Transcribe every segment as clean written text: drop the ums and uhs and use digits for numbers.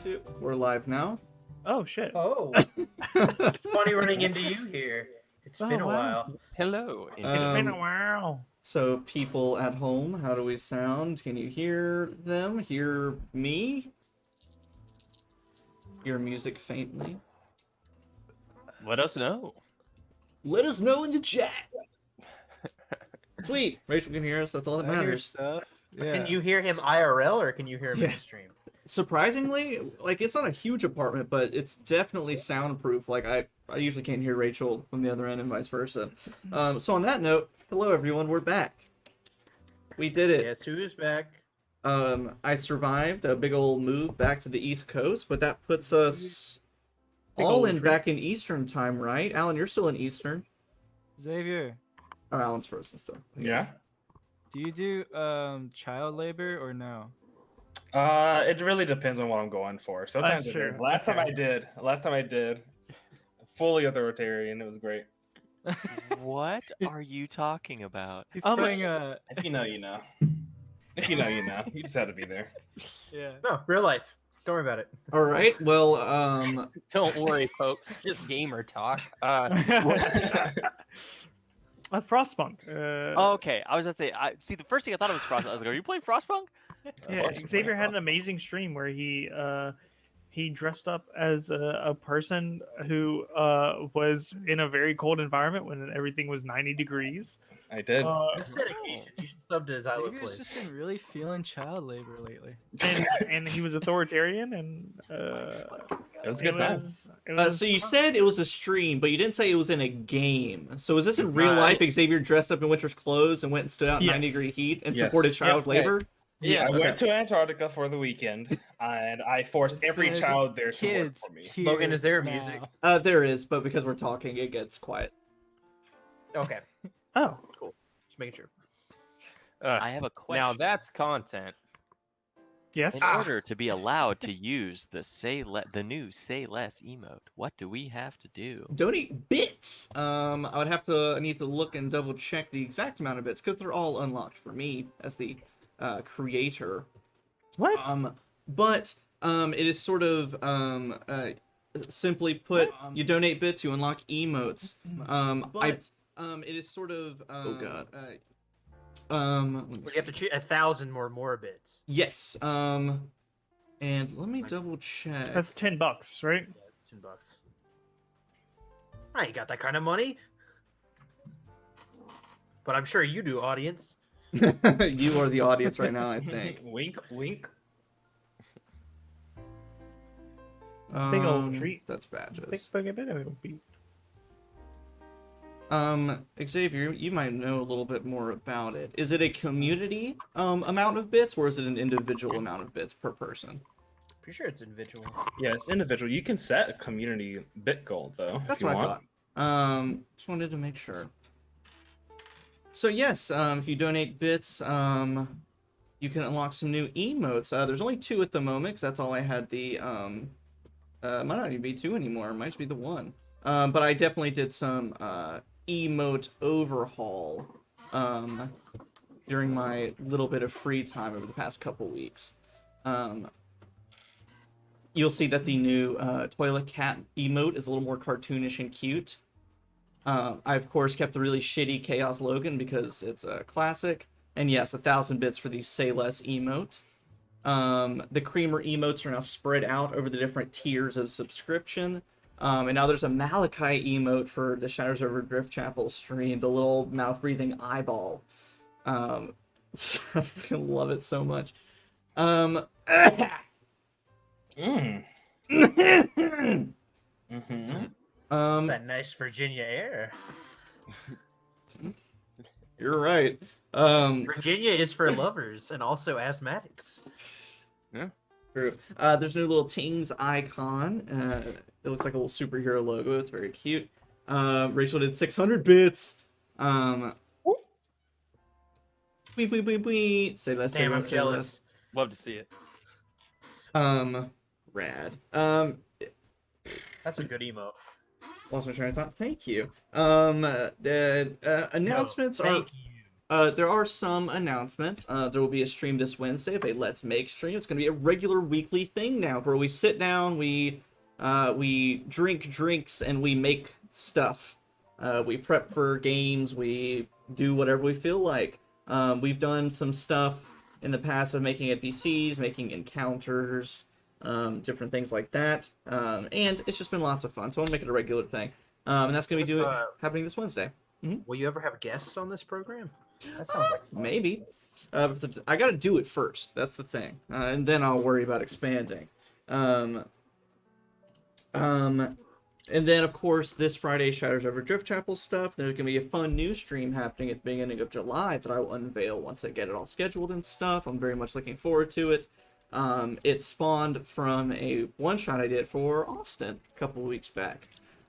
2. We're live now. Oh, shit. Oh, it's funny running into you here. It's been a while. Hello. It's been a while. So, people at home, how do we sound? Can you hear them? Hear me? Hear music faintly? Let us know. Let us know in the chat! Sweet! Rachel can hear us, that's all that I hear matters. stuff. Yeah. Can you hear him IRL or can you hear him in Yeah. the stream? Surprisingly, like, it's not a huge apartment, but it's definitely soundproof. Like, I usually can't hear Rachel from the other end and vice versa. So on that note, hello everyone, we're back. We did it. Guess who's back? I survived a big old move back to the East Coast, but that puts us all in back in Eastern time, right? Alan, you're still in Eastern. Xavier, Oh, Alan's frozen still. Yeah. do you do child labor or no? It really depends on what I'm going for. Sometimes That's I do. true. Last time I did, fully authoritarian. It was great. What are you talking about? He's Oh, playing If you know, you know. If you know, you know. You just had to be there. yeah. No, real life. Don't worry about it. All right. Well, Don't worry, folks. Just gamer talk. Frostpunk. Okay, I was gonna say. See, the first thing I thought it was Frostpunk. I was like, "Are you playing Frostpunk?" Yeah, Xavier had an amazing stream where he dressed up as a person who was in a very cold environment when everything was 90 degrees. I did. This dedication. You should sub to his Island Xavier's Place. just been really feeling child labor lately. And he was authoritarian, and It was a good time. so you said it was a stream, but you didn't say it was in a game. So is this in real life? Xavier dressed up in winter's clothes and went and stood out in Yes. 90-degree heat and Yes. supported child Yep. labor? Yeah. I went to Antarctica for the weekend, and I forced every Said, child there to work Kids, for me. here Logan, is there now. music? There is, but because we're talking, it gets quiet. Okay, Oh, just making sure. I have a question. Now that's content. yes. In order to be allowed to use the new Say Less emote, what do we have to do? Donate bits. I need to look and double check the exact amount of bits because they're all unlocked for me as the creator. What? But it is sort of simply put, you donate bits, you unlock emotes. It is sort of oh god. Let me We have to choose 1,000 more bits. yes. And let me double check. That's $10, right? Yeah, it's $10. I ain't got that kind of money. But I'm sure you do, audience. You are the audience right now, I think. Wink, wink. Big old treat. That's badges. Big bit of it. Xavier, you might know a little bit more about it. Is it a community amount of bits, or is it an individual amount of bits per person? Pretty sure it's individual. Yeah, it's individual. You can set a community bit goal, though. That's if you what want. I thought. Just wanted to make sure. So yes, if you donate bits, you can unlock some new emotes. There's only 2 at the moment, because that's all I had the, might not even be 2 anymore, it might just be the 1. But I definitely did some, emote overhaul, during my little bit of free time over the past couple weeks. You'll see that the new, toilet cat emote is a little more cartoonish and cute. I, of course, kept the really shitty Chaos Logan because it's a classic. And yes, 1,000 bits for the Say Less emote. The creamer emotes are now spread out over the different tiers of subscription. And now there's a Malachi emote for the Shadows over Driftchapel stream, the little mouth-breathing eyeball. I fucking love it so much. It's that nice Virginia air. You're right. Virginia is for lovers and also asthmatics. True. There's a new little Tings icon. It looks like a little superhero logo. It's very cute. Rachel did 600 bits. Say less, say Damn, I'm less, say jealous. Love to see it. less. Rad. That's a good emote. Lost my train of thought. Thank you. Announcements No, are... thank you. There are some announcements. There will be a stream this Wednesday of a Let's Make stream. It's going to be a regular weekly thing now, where we sit down, we drink drinks, and we make stuff. We prep for games. We do whatever we feel like. We've done some stuff in the past of making NPCs, making encounters, different things like that. And it's just been lots of fun. So I want to make it a regular thing. And that's going to be happening this Wednesday. Will you ever have guests on this program? That sounds like fun. Maybe. I got to do it first. That's the thing. And then I'll worry about expanding. And then, of course, this Friday, Shadows over Driftchapel stuff. There's going to be a fun new stream happening at the beginning of July that I will unveil once I get it all scheduled and stuff. I'm very much looking forward to it. It spawned from a one-shot I did for Austin a couple of weeks back.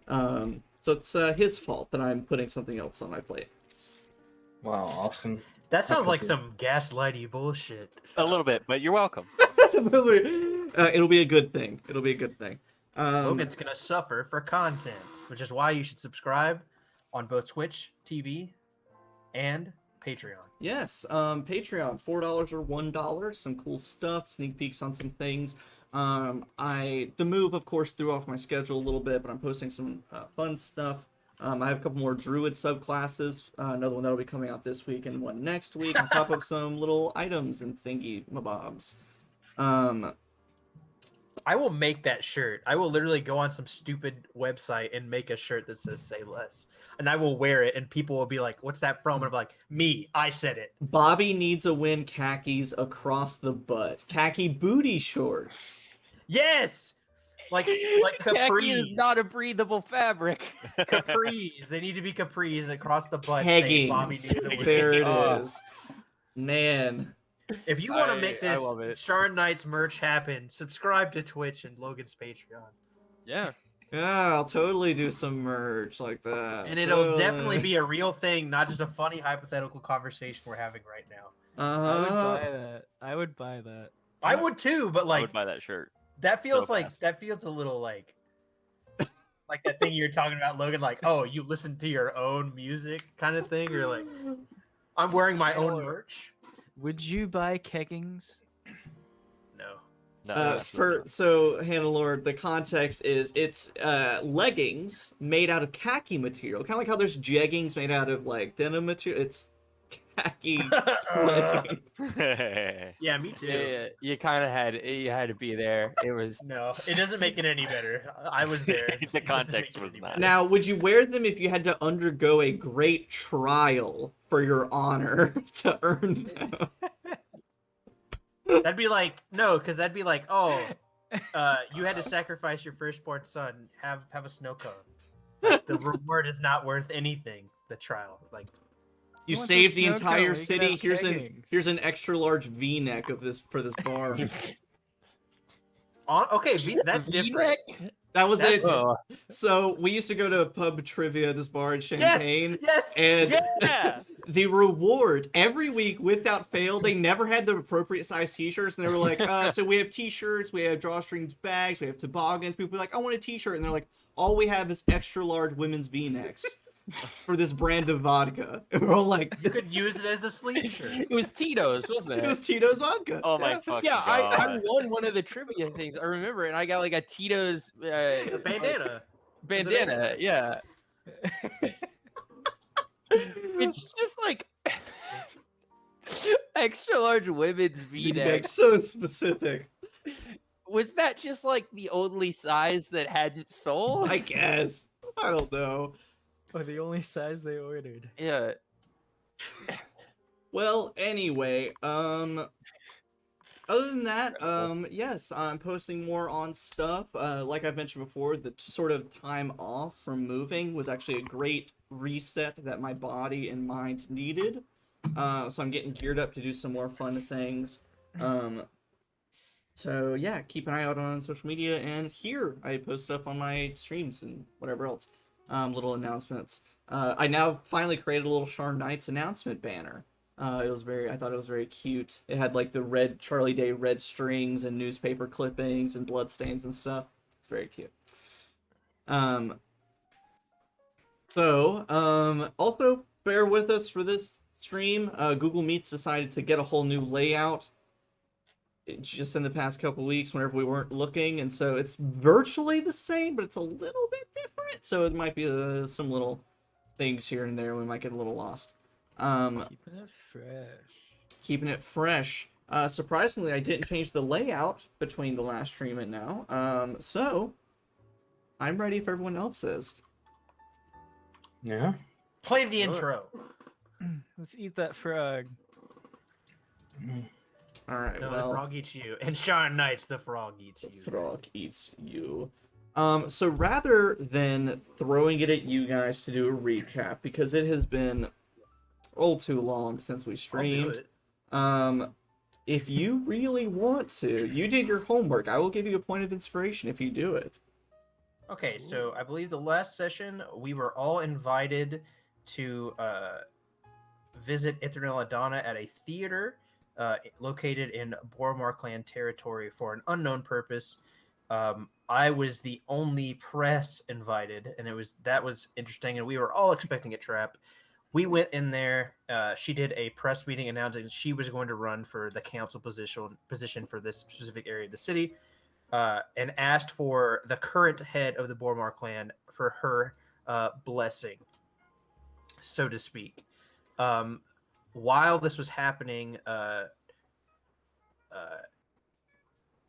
So it's his fault that I'm putting something else on my plate. Wow, awesome. That sounds like some gaslighty bullshit. A little bit, but you're welcome. It'll be a good thing. It'll be a good thing. Logan's gonna suffer for content, which is why you should subscribe on both Twitch TV and Patreon. Yes, Patreon, $4 or $1, some cool stuff, sneak peeks on some things. The move, of course, threw off my schedule a little bit, but I'm posting some fun stuff. I have a couple more Druid subclasses, another one that'll be coming out this week and one next week, on top of some little items and thingy mabobs. I will make that shirt. I will literally go on some stupid website and make a shirt that says "Say Less," and I will wear it, and people will be like, "What's that from?" And I'm like, "Me, I said it." Bobby needs a win khakis across the butt. Khaki booty shorts. Yes, like Khaki is capris. not a breathable fabric. Capris. They need to be capris across the butt. saying Bobby needs a win. There it is. Man. If you want to make I this love it. Sharn Nights merch happen, subscribe to Twitch and Logan's Patreon. Yeah. Yeah, I'll totally do some merch like that. And it'll definitely be a real thing, not just a funny hypothetical conversation we're having right now. I would buy that. I would buy that. I would too, but I like would buy that shirt. that feels so like fast. that feels a little like that thing you're talking about, Logan, like, oh, you listen to your own music kind of thing. You're like, I'm wearing my own merch. Would you buy keggings? No. No, absolutely not. So Hannah Lord, the context is it's leggings made out of khaki material, kind of like how there's jeggings made out of like denim material. It's khaki leggings. Yeah, me too. Yeah, you kind of had to be there. It was No, it doesn't make it any better. I was there. The It doesn't context make it was any not. better. Now, would you wear them if you had to undergo a great trial for your honor to earn them? That'd be like no, because that'd be like, oh, you had to sacrifice your firstborn son. Have a snow cone. The reward is not worth anything. The trial, like, You Who wants a saved the snow entire cone? We can city. have keggings. Here's an extra large V-neck of this for this bar. okay, that's different. V-neck? That was That's it. Oh, So we used to go to pub trivia, this bar in Champaign. Yes, And Yeah. the reward every week without fail, they never had the appropriate size t-shirts, and they were like, so we have t-shirts, we have drawstrings bags, we have toboggans. People were like, I want a t-shirt, and they're like, all we have is extra large women's V-necks for this brand of vodka. And we're all like, you could use it as a sleeve shirt. it was Tito's, wasn't it it? was Tito's vodka. Oh my fucking Yeah, god. I won one of the trivia things. I remember, and I got like a Tito's A bandana. bandana. Yeah, it's just like extra large women's V-neck, V-neck. so specific. Was that just like the only size that hadn't sold? I guess. I don't know. Or the only size they ordered. Yeah. Well, anyway, other than that, yes, I'm posting more on stuff. Like I've mentioned before, the sort of time off from moving was actually a great reset that my body and mind needed. So I'm getting geared up to do some more fun things. So yeah, keep an eye out on social media, and here I post stuff on my streams and whatever else. Little announcements. I now finally created a little Sharn Nights announcement banner. I thought it was very cute. It had like the red Charlie Day red strings and newspaper clippings and bloodstains and stuff. It's very cute. Also bear with us for this stream, Google Meets decided to get a whole new layout just in the past couple weeks whenever we weren't looking, and so it's virtually the same, but it's a little bit different. So it might be some little things here and there we might get a little lost. Keeping it fresh. Keeping it fresh. Surprisingly, I didn't change the layout between the last stream and now. So I'm ready if everyone else is. Yeah. Play the intro. Let's eat that frog. All right. No, well, the frog eats you. And Sharn Nights, the frog eats you. frog eats you. So rather than throwing it at you guys to do a recap, because it has been all too long since we I'll do streamed. it. If you really want to, you did your homework. I will give you a point of inspiration if you do it. Okay, so I believe the last session we were all invited to visit Ithranel Adana at a theater located in Boromar clan territory for an unknown purpose. I was the only press invited, and that was interesting, and we were all expecting a trap. We went in there. She did a press meeting announcing she was going to run for the council position for this specific area of the city, and asked for the current head of the Boromar clan for her blessing, so to speak. While this was happening,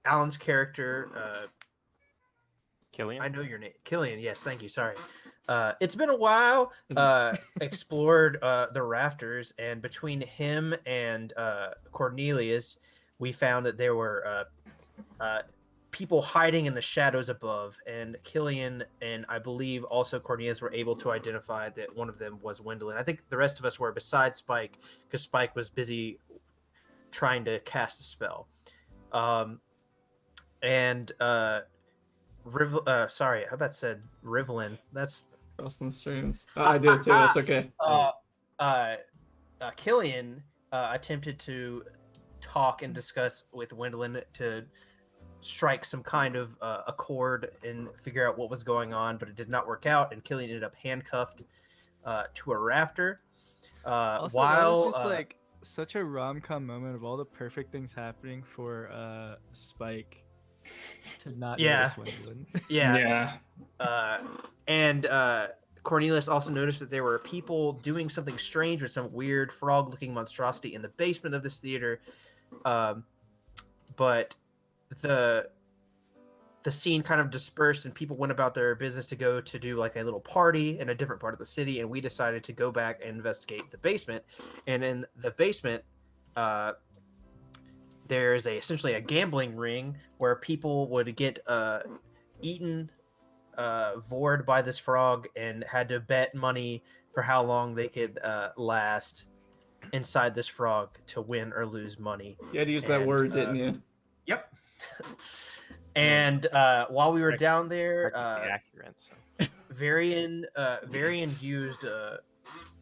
Alan's character, Killian. I know your name, Killian. Yes, thank you. Sorry, it's been a while. Explored the rafters, and between him and Cornelius, we found that there were people hiding in the shadows above. And Killian and I believe also Cornelius were able to identify that one of them was Wendell. I think the rest of us were, besides Spike, because Spike was busy trying to cast a spell. Sorry, how about said Rivlin? That's Crossing streams. Oh, I did too. That's okay. Killian attempted to talk and discuss with Wendell to strike some kind of accord and figure out what was going on, but it did not work out, and Killian ended up handcuffed to a rafter. Also, While that was just like such a rom-com moment of all the perfect things happening for Spike to not notice Gwendolyn. And Cornelius also noticed that there were people doing something strange with some weird frog-looking monstrosity in the basement of this theater. But the scene kind of dispersed, and people went about their business to go to do like a little party in a different part of the city, and we decided to go back and investigate the basement. And in the basement, there's essentially a gambling ring where people would get eaten, vored by this frog, and had to bet money for how long they could last inside this frog to win or lose money. You had to use that word, didn't you? Yep. And while we were down there, accurate. Varian used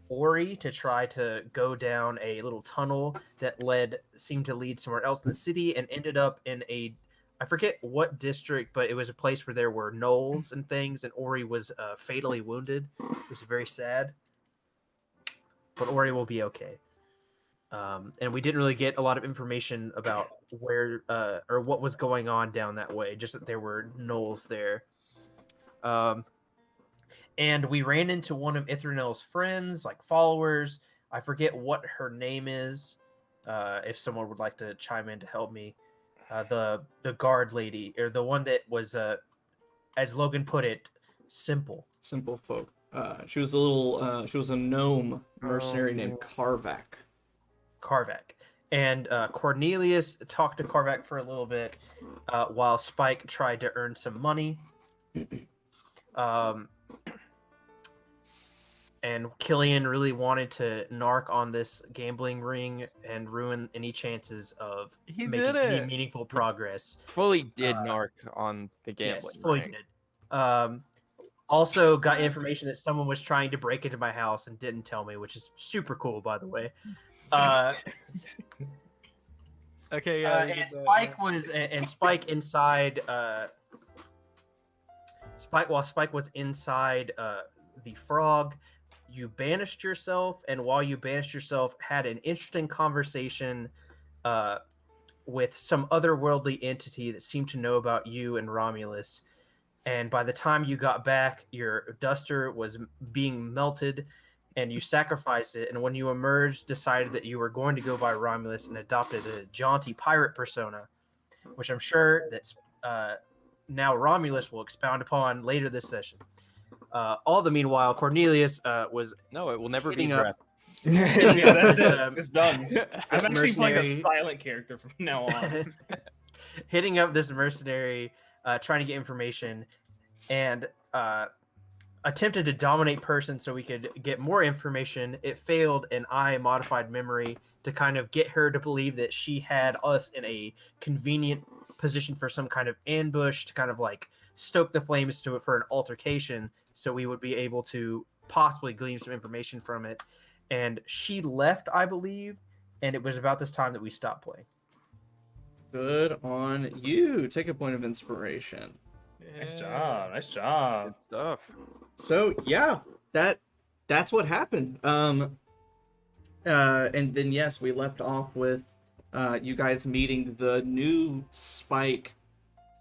Ori to try to go down a little tunnel that seemed to lead somewhere else in the city, and ended up in I forget what district, but it was a place where there were gnolls and things, and Ori was fatally wounded. It was very sad, but Ori will be okay. And we didn't really get a lot of information about where or what was going on down that way, just that there were gnolls there. And we ran into one of Ithranel's friends, like followers. I forget what her name is. If someone would like to chime in to help me. The guard lady, or the one that was, as Logan put it, simple folk. She was a gnome mercenary named Karvak. And Cornelius talked to Karvak for a little bit, while Spike tried to earn some money. And Killian really wanted to narc on this gambling ring and ruin any chances of making any meaningful progress. Fully did narc on the gambling. Yes, fully did. Also got information that someone was trying to break into my house and didn't tell me, which is super cool, by the way. Okay, yeah. And Spike inside. While Spike was inside the frog, you banished yourself, and while you banished yourself, had an interesting conversation with some otherworldly entity that seemed to know about you and Romulus. And by the time you got back, your duster was being melted, and you sacrificed it. And when you emerged, decided that you were going to go by Romulus and adopted a jaunty pirate persona, which I'm sure that now Romulus will expound upon later this session. All the meanwhile, Cornelius was No, it will never be hitting up- addressed. Yeah, that's it. Um, It's done. I'm actually playing a mercenary- silent character from now on. hitting up this mercenary, trying to get information, and attempted to dominate person so we could get more information. It failed, and I modified memory to kind of get her to believe that she had us in a convenient position for some kind of ambush to kind of like stoke the flames to it for an altercation, so we would be able to possibly glean some information from it. And she left, I believe, and it was about this time that we stopped playing. Good on you. Take a point of inspiration. Nice job. Nice job. Good stuff. So yeah, that's what happened. And then yes, we left off with you guys meeting the new Spike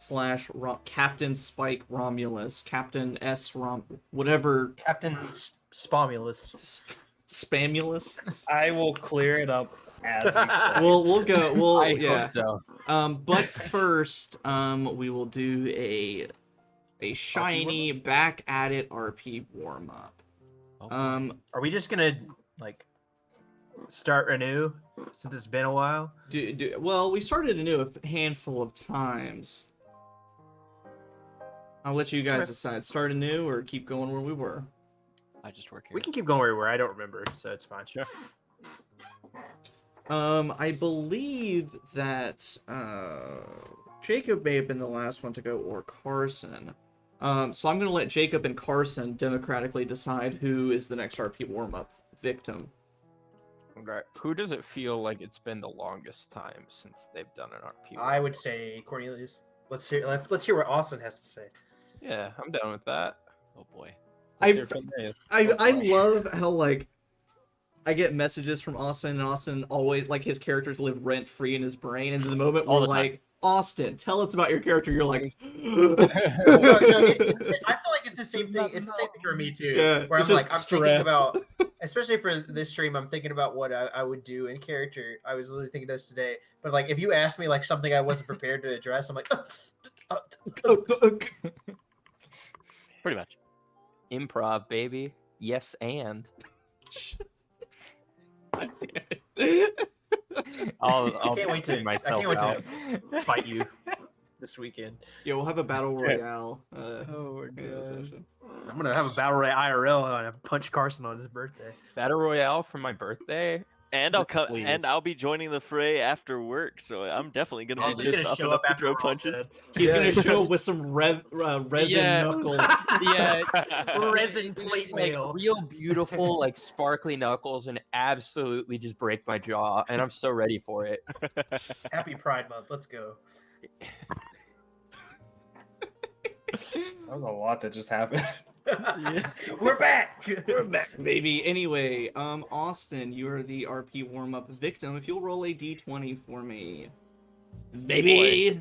/ Captain Spike Romulus, Captain S whatever Captain Spomulus. Spamulus. I will clear it up as we play. We'll go. Well, I yeah. hope so. But first, we will do a shiny back at it RP warm up. Oh, Are we just gonna like start anew since it's been a while? Well, we started anew a handful of times. I'll let you guys decide. Start anew or keep going where we were. I just work here. We can keep going where we were. I don't remember, so it's fine. Sure. I believe that Jacob may have been the last one to go, or Carson. So I'm gonna let Jacob and Carson democratically decide who is the next RP warm-up victim. Okay. Who does it feel like it's been the longest time since they've done an RP? I would say Cornelius. Let's hear what Austin has to say. Yeah, I'm down with that. Oh boy. Let's hear from Dave. I love how like I get messages from Austin, and Austin always like his characters live rent free in his brain, and the moment All we're the time. like, Austin, tell us about your character, you're like I feel like it's the same thing. It's the same thing for me too. Yeah, where it's I'm just like, I'm stress. thinking about, especially for this stream, I'm thinking about what I would do in character. I was literally thinking this today, but like, if you asked me like something I wasn't prepared to address, I'm like, Pretty much. Improv, baby. Yes, and. I'll can't wait to- bring myself I can't wait out. to fight you this weekend. Yeah, we'll have a battle royale. Oh my in the god. session. I'm gonna have a battle royale IRL and punch Carson on his birthday. Battle Royale for my birthday. And I'll Yes, come, please. and I'll be joining the fray after work, so I'm definitely gonna He's be just just gonna up show and up up to after throw we're all punches. dead. He's Yeah. gonna show up with some resin Yeah. knuckles. Yeah, Resin plate like mail. real beautiful, like sparkly knuckles, and absolutely just break my jaw. And I'm so ready for it. Happy Pride Month. Let's go. That was a lot that just happened. We're back. We're back, baby. Anyway, Austin, you are the RP warm-up victim. If you'll roll a d20 for me, baby.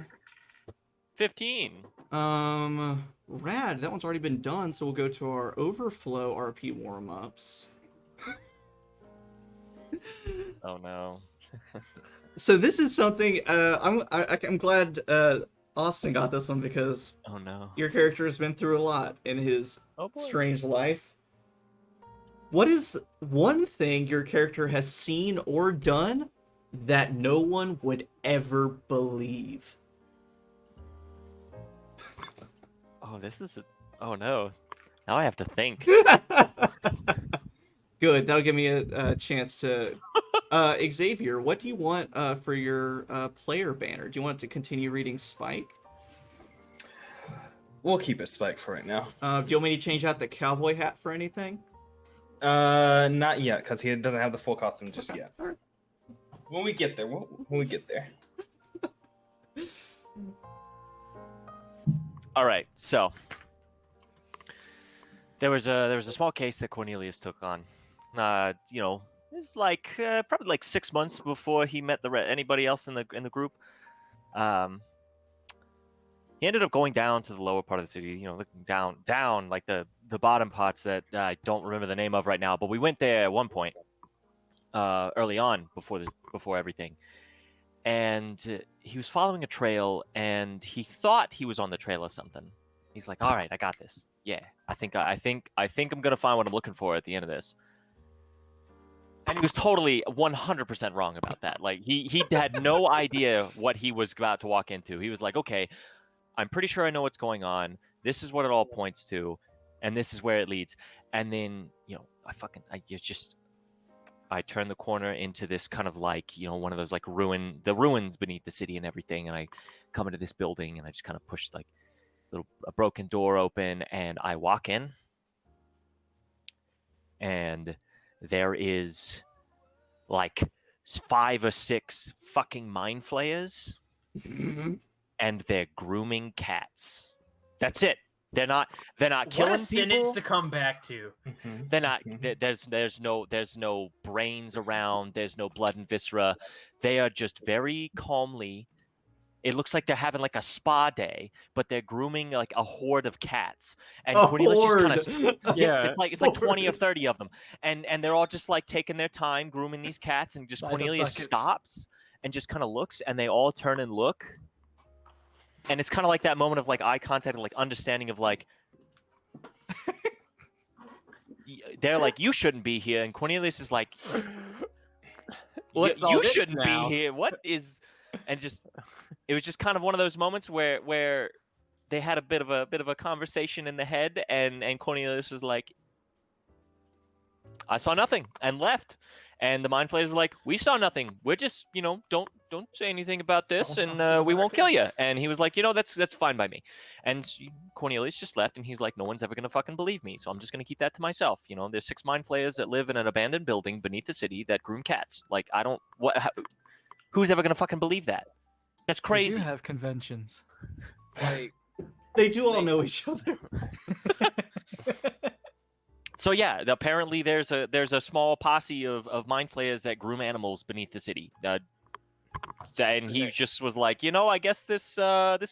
15. Rad. That one's already been done, so we'll go to our overflow RP warm-ups. Oh no. So this is something. I'm glad Austin got this one because Oh no. your character has been through a lot in his Oh boy. strange life. What is one thing your character has seen or done that no one would ever believe? Oh, this is. Oh no. Now I have to think. Good. That'll give me a chance to. Xavier, what do you want for your player banner? Do you want to continue reading Spike? We'll keep it Spike for right now. Do you want me to change out the cowboy hat for anything? Not yet, because he doesn't have the full costume just yet. Alright. When we get there, when we get there. All right, so there was a small case that Cornelius took on. You know, it's like probably like 6 months before he met anybody else in the group. He ended up going down to the lower part of the city. You know, looking down like the bottom parts that I don't remember the name of right now. But we went there at one point early on before everything. And he was following a trail, and he thought he was on the trail of something. He's like, "All right, I got this. Yeah, I think I'm gonna find what I'm looking for at the end of this." And he was totally 100% wrong about that. Like he had no idea what he was about to walk into. He was like, "Okay, I'm pretty sure I know what's going on. This is what it all points to, and this is where it leads." And then I turned the corner into this kind of like, you know, one of those like ruins beneath the city and everything. And I come into this building and I just kind of push like a broken door open, and I walk in, and there is like 5 or 6 fucking mind flayers, and they're grooming cats. That's it. They're not killing What a sentence people. to come back to. They're not. There's no brains around. There's no blood and viscera. They are just very calmly. It looks like they're having like a spa day, but they're grooming like a horde of cats. And Cornelius just kind of it's like 20 or 30 of them, and they're all just like taking their time grooming these cats, and just By the Cornelius buckets. stops and just kind of looks, and they all turn and look. And it's kind of like that moment of like eye contact and like understanding of like they're like, "You shouldn't be here," and Cornelius is like, What's all "You this shouldn't now?" be here. What is?" And just it was just kind of one of those moments where they had a bit of a conversation in the head, and Cornelius was like, "I saw nothing," and left. And the mind flayers were like, "We saw nothing. We're just, you know, don't say anything about this, and we won't kill you." And he was like, "You know, that's fine by me." And Cornelius just left, and he's like, "No one's ever gonna fucking believe me, so I'm just gonna keep that to myself. You know, there's 6 mind flayers that live in an abandoned building beneath the city that groom cats. Like, who's ever gonna fucking believe that? That's They crazy." do have conventions. Like, They do all know each other. So yeah, apparently there's a small posse of mind flayers that groom animals beneath the city. And he just was like, "You know, I guess this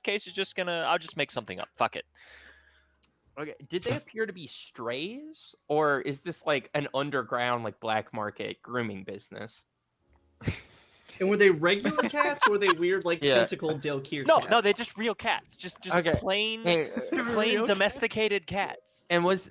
case is just I'll just make something up. Fuck it." okay, did they appear to be strays, or is this like an underground like black market grooming business? And were they regular cats or were they weird like Yeah. tentacled Delkier No, cats? no, they're just real cats. Just Okay. plain Real domesticated cats. And was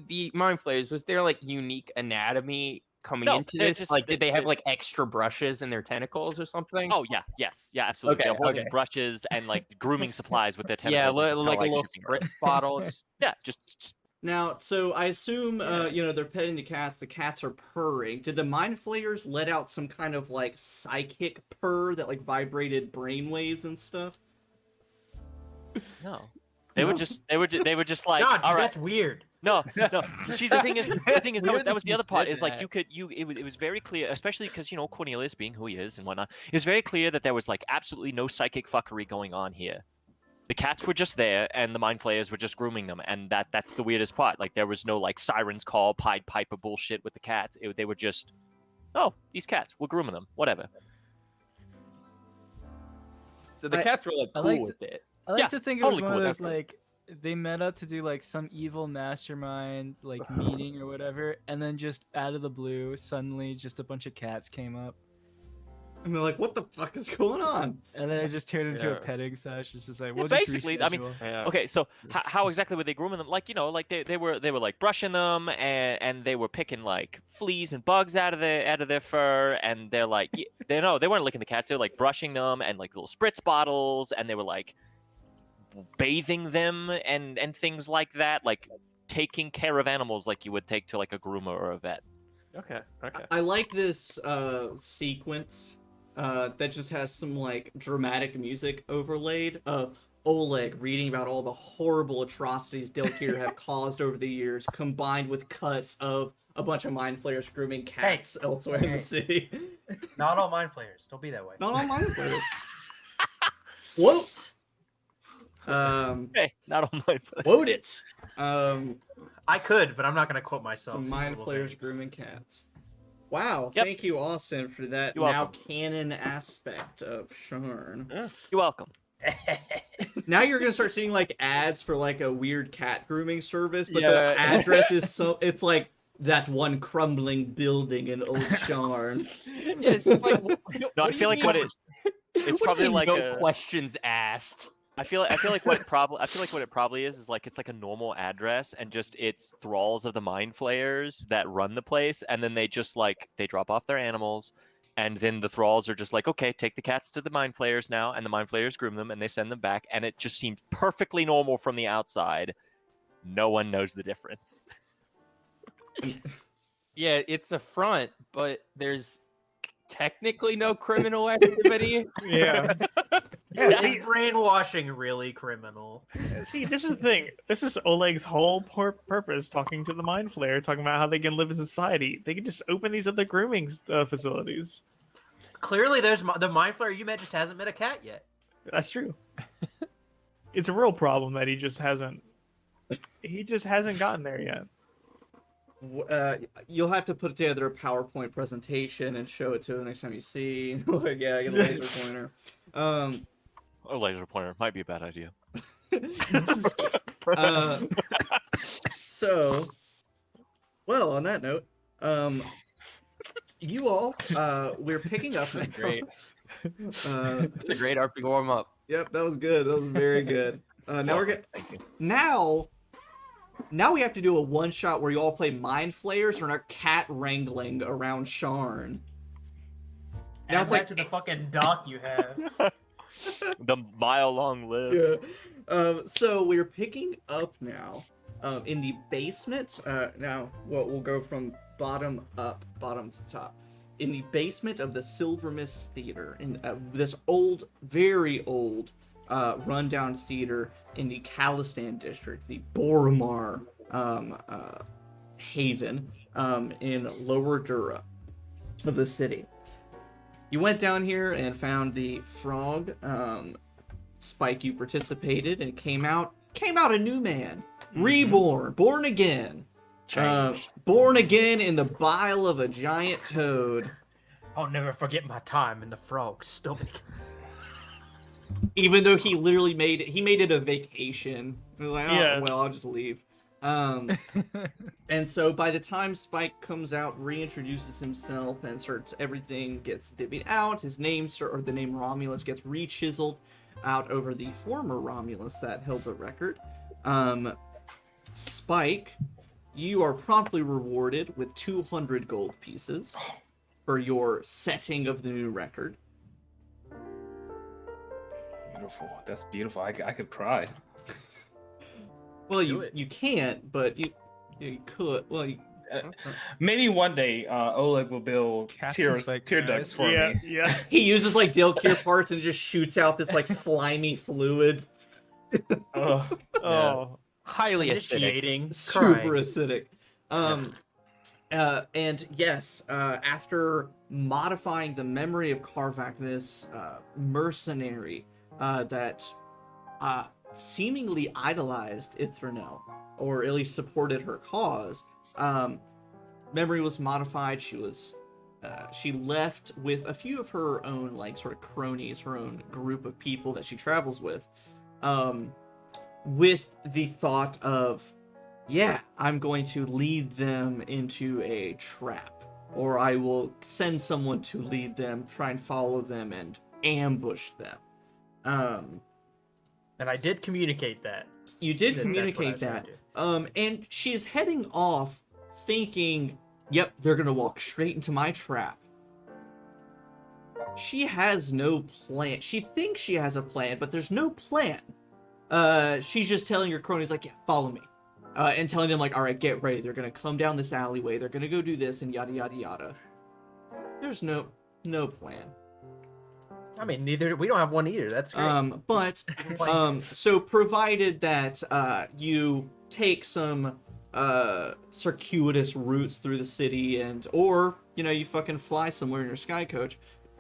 the mind flayers, was there like unique anatomy coming No, into they're this? just- Like, did they have they- like extra brushes in their tentacles or something? Oh yeah, yes, yeah, absolutely. Okay, They're holding okay. brushes and like grooming supplies with their yeah, tentacles. and just kinda, like a little shipping around. spritz bottle. Just- Yeah, just Now, so I assume, you know, they're petting the cats. The cats are purring. Did the mind flayers let out some kind of like psychic purr that like vibrated brainwaves and stuff? no. They were just like, Nah, dude, all right. that's weird. No. See, the thing is, Weird that was that the you other part. said Is like that. it was very clear, especially because, you know, Cornelius being who he is and whatnot. It was very clear that there was like absolutely no psychic fuckery going on here. The cats were just there, and the mind flayers were just grooming them, and that's the weirdest part. Like there was no like sirens call, Pied Piper bullshit with the cats. They were just, "Oh, these cats, we're grooming them, whatever." So the cats were like I cool like with it. I like Yeah, to think it totally was one cool of with those like they met up to do like some evil mastermind like meeting or whatever, and then just out of the blue, suddenly just a bunch of cats came up, And they're like, "What the fuck is going on?" and then it just turned into Yeah. a petting sesh. It's just like, Yeah, we'll just basically, I mean, reschedule. Yeah. Okay, so how exactly were they grooming them? Like, you know, like they were like brushing them, and they were picking like fleas and bugs out of their fur, and they're like they weren't licking the cats. They were like brushing them and like little spritz bottles, and they were like bathing them and things like that, like taking care of animals like you would take to like a groomer or a vet. Okay. Okay. I like this sequence that just has some like dramatic music overlaid of Oleg reading about all the horrible atrocities Delkier have caused over the years, combined with cuts of a bunch of mind flayers grooming cats elsewhere in Hey. the city. Not all mind flayers. Don't be that way. Not all mind flayers. Quote. Hey, not on my. Quote it. I could, but I'm not gonna quote myself. Some Seems a mind little flayers vague. grooming cats. Wow, Yep. thank you, Austin, for that You're now welcome. canon aspect of Sharn. You're welcome. Now you're gonna start seeing like ads for like a weird cat grooming service, but Yeah. the address is it's like that one crumbling building in Old Sharn. Yeah, it's just like, No, I feel like what it's what probably do you mean, like no a. questions asked. I feel like what it probably is like it's like a normal address and just it's thralls of the mind flayers that run the place, and then they just like they drop off their animals, and then the thralls are just like, okay, take the cats to the mind flayers now, and the mind flayers groom them and they send them back, and it just seems perfectly normal from the outside. No one knows the difference. Yeah, it's a front, but there's technically no criminal activity. Yeah. Yeah, is brainwashing really criminal? See, this is the thing. This is Oleg's whole purpose, talking to the Mind Flayer, talking about how they can live in society. They can just open these other grooming facilities. Clearly, there's the mind flayer you met just hasn't met a cat yet. That's true. It's a real problem that he just hasn't gotten there yet. You'll have to put together a PowerPoint presentation and show it to him next time you see. Like, yeah, get a laser pointer. A laser pointer might be a bad idea. So, well, on that note, you all, we're picking up. Great. It's a great RP warm up. Yep, that was good. That was very good. Now we're gonna. Now we have to do a one shot where you all play mind flayers and are cat wrangling around Sharn. Now it's like to the fucking dock you have. The mile-long list. yeah. So we're picking up now in the basement. Now we'll go from bottom up, bottom to top. In the basement of the Silvermist Theater, in this old, very old, rundown theater in the Khalistan district, the Boromar haven in Lower Dura of the city. You went down here and found the frog. Spike, you participated and came out a new man, reborn, born again. Born again in the bile of a giant toad. I'll never forget my time in the frog's stomach. Even though he literally made it a vacation. He was like, oh, Yeah. well, I'll just leave. And so by the time Spike comes out, reintroduces himself, and everything gets divvied out, his name, or the name Romulus, gets re-chiseled out over the former Romulus that held the record. Spike, you are promptly rewarded with 200 gold pieces for your setting of the new record. Beautiful. That's beautiful. I could cry. Well, Do it. you can't, but you could. Well, Maybe one day Oleg will build Captain tear Spike, tear guys. ducts for Yeah, me. yeah. he uses like Dilkir parts and just shoots out this like slimy fluid. Oh, Oh, Highly acidic. Initiating, Super crying. acidic. And yes, after modifying the memory of Karvak, this mercenary that seemingly idolized Ithranel, or at least supported her cause, memory was modified. She left with a few of her own, like, sort of cronies, her own group of people that she travels with the thought of, yeah, I'm going to lead them into a trap, or I will send someone to lead them, try and follow them, and ambush them. And I did communicate that. You did That's what I communicate was trying that. to do. And she's heading off thinking, yep, they're gonna walk straight into my trap. She has no plan. She thinks she has a plan, but there's no plan. She's just telling her cronies, like, yeah, follow me. And telling them, like, all right, get ready. They're gonna come down this alleyway. They're gonna go do this and yada, yada, yada. There's no plan. I mean, we don't have one either. That's great. So provided that you take some circuitous routes through the city, or you fucking fly somewhere in your sky coach,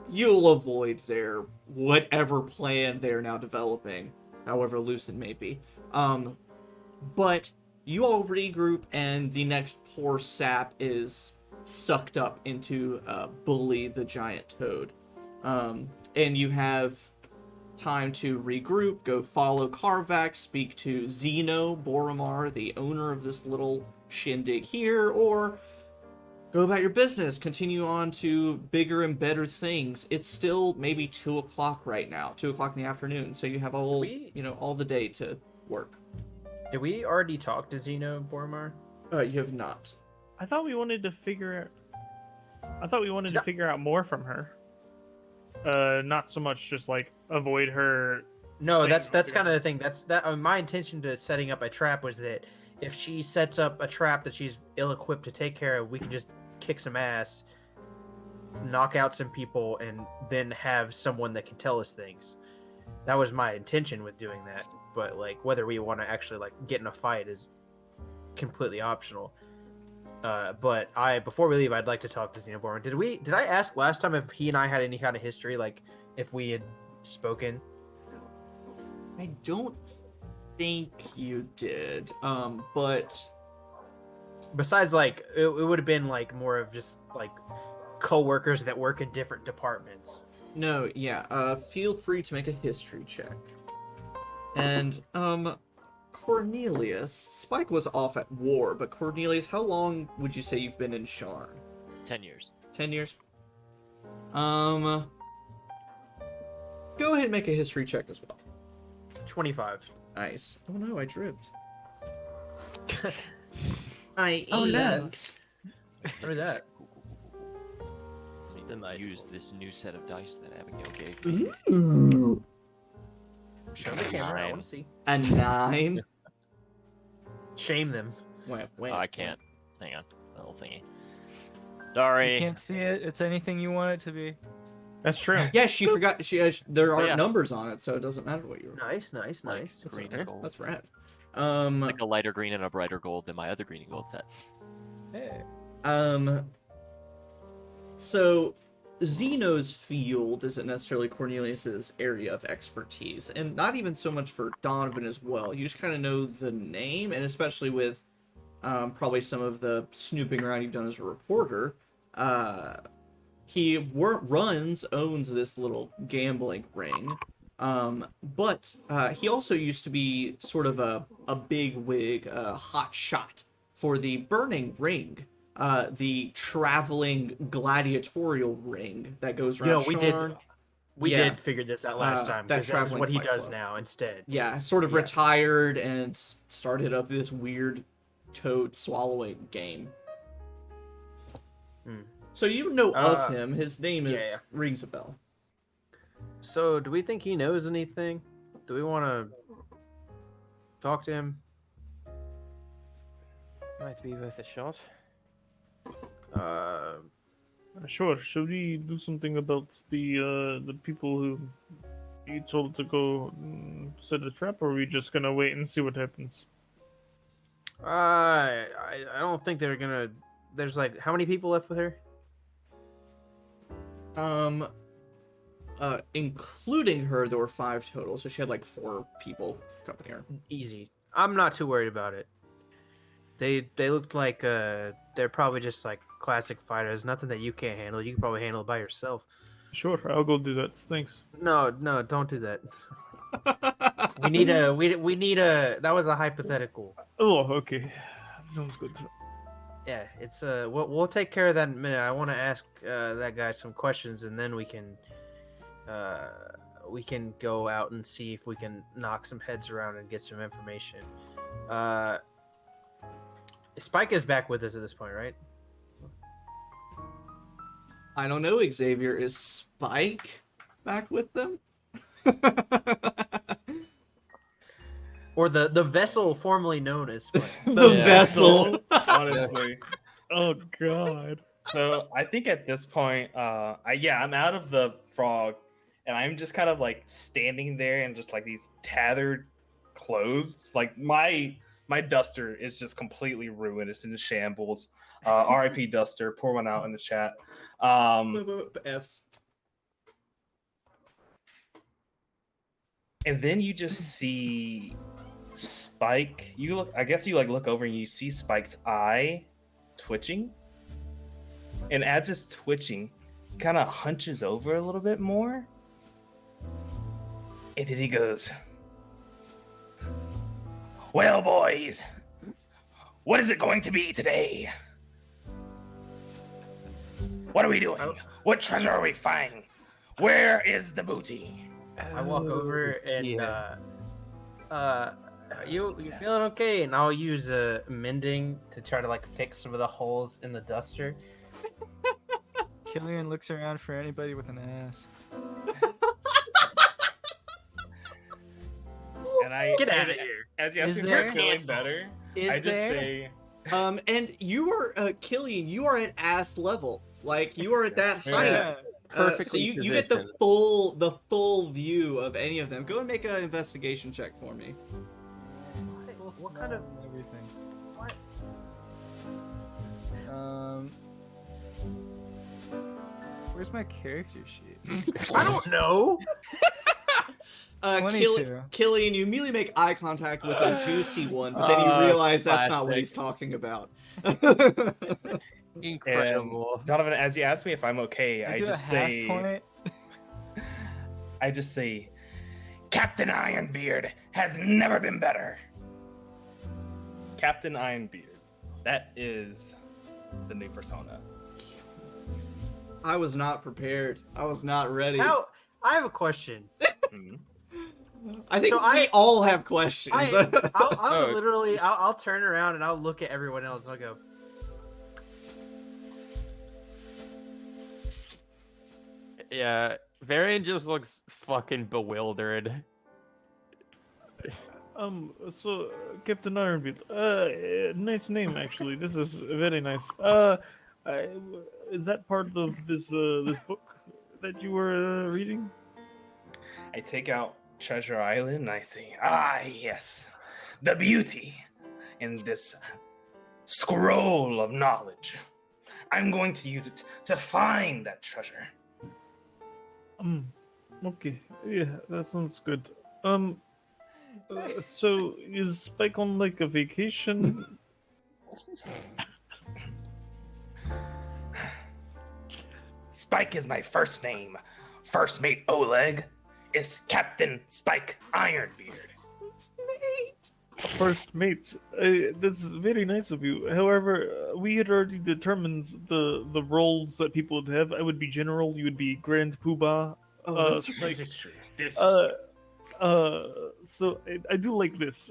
you'll avoid their whatever plan they're now developing, however loose it may be. But you all regroup, and the next poor sap is sucked up into Bully the giant toad. And you have time to regroup, go follow Karvak, speak to Zeno Boromar, the owner of this little shindig here, or go about your business, continue on to bigger and better things. It's still maybe 2 o'clock right now, 2 o'clock in the afternoon, so you have all, all the day to work. Did we already talk to Zeno Boromar? You have not. I thought we wanted to figure out more from her. Not so much just like avoid her. No, thing that's kind of altogether. the thing. That's my intention to setting up a trap was that if she sets up a trap that she's ill-equipped to take care of, we can just kick some ass, knock out some people, and then have someone that can tell us things. That was my intention with doing that. But like whether we want to actually like get in a fight is completely optional. But before we leave, I'd like to talk to Zeno Boromar. Did I ask last time if he and I had any kind of history, like if we had spoken? I don't think you did. But Besides, like it would have been like more of just like co-workers that work in different departments. no, yeah. Feel free to make a history check. And Cornelius, Spike was off at war, but Cornelius, how long would you say you've been in Sharn? 10 years. 10 years? Go ahead and make a history check as well. 25. Nice. Oh no, I dripped. I Oh, no. inked. What is that? Let me use this new set of dice that Abigail gave me. Ooh. Show the camera. I 9. want to see. A 9? Shame them. Wait. Oh, I can't. Hang on. The little thingy. Sorry. You can't see it. It's anything you want it to be. That's true. Yeah, she forgot. There aren't yeah. numbers on it, so it doesn't matter what you were. Nice. Like Nice. green and gold. That's rad. Like a lighter green and a brighter gold than my other green and gold set. Hey. So Zeno's field isn't necessarily Cornelius's area of expertise, and not even so much for Donovan as well. You just kind of know the name, and especially with probably some of the snooping around you've done as a reporter. He owns this little gambling ring, but he also used to be sort of a big wig, hot shot for the Burning Ring. The traveling gladiatorial ring that goes around. We Yeah. did figure this out last time. that Because that's traveling what he fight does club. now instead. Yeah, sort of Yeah. retired and started up this weird toad swallowing game. Hmm. So you know Uh, of him. His name is yeah. rings a bell. So, do we think he knows anything? Do we want to talk to him? Might be worth a shot. Sure. Should we do something about the people who you told to go set a trap, or are we just gonna wait and see what happens? I don't think they're gonna. There's like how many people left with her? Including her, there were 5 total, so she had like 4 people accompany her. Easy. I'm not too worried about it. They looked like they're probably just like classic fighters. Nothing that you can't handle. You can probably handle it by yourself. Sure, I'll go do that. Thanks. No, don't do that. We need a. That was a hypothetical. Oh, okay. Sounds good. Yeah, it's we'll take care of that in a minute. I want to ask that guy some questions, and then we can go out and see if we can knock some heads around and get some information. Spike is back with us at this point, right? I don't know, Xavier. Is Spike back with them? Or the vessel formerly known as Spike. The Yeah. vessel. Honestly. Oh God. So I think at this point, I'm out of the frog, and I'm just kind of like standing there in just like these tattered clothes. Like my duster is just completely ruined. It's in shambles. R.I.P. Duster. Pour one out in the chat. F's. And then you just see Spike, you look. I guess you like look over and you see Spike's eye twitching, and as it's twitching, he kind of hunches over a little bit more, and then he goes, "Well, boys, what is it going to be today? What are we doing? What treasure are we finding? Where is the booty?" I walk over and yeah. you feeling okay? And I'll use mending to try to like fix some of the holes in the duster. Killian looks around for anybody with an ass. And I Get out of here. As you ask Is me there? if you're feeling better, Is I just there? say, And you are Killian. You are at ass level. Like you are at that height. Yeah. So Perfectly you get the positioned. full view of any of them. Go and make an investigation check for me. What kind of everything? what? Where's my character sheet? I don't know. 22. Killian, you immediately make eye contact with a juicy one, but then you realize that's not what classic. he's talking about. Incredible. Donovan, as you ask me if I'm okay, I do just a half say, point. I just say, Captain Ironbeard has never been better. Captain Ironbeard. That is the new persona. I was not prepared. I was not ready. How? I have a question. Mhm. I think So we all have questions. I'll Oh. literally, I'll turn around and I'll look at everyone else and I'll go, Yeah, Varian just looks fucking bewildered. So Captain Ironbeard, nice name actually. This is very nice. Is that part of this this book that you were reading? I take out Treasure Island and I say, ah, yes, the beauty in this scroll of knowledge. I'm going to use it to find that treasure. Okay, yeah, that sounds good. So is Spike on like a vacation? Spike is my first name. First mate Oleg is Captain Spike Ironbeard. First mate, that's very nice of you. However, we had already determined the roles that people would have. I would be general. You would be Grand Poobah. This is true. This is So I do like this.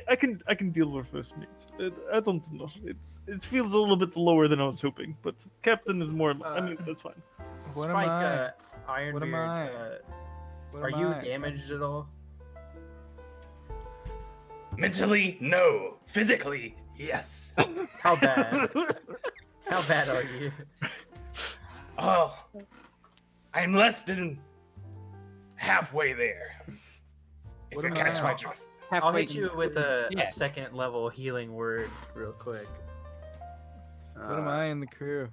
I can deal with first mate. I don't know. It feels a little bit lower than I was hoping, but captain is more. I mean that's fine. What Spike, am I? Ironbeard, What am I? What are am you I? damaged at all? mentally, no. Physically, yes. How bad? How bad are you? Oh, I'm less than halfway there. If What you am catch I? my drift. I'll hit you with a Yeah. second level healing word real quick. What am I in the crew?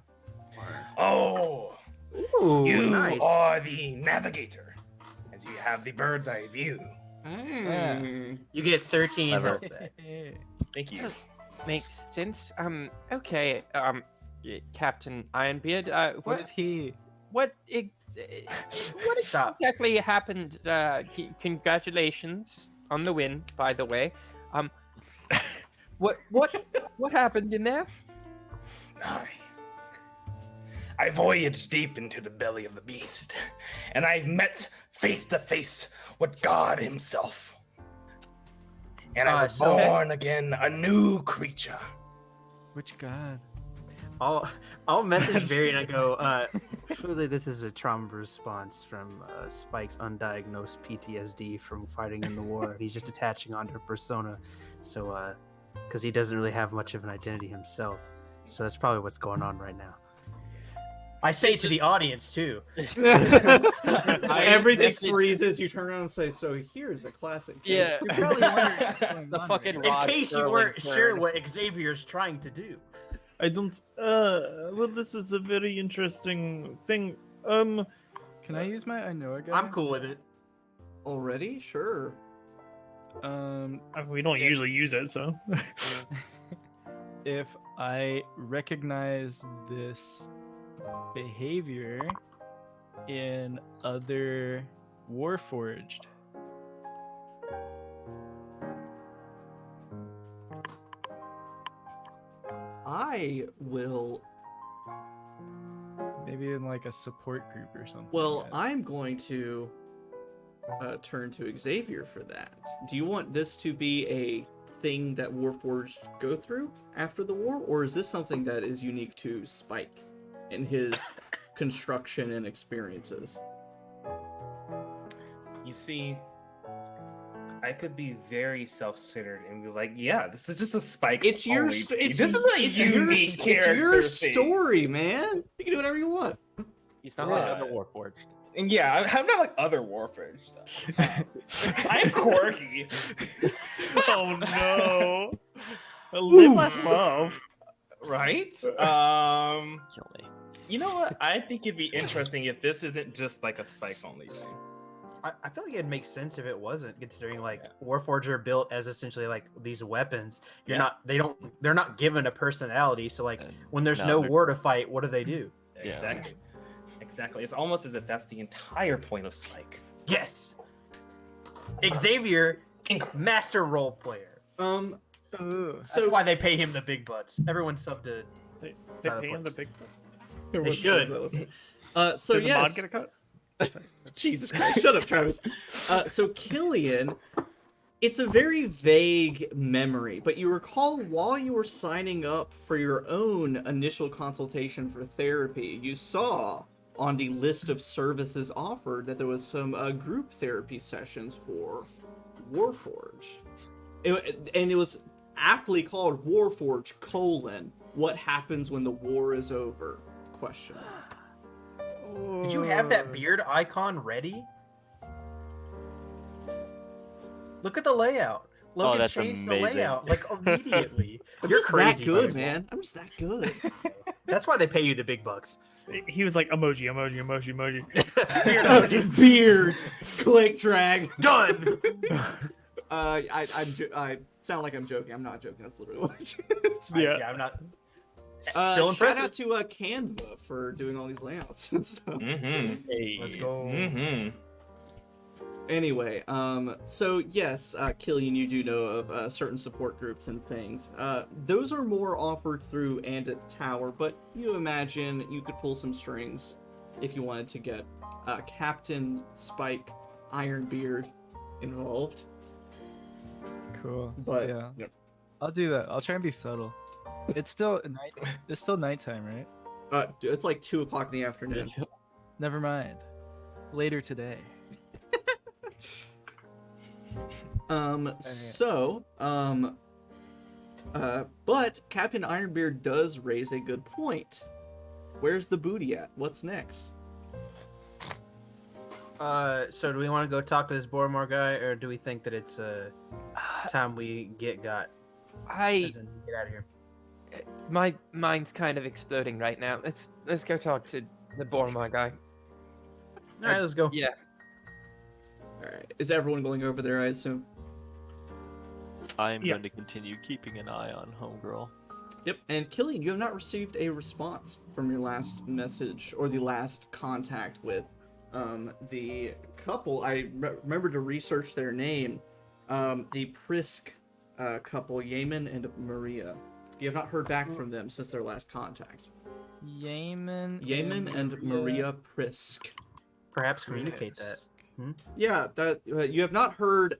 Oh, Ooh, you nice. are the navigator, as you have the bird's eye view. You get 13 Clever. health back. Thank you. Makes sense. Okay. Captain Ironbeard. What is he? What Stop. exactly happened? Congratulations on the win, by the way. What happened in there? I voyaged deep into the belly of the beast, and I met face to face with God himself. And I was so- born again a new creature. Which god? I'll message Barry and I go, clearly this is a trauma response from Spike's undiagnosed PTSD from fighting in the war. He's just attaching onto a persona, so because he doesn't really have much of an identity himself. So that's probably what's going on right now. I say to the audience too. Everything message- freezes. You turn around and say, "So here's a classic." game." Yeah. You're probably wondering what's going The on fucking right In Rod case you Sterling weren't sure turn. what Xavier's trying to do. I don't. Well, this is a very interesting thing. now. Can I use my I know a guy? I'm cool with it. Already? Sure. I mean, we don't usually use it, so. If I recognize this behavior in other Warforged, I will. maybe in like a support group or something. Well, I'm going to turn to Xavier for that. Do you want this to be a thing that Warforged go through after the war, or is this something that is unique to Spike and his construction and experiences? You see, I could be very self-centered and be like, "Yeah, this is just a Spike." It's your only sto- thing. it's this is a it's unique your, it's your character thing." story, man. You can do whatever you want. He's not like Yeah. other Warforged. And yeah, I'm not like other Warforged. I'm quirky. Oh no. Live, laugh, love. Right? Kill me. You know what? I think it'd be interesting if this isn't just like a Spike only thing. I feel like it'd make sense if it wasn't, considering like Warforged are built as essentially like these weapons. They're not given a personality. So like And when there's no, no they're- war to fight, what do they do? Yeah. Exactly. Exactly. It's almost as if that's the entire point of Spike. Yes. Xavier, master role player. That's So why they pay him the big butts. Everyone sub to. They Silent pay him the Voice. big. They should. so Does the mod yes. get a cut? Jesus Christ, shut up, Travis. So Killian, it's a very vague memory, but you recall while you were signing up for your own initial consultation for therapy, you saw on the list of services offered that there was some group therapy sessions for Warforged. And it was aptly called Warforged: what happens when the war is over? Question. Did you have that beard icon ready? Look at the layout. Logan that's changed amazing. the layout like immediately. I'm You're just crazy, that good, buddy. man. I'm just that good. That's why they pay you the big bucks. He was like emoji, emoji, emoji, emoji. Beard emoji. Beard, click, drag. Done. I sound like I'm joking. I'm not joking. That's literally what it Yeah. I'm not. is. Still Shout impressive. out to Canva for doing all these layouts and stuff. Mm-hmm. Let's go. Mm-hmm. Anyway, so yes, Killian, you do know of certain support groups and things. Those are more offered through And at the Tower, but you imagine you could pull some strings if you wanted to get Captain Spike Ironbeard involved. Cool. But yeah, yep. I'll do that. I'll try and be subtle. It's still night. It's still nighttime, right? It's like 2 o'clock in the afternoon. Never mind. Later today. But Captain Ironbeard does raise a good point. Where's the booty at? What's next? So do we want to go talk to this Boromar guy, or do we think that it's time we got? I As in, get out of here. my mind's kind of exploding right now. Let's go talk to the Boromar guy. All right, let's go. Yeah. Alright. Is everyone going over there, I assume? I'm Yeah. going to continue keeping an eye on Homegirl. Yep. And Killian, you have not received a response from your last message or the last contact with the couple. I remember to research their name. The Prisk couple, Yaman and Maria. You have not heard back from them since their last contact. Yaman and Maria Prisk. Perhaps communicate that. Yeah, that you have not heard.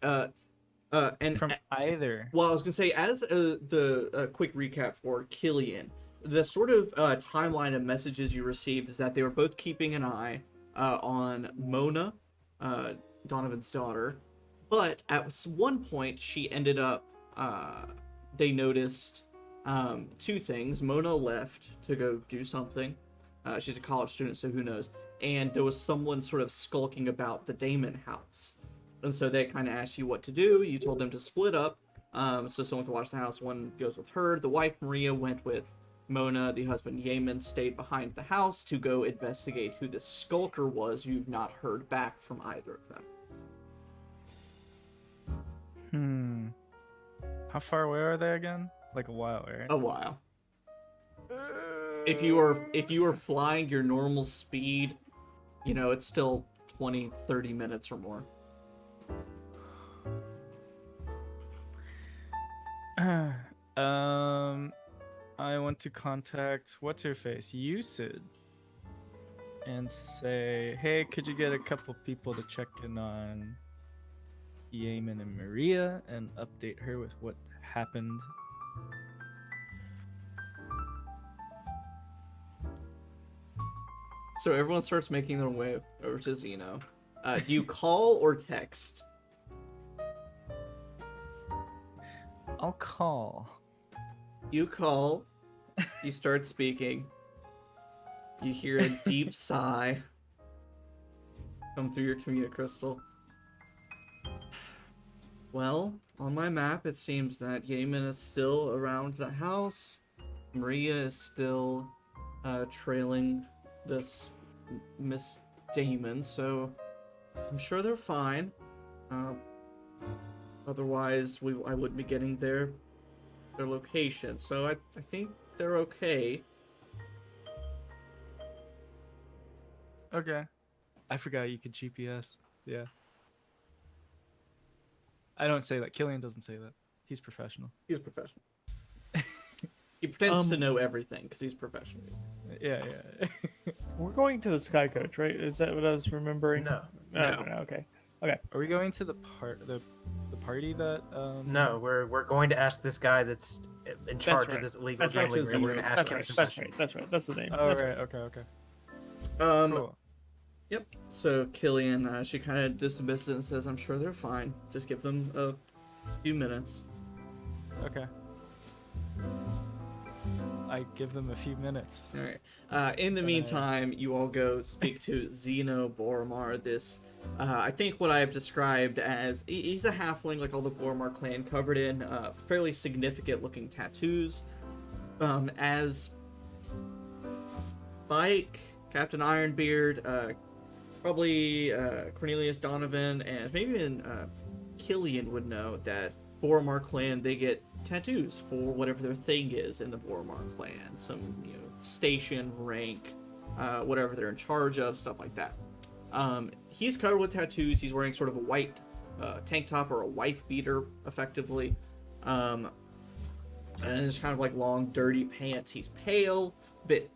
And from either. well, I was gonna say, as the quick recap for Killian, the sort of timeline of messages you received is that they were both keeping an eye on Mona, Donovan's daughter, but at one point she ended up. They noticed two things. Mona left to go do something. She's a college student, so who knows? And there was someone sort of skulking about the Damon house. And so they kind of asked you what to do. You told them to split up. So someone could watch the house. One goes with her. The wife, Maria, went with Mona. The husband, Yaman, stayed behind the house to go investigate who this skulker was. You've not heard back from either of them. How far away are they again? Like a while, right? A while. If you were flying your normal speed, you know, it's still 20, 30 minutes or more. I want to contact what's her face, Sid, and say, hey, could you get a couple people to check in on Yeaman and Maria and update her with what happened? So everyone starts making their way over to Zeno. Do you call or text? I'll call. You call. You start speaking. You hear a deep sigh come through your communic crystal. Well, on my map, it seems that Yeaman is still around the house. Maria is still trailing this Miss Damon, so I'm sure they're fine. Otherwise, I wouldn't be getting their location. So I think they're okay. Okay. I forgot you could GPS. Yeah. I don't say that. Killian doesn't say that. He's professional. He's professional. He pretends to know everything because he's professional. Yeah. We're going to the Sky Coach, right? Is that what I was remembering? No. Okay. Are we going to the party that? No, we're going to ask this guy that's in charge right. of this illegal That's right. gambling ring. We're going to ask him some questions. That's right. That's the name. Oh, That's right. Okay. Cool. Cool. Yep. So Killian, she kind of dismisses it and says, "I'm sure they're fine. Just give them a few minutes." Okay. I give them a few minutes. All right. In the meantime, you all go speak to Zeno Boromar. This, I think, what I have described as he's a halfling, like all the Boromar clan, covered in fairly significant-looking tattoos. As Spike, Captain Ironbeard, probably Cornelius Donovan, and maybe even Killian would know that Boromar clan, they get tattoos for whatever their thing is in the Boromar clan. Some, station, rank, whatever they're in charge of, stuff like that. He's covered with tattoos. He's wearing sort of a white tank top or a wife beater, effectively. And it's kind of like long, dirty pants. He's pale, a bit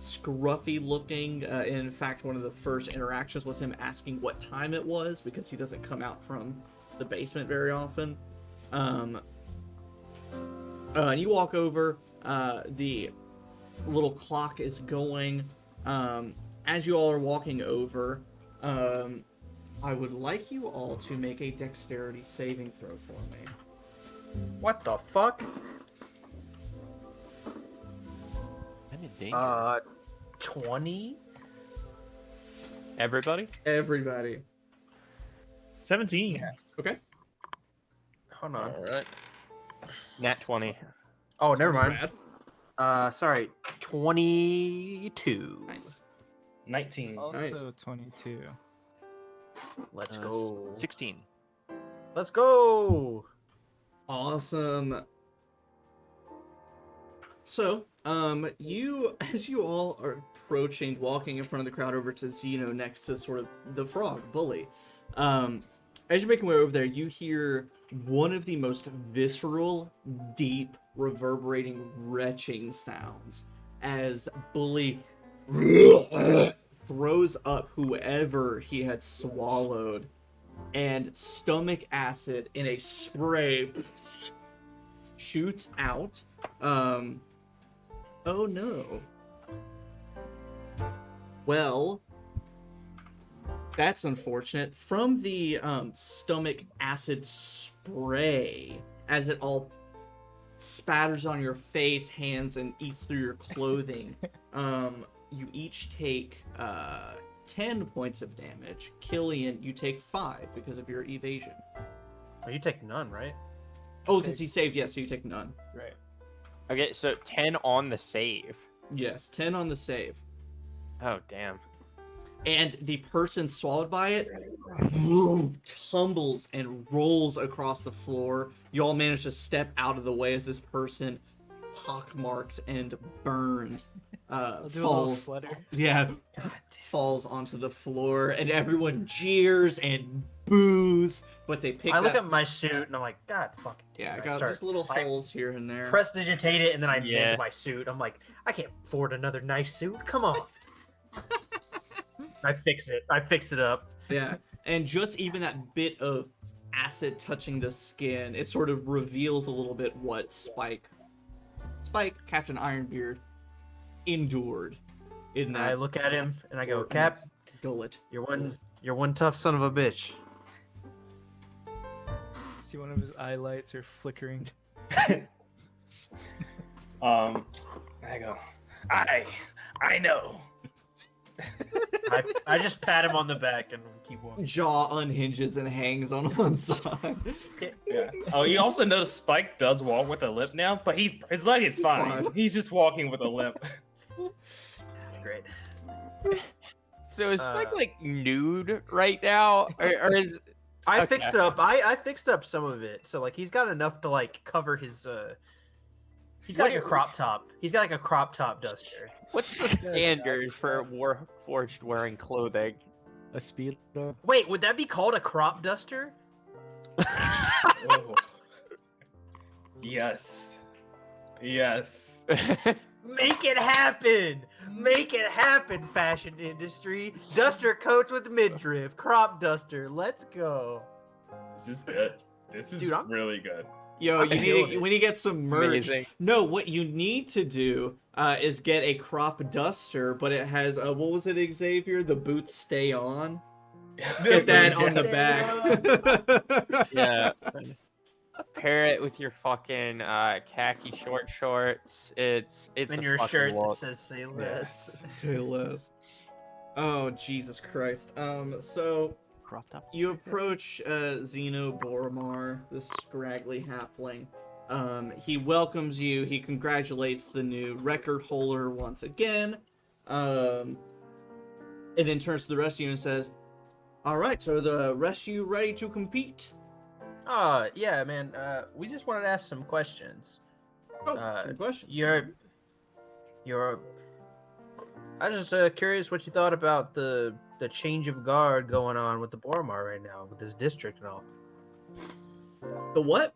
scruffy looking. In fact, one of the first interactions was him asking what time it was because he doesn't come out from the basement very often. And you walk over, the little clock is going. As you all are walking over, I would like you all to make a dexterity saving throw for me. What the fuck? I'm in danger. 20? Everybody? Everybody. 17. Yeah. Okay. Hold on. All right. Nat 20. Oh, never mind. Sorry. 22. Nice. 19. Also Nice. 22. Let's go. 16. Let's go. Awesome. So, as you all are approaching, walking in front of the crowd over to Zeno next to sort of the frog, Bully, as you're making your way over there, you hear one of the most visceral, deep, reverberating, retching sounds as Bully throws up whoever he had swallowed, and stomach acid in a spray shoots out. Oh no. Well, that's unfortunate. From the stomach acid spray, as it all spatters on your face, hands, and eats through your clothing, you each take 10 points of damage. Killian, you take 5 because of your evasion. Oh, you take none, right? Oh, because he saved, yes, so you take none. Right. Okay, so 10 on the save. Yes, 10 on the save. Oh, damn. and the person swallowed by it tumbles and rolls across the floor. You all manage to step out of the way as this person, pockmarked and burned, I'll do a little falls. flutter. Yeah, falls onto the floor, and everyone jeers and boos. But they pick. I look that- at my suit and I'm like, God fucking. Yeah, I damn it." got start, just little like, holes here and there. prestidigitate it, and then I Yeah. mend my suit. I'm like, I can't afford another nice suit. Come on. I fix it. I fix it up. Yeah, and just even that bit of acid touching the skin, it sort of reveals a little bit what Spike, Captain Ironbeard, endured in And I that look at him and I go, Cap, gullet. you're one tough son of a bitch. See one of his eye lights are flickering. I go, I know. I just pat him on the back and keep walking. Jaw unhinges and hangs on one side. Yeah. Oh, you also notice Spike does walk with a limp now, but his leg is fine. fine. He's just walking with a limp. Great. So is Spike like nude right now, or is I Okay. fixed it up. I fixed up some of it, so like he's got enough to like cover his. He's got like a crop top. He's got like a crop top duster. what's the standard for Warforged wearing clothing? A speedo. Wait, would that be called a crop duster? Oh. Yes. Yes. Make it happen! Make it happen, fashion industry. Duster coats with midriff, crop duster. Let's go. This is good. This is Dude, I'm- really good. Yo, I'm feeling it. we need to get some merch. Amazing. No, what you need to do is get a crop duster, but it has what was it, Xavier? The boots stay on. Get that on the back. Yeah. Pair it with your fucking khaki shorts. It's And a your fucking shirt that look. says "Say less." Say less. Oh Jesus Christ. So Crop top. you approach Zeno Boromar, the scraggly halfling. He welcomes you. He congratulates the new record holder once again. And then turns to the rest of you and says, "All right, so the rest of you ready to compete?" Yeah, man. We just wanted to ask some questions. Oh, some questions. You're. I was just curious what you thought about the change of guard going on with the Boromar right now, with this district and all. The what?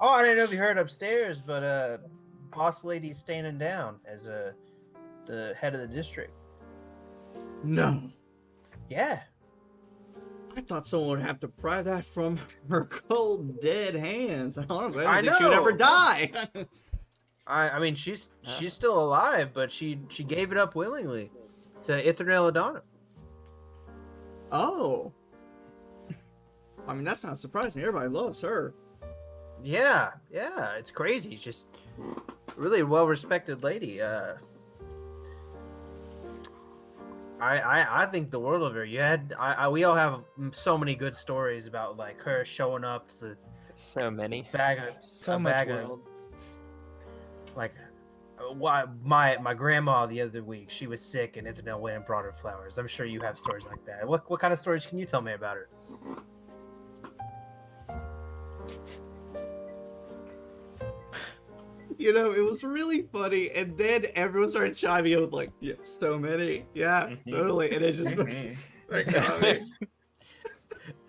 Oh, I didn't know if you heard upstairs, but boss lady's standing down as the head of the district. No. Yeah. I thought someone would have to pry that from her cold, dead hands. Honestly, I I don't think she would know. ever die. I mean, she's still alive, but she gave it up willingly to Ithranel Adana. Oh. I mean, that's not surprising. Everybody loves her. Yeah, it's crazy. She's just really well-respected lady. I think the world of her. You had we all have so many good stories about like her showing up to the So many. bag of So a much bag of, world. like why my grandma the other week, she was sick and Ithranel went and brought her flowers. I'm sure you have stories like that. What kind of stories can you tell me about her? You know, it was really funny, and then everyone started chiming in with like, "Yeah, so many, yeah, Mhm. totally," and it just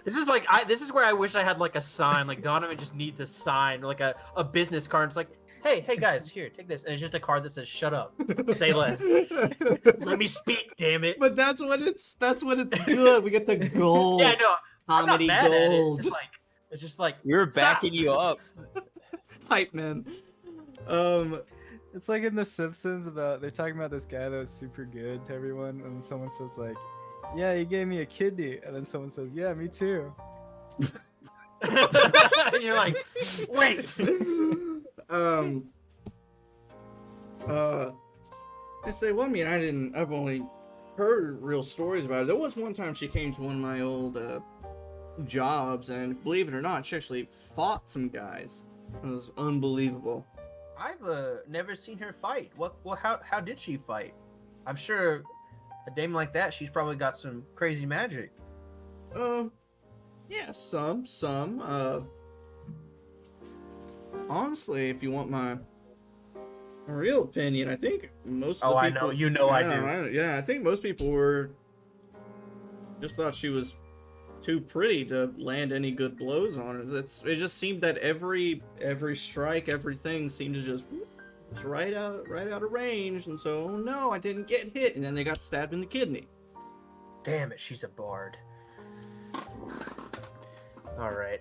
This is like this is where I wish I had like a sign. Like Donovan just needs a sign, like a business card. It's like, hey guys, here, take this, and it's just a card that says "Shut up, say less, let me speak, damn it." But that's when it's good. We get the gold. Yeah, no, I'm not comedy mad at it. gold. It's just like We were Stop. backing you up. Hype man. It's like in The Simpsons about they're talking about this guy that was super good to everyone, and someone says like, "Yeah, he gave me a kidney," and then someone says, "Yeah, me too." and you're like, wait. I say, well, I mean, I've only heard real stories about it. There was one time she came to one of my old jobs, and believe it or not, she actually fought some guys. It was unbelievable. I've never seen her fight. How did she fight? I'm sure A dame like that, she's probably got some crazy magic. Yeah, some. Honestly, if you want my real opinion, I think most of the Oh, I people... know. You know I do. Yeah, I think most people were... just thought she was too pretty to land any good blows on her. It just seemed that every strike, everything seemed to just... it's right out of range, and so, oh no, I didn't get hit, and then they got stabbed in the kidney. Damn it, she's a bard. All right.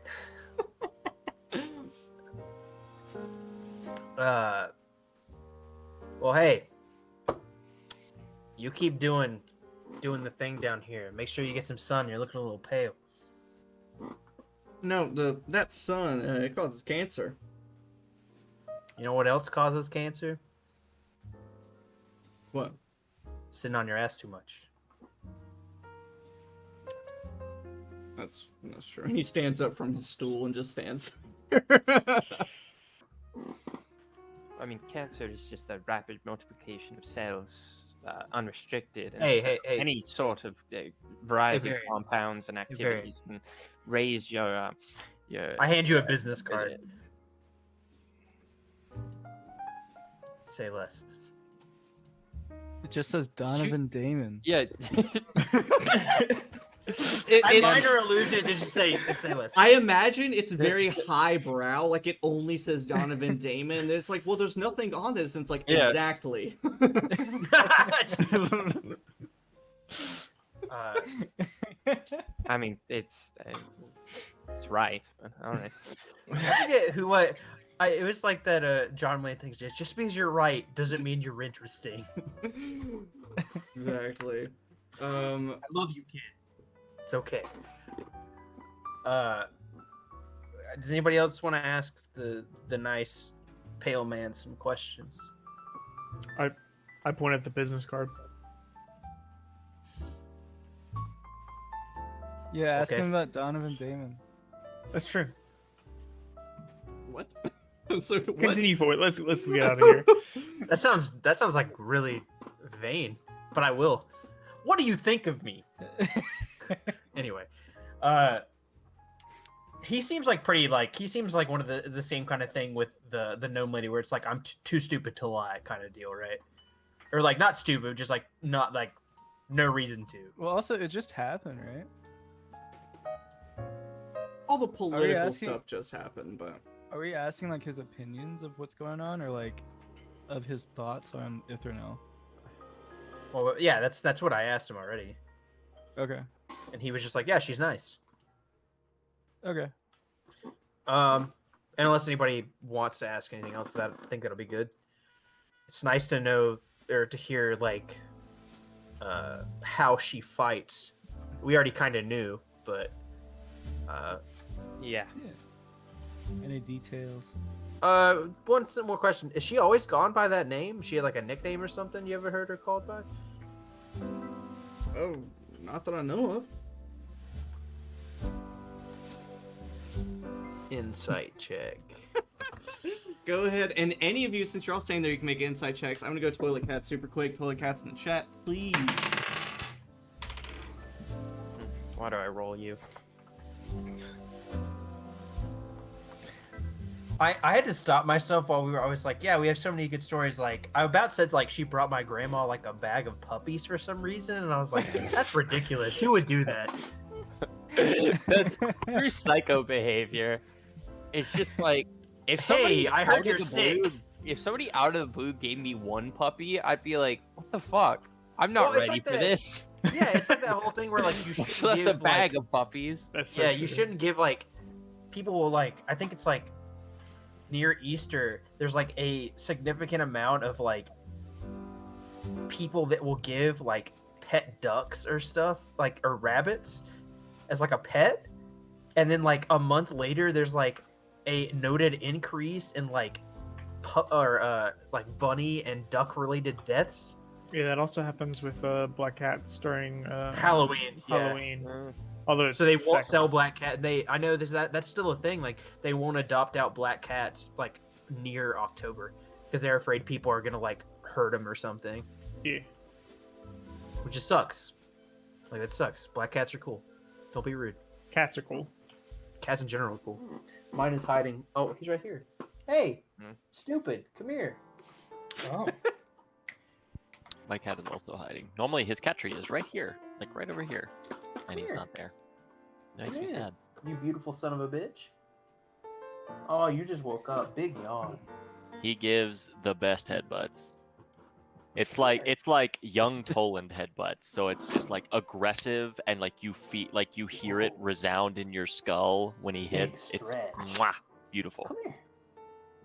Well, hey, you keep doing the thing down here. Make sure you get some sun. You're looking a little pale. No, that sun, it causes cancer. You know what else causes cancer? What? Sitting on your ass too much. That's true. He stands up from his stool and just stands I mean, cancer is just a rapid multiplication of cells, unrestricted. And Hey. Any sort of variety of Varian. compounds and activities can raise your. I hand you a business card. Say less. It just says Donovan Damon. Yeah. A minor illusion. Did you say less? I imagine it's very highbrow, like it only says Donovan Damon. It's like, well, there's nothing on this, and it's like, Yeah. exactly. I mean, it's right. But all right. I forget who what. It was like that. John Wayne thinks just because you're right doesn't mean you're interesting. Exactly. I love you, kid. It's okay. Does anybody else want to ask the nice pale man some questions? I point at the business card. Yeah, ask Okay. him about Donovan Damon. That's true. What? So, what? Continue forward. Let's get out of here. That sounds like really vain, but I will. What do you think of me? Anyway, he seems like he seems like one of the same kind of thing with the gnome lady, where it's like I'm too stupid to lie kind of deal, right? Or like not stupid, just like not like no reason to. Well, also, it just happened, right? All the political asking- stuff just happened, but Are we asking like his opinions of what's going on, or like of his thoughts on Ithranel? Well, yeah, that's what I asked him already, Okay. and he was just like, "Yeah, she's nice." Okay. And unless anybody wants to ask anything else, I think that'll be good. It's nice to know or to hear like how she fights. We already kind of knew, but Yeah. Any details? one more question: is she always gone by that name? She had like a nickname or something you ever heard her called by? oh, not that I know of. Insight check. Go ahead, and any of you, since you're all staying there, you can make inside checks. I'm gonna go Toilet Cat super quick. Toilet Cat's in the chat, please. Why do I roll you? I had to stop myself while we were always like, yeah, we have so many good stories. Like I about said, like she brought my grandma like a bag of puppies for some reason, and I was like, that's ridiculous. Who would do that? That's your psycho behavior. It's just like if somebody Hey, I heard out of you're the sick. blue- if somebody out of the blue gave me one puppy, I'd be like, "What the fuck? I'm not Well, it's ready like for that- this." Yeah, it's like that whole thing where like you Much shouldn't less a give bag like, of puppies. That's so yeah, true. you shouldn't give like people will like I think it's like near Easter. There's like a significant amount of like people that will give like pet ducks or stuff like or rabbits as like a pet, and then like a month later there's like a noted increase in like like bunny and duck related deaths. Yeah, that also happens with black cats during Halloween. Yeah. Halloween. Although So they won't sacrifice. sell black cat. I know that's still a thing. Like they won't adopt out black cats like near October because they're afraid people are gonna like hurt them or something. Yeah. which just sucks. Like that sucks. Black cats are cool. Don't be rude. Cats are cool. Cats in general are cool. Mine is hiding. Oh, he's right here. Hey, stupid, come here. Oh. My cat is also hiding. Normally his cat tree is right here, like right over here, and he's here. not there. That makes me Come here. sad. You beautiful son of a bitch. Oh, you just woke up. Big yawn. He gives the best headbutts. It's like young Toland headbutts. So it's just like aggressive and like you hear it resound in your skull when he Big hits. It's stretch. mwah, beautiful. Come here.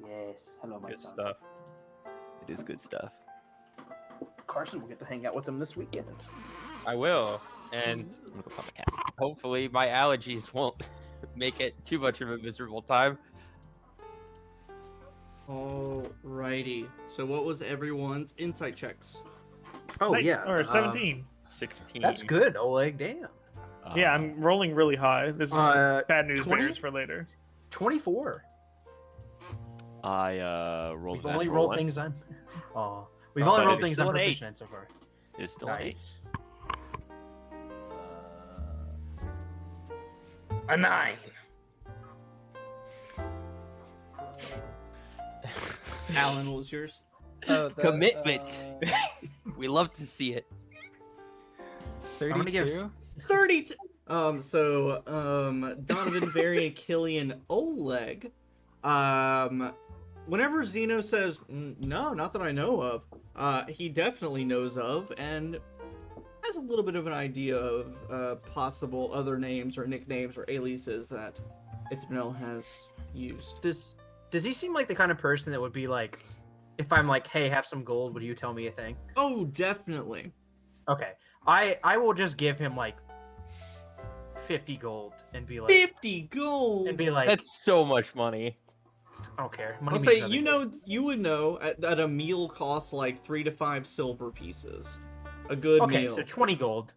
Yes. Hello, my Good son. stuff. It is good stuff. Carson will get to hang out with him this weekend. I will, and I'm gonna go find my cat. hopefully my allergies won't make it too much of a miserable time. Alrighty. So what was everyone's insight checks? Oh Nice. yeah. Or 17. 16. That's good, Oleg. Damn. Yeah, I'm rolling really high. This is bad news 20? bears for later. 24. I rolled. We've a only natural rolled one. things I'm. Oh, we've Oh, only but rolled it's things still I'm an 8. proficient in so far. It's still an 8. Nice. A 9. Alan, what was yours? Oh, that, Commitment. We love to see it. I'm gonna give 32? 32. Donovan, Varian, Killian, Oleg. Whenever Zeno says, no, not that I know of, he definitely knows of, and has a little bit of an idea of possible other names or nicknames or aliases that Ithranel has used. Does he seem like the kind of person that would be like, if I'm like, hey, have some gold, would you tell me a thing? Oh, definitely. Okay. I will just give him like 50 gold and be like 50 gold! and be like, That's so much money. I don't care. Money I'll means say, nothing. you would know that a meal costs like 3 to 5 silver pieces. A good Okay, meal. so 20 gold.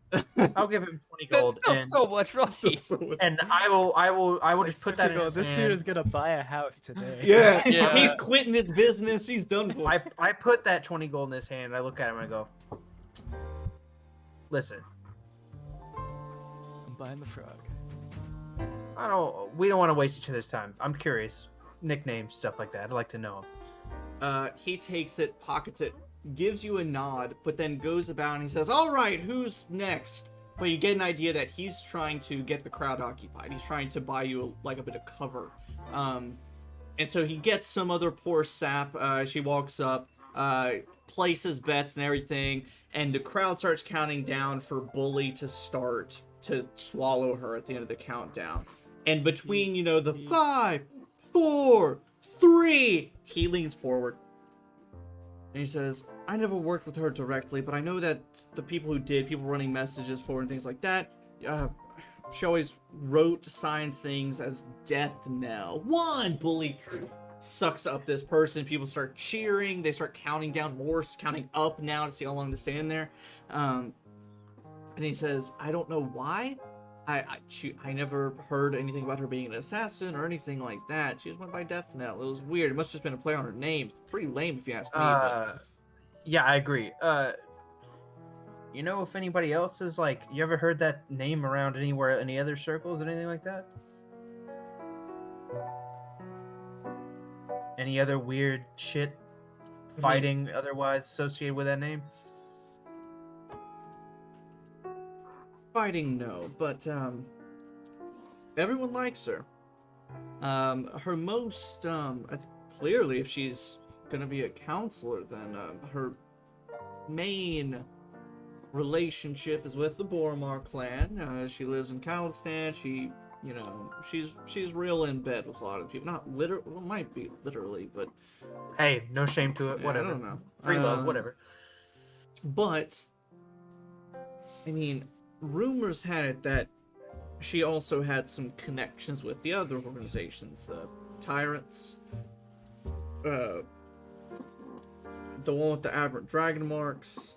I'll give him 20 That's gold. still and, so much money. and I will just put that in his This hand. dude is gonna buy a house today. Yeah, Yeah. he's quitting his business. He's done for. I put that 20 gold in his hand. I look at him and I go, listen, I'm buying the frog. we don't want to waste each other's time. I'm curious. Nicknames, stuff like that. I'd like to know them. He takes it, pockets it, gives you a nod, but then goes about and he says, "All right, who's next?" But you get an idea that he's trying to get the crowd occupied. He's trying to buy you like a bit of cover. And so he gets some other poor sap. She walks up, places bets and everything, and the crowd starts counting down for Bully to start to swallow her at the end of the countdown. And between, the 5, 4, 3, he leans forward. And he says, "I never worked with her directly, but I know that the people who did, people running messages for her and things like that, she always wrote, signed things as death knell. 1! Bully sucks up this person. People start cheering. They start counting down more, counting up now to see how long to stay in there. And he says, "I don't know why. I never heard anything about her being an assassin or anything like that. She just went by death knell. It was weird. It must have just been a play on her name. Pretty lame if you ask me." But Yeah, I agree. If anybody else is like, you ever heard that name around anywhere, any other circles, anything like that? Any other weird shit, fighting otherwise associated with that name? fighting, no, but everyone likes her. Her most clearly, if she's gonna be a counselor, then her main relationship is with the Boromar clan. She lives in Khalistan. She's real in bed with a lot of people. Not literal, well, might be literally, but Hey, no shame to it. yeah, Whatever. I don't know. Free love, whatever. But I mean, rumors had it that she also had some connections with the other organizations, the Tyrants, the one with the aberrant dragon marks.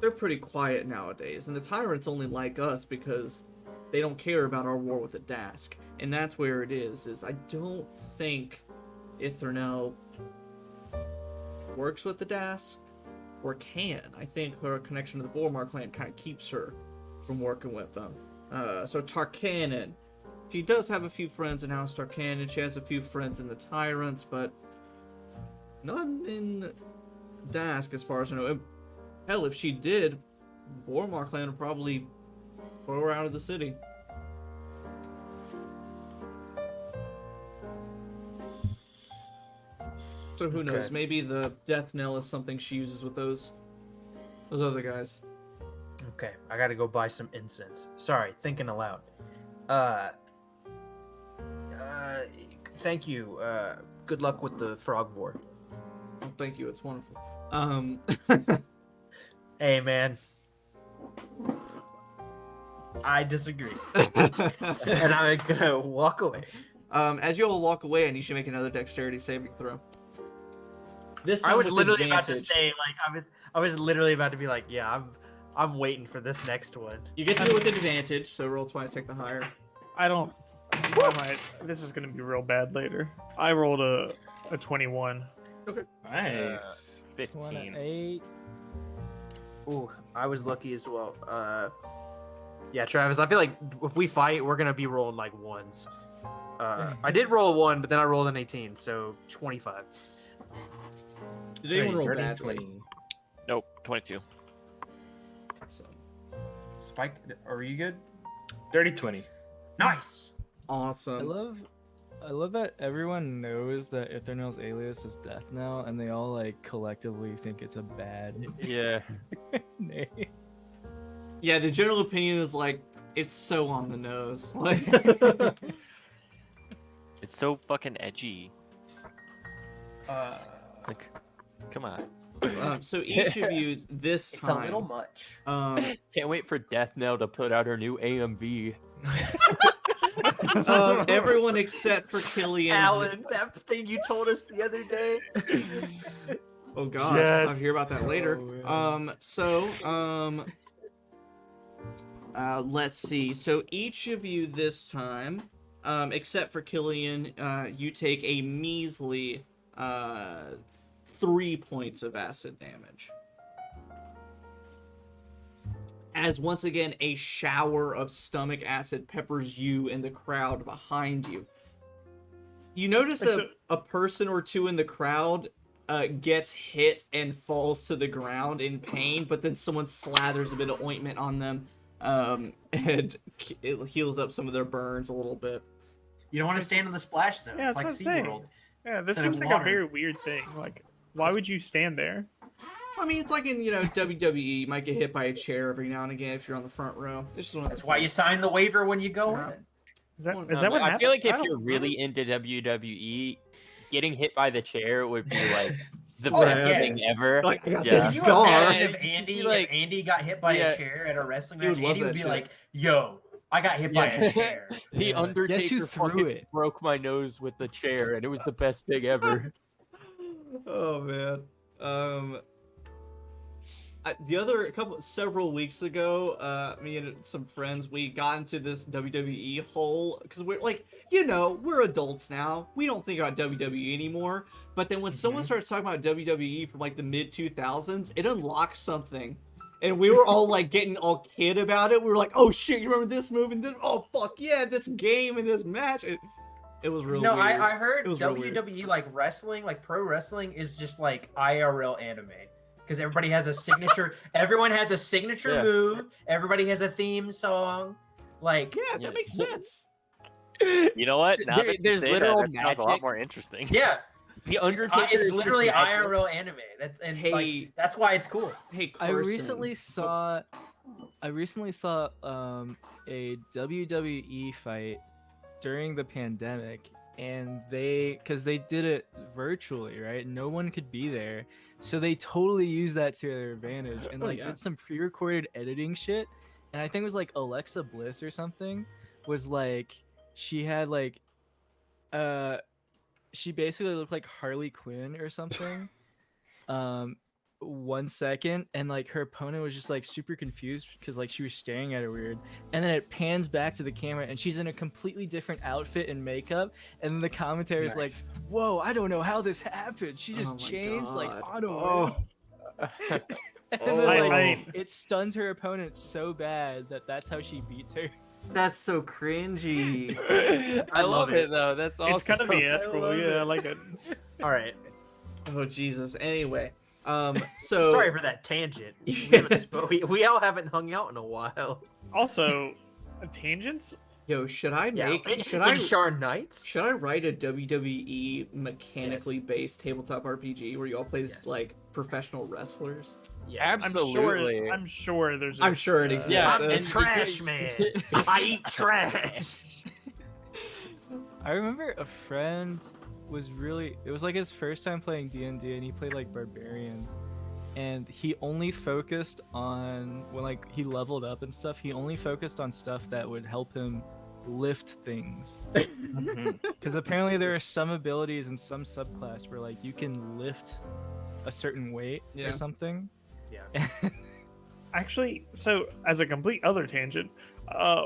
They're pretty quiet nowadays, and the Tyrants only like us because they don't care about our war with the Dask, and that's where it is I don't think Ithranel works with the Dask. or can. I think her connection to the Bormar clan kind of keeps her from working with them. So Tarkanan. She does have a few friends in House Tarkanan. She has a few friends in the Tyrants, but none in Dask as far as I know. Hell, if she did, Bormar clan would probably throw her out of the city. So who knows? Okay. Maybe the death knell is something she uses with those other guys. Okay, I gotta go buy some incense. Sorry, thinking aloud. Thank you. Good luck with the frog war. Oh, thank you. It's wonderful. Hey, man. I disagree, and I'm gonna walk away. As you all walk away, I need you to make another dexterity saving throw. This time I was with literally about to advantage. say, like, I was literally about to be like, yeah, I'm waiting for this next one. You get to do it with advantage, so roll twice, take the higher. I don't. This is gonna be real bad later. I rolled a 21. Nice. 15. 8. Ooh, I was lucky as well. Yeah, Travis, I feel like if we fight, we're gonna be rolling like ones. I did roll a 1, but then I rolled an 18, so 25. Did anyone roll Dirty badly? 20. Nope, 22. So, Spike, are you good? Dirty 20. Nice. awesome. I love that everyone knows that Ithernel's alias is Death Knell, and they all like collectively think it's a bad Yeah. name. Yeah, the general opinion is like it's so on the nose. Like, It's so fucking edgy. Uh, Like, come on. so each of you this it's a time, little much. Can't wait for Death Knell to put out her new AMV. everyone except for Killian. Alan, that thing you told us the other day. Oh God, Yes. I'll hear about that later. Oh, Let's see. So each of you this time, except for Killian, you take a measly 3 points of acid damage. As once again, a shower of stomach acid peppers you and the crowd behind you. You notice a person or two in the crowd gets hit and falls to the ground in pain, but then someone slathers a bit of ointment on them, and it heals up some of their burns a little bit. You don't want to stand in the splash zone. Yeah, I it's was like about to say. SeaWorld. Yeah, this Instead of seems like a water. very weird thing. Like, why would you stand there? I mean, it's like in, WWE, you might get hit by a chair every now and again if you're on the front row. It's just one of That's those why you things. sign the waiver when you go Yeah. in. Is that what I happened? feel like if I don't- you're really into WWE, getting hit by the chair would be like the Oh, best yeah. thing ever. Like, I got Yeah. this Can you scar. imagine if You'd Andy, be like- if Andy got hit by Yeah. a chair at a wrestling He would match? love Andy would that be shit. like, "Yo, I got hit by Yeah. a chair." The Yeah. Undertaker Guess who threw fucking it? broke my nose with the chair, and it was the best thing ever. Oh man. Several weeks ago, me and some friends, we got into this WWE hole because we're like, we're adults now. We don't think about WWE anymore. But then when someone starts talking about WWE from like the mid 2000s, it unlocks something. And we were all like getting all kid about it. We were like, oh shit, you remember this move and this? Oh fuck yeah, this game and this match. It was real No, weird. I heard It was real weird. WWE like wrestling, like pro wrestling, is just like IRL anime because everybody has a signature. Everyone has a signature Yeah. move. Everybody has a theme song. Like, Yeah, Yeah. that makes sense. You know what? Now There- that you there's say literal that sounds a lot magic. more interesting. yeah, The it's, Undertaker. it's is literally just magic. IRL anime. That's and Hey, like that's why it's cool. hey, I Carson. recently saw a WWE fight during the pandemic, and because they did it virtually, right? No one could be there, so they totally used that to their advantage and Oh, like yeah. did some pre-recorded editing shit. And I think it was like Alexa Bliss or something was like she had like she basically looked like Harley Quinn or something. 1 second, and like her opponent was just like super confused because like she was staring at her weird, and then it pans back to the camera and she's in a completely different outfit and makeup, and then the commentary is Nice. like, whoa, I don't know how this happened, she just Oh my changed like God. auto. Oh. And Oh. then, like, I- it stuns her opponent so bad that that's how she beats her. That's so cringy. I love love it. it though. That's awesome. It's kind of theatrical. love Yeah, I it. like it. All right. Oh Jesus. Anyway, so Sorry for that tangent. Yeah. We all haven't hung out in a while. Also, tangents. Yo, should I Yeah. make? in Should I? Sharn Nights? Should I write a WWE mechanically Yes. based tabletop RPG where you all play as Yes. like professional wrestlers? Yes. Absolutely. I'm sure there's. I'm sure it exists. I'm the And trash man. I eat trash. I remember a friend it was like his first time playing D&D, and he played like barbarian, and he only focused on when like he leveled up and stuff, he only focused on stuff that would help him lift things, because apparently there are some abilities in some subclass where like you can lift a certain weight Yeah. or something. Yeah. Actually, so as a complete other tangent,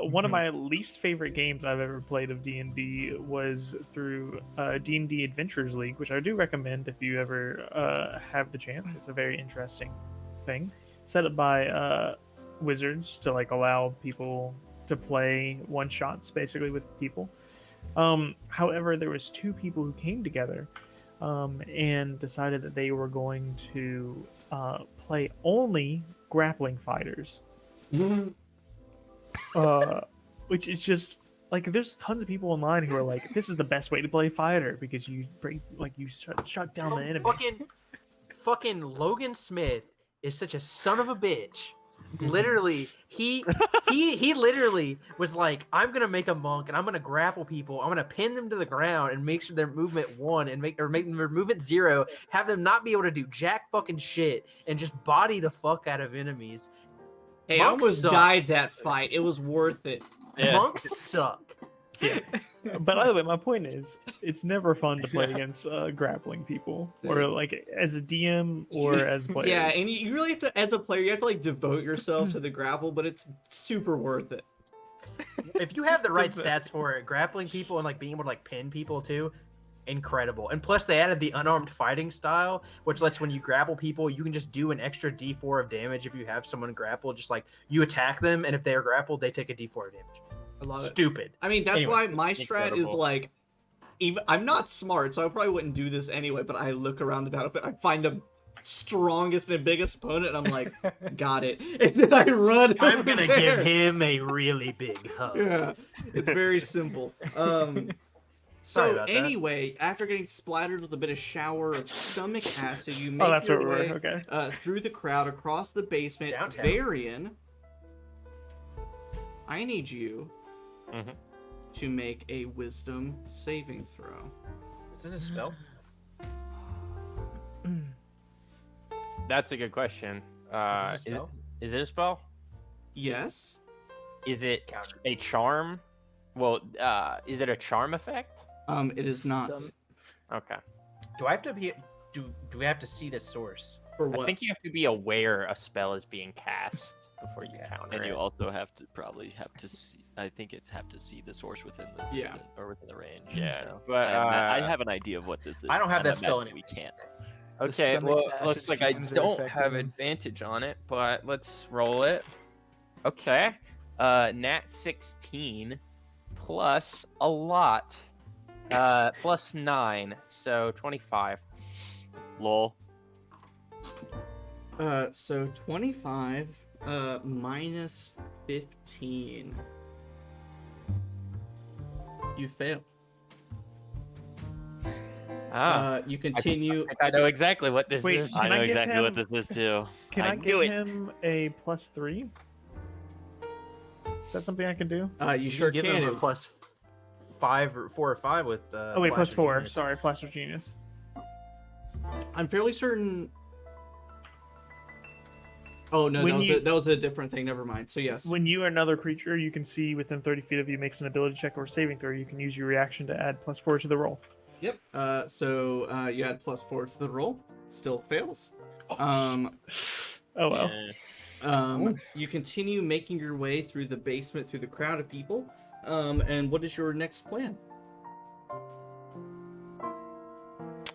one of my least favorite games I've ever played of D&D was through D&D Adventures League, which I do recommend if you ever have the chance. It's a very interesting thing, set up by wizards to like allow people to play one shots basically with people. However, there was two people who came together and decided that they were going to play only grappling fighters, which is just like there's tons of people online who are like, this is the best way to play fighter because you break like you shut down the enemy. Fucking Logan Smith is such a son of a bitch. Literally, he literally was like, I'm gonna make a monk and I'm gonna grapple people. I'm gonna pin them to the ground and make sure their movement 1 and make their movement 0. Have them not be able to do jack fucking shit and just body the fuck out of enemies. Hey, I Monks almost suck. died that fight. It was worth it. Monks suck. But either way, my point is, it's never fun to play against grappling people, or like as a DM or as players. Yeah, and you really have to, as a player, you have to like devote yourself to the grapple, but it's super worth it. If you have the right stats for it, grappling people and like being able to like pin people too, incredible. And plus they added the unarmed fighting style, which lets when you grapple people, you can just do an extra D4 of damage if you have someone grappled. Just like you attack them, and if they are grappled, they take a D4 of damage. I love it. Stupid. I mean, that's Anyway, why my strat is incredible. like, even I'm not smart, so I probably wouldn't do this anyway. But I look around the battlefield, I find the strongest and biggest opponent, and I'm like, got it, and then I run. I'm over gonna there. give him a really big hug. Yeah, it's very simple. Sorry So about that. anyway, after getting splattered with a bit of shower of stomach acid, you make Oh, that's your where we way were. Okay. through the crowd across the basement. Downtown. Varian, I need you Mhm. to make a wisdom saving throw. Is this a spell? That's a good question. Is this a spell? Is it a spell? Yes. Is it Counter. a charm? Well, is it a charm effect? It is not. Okay. Do I have to be? Do we have to see the source? For what? I think you have to be aware a spell is being cast before you Okay. counter And it. you also have to see. I think it's have to see the source within the Yeah. distance, or within the range. Yeah, so but I have an idea of what this is. I don't have and that spell imagine we can't. Okay, stomach well, acid looks like I fumes are don't affecting have him. advantage on it, but let's roll it. Okay. Nat 16 plus a lot. Plus 9, so 25. Lol. So 25 minus 15. You fail. Ah, You continue. I think I know exactly what this Wait, is. Can I know I give exactly what him- this is too. Can I, knew give it. him a +3? Is that something I can do? You sure give can. him a plus 5 or 4 or 5 with. Oh wait, Flash or +4. Genius. Sorry, Plaster Genius. I'm fairly certain. Oh no, When that was a different thing. Never mind. So yes. When you or another creature you can see within 30 feet of you makes an ability check or saving throw, you can use your reaction to add +4 to the roll. Yep. So you add +4 to the roll. Still fails. Um. Oh well. Yeah. You continue making your way through the basement, through the crowd of people. And what is your next plan?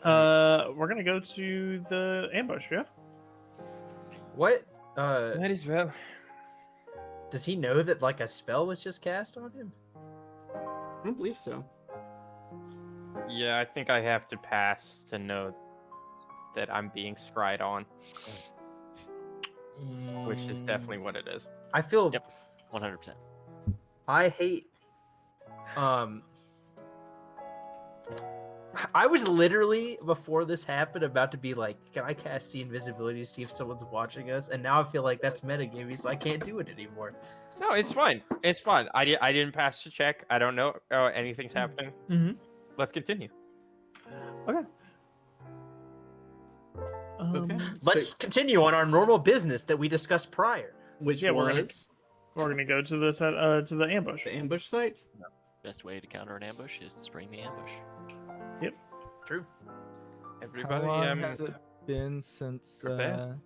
We're gonna go to the ambush, yeah? What? Might as well. Does he know that like a spell was just cast on him? I don't believe so. Yeah, I think I have to pass to know that I'm being scryed on, which is definitely what it is. I feel. Yep. 100%. I hate. I was literally before this happened about to be like, can I cast see invisibility to see if someone's watching us? And now I feel like that's metagaming, so I can't do it anymore. No, it's fine. It's fine. I didn't pass the check. I don't know anything's happening. Mm-hmm. Let's continue. Okay. Okay. Let's So, continue on our normal business that we discussed prior. which Yeah, was we're gonna go to this to the ambush. the ambush site. Best way to counter an ambush is to spring the ambush. True. Everybody, How long has it been since prepare.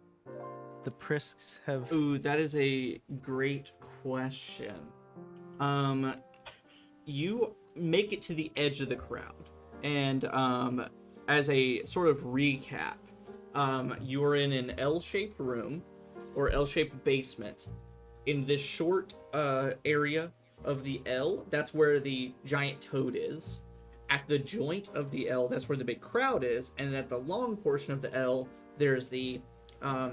the Prisks have? Ooh, that is a great question. You make it to the edge of the crowd, and as a sort of recap, you are in an L-shaped room or L-shaped basement. In this short area of the L, that's where the giant toad is. At the joint of the L, that's where the big crowd is, and at the long portion of the L, there's the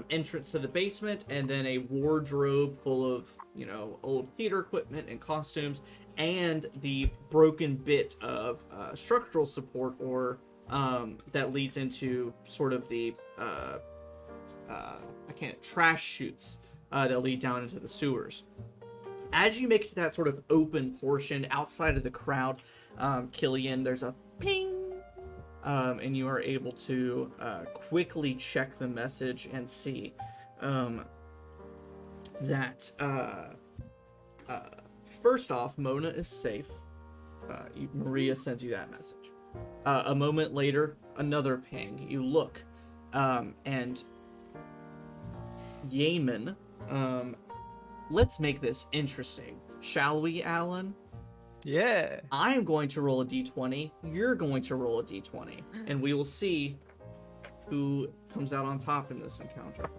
entrance to the basement, and then a wardrobe full of, old theater equipment and costumes, and the broken bit of structural support, or that leads into sort of the trash chutes that lead down into the sewers. As you make it to that sort of open portion outside of the crowd, Killian, there's a ping, and you are able to quickly check the message and see that first off, Mona is safe. Maria sends you that message. A moment later, another ping. You look, and Yemen. Let's make this interesting, shall we, Alan? Yeah. I'm going to roll a d20, you're going to roll a d20, and we will see who comes out on top in this encounter.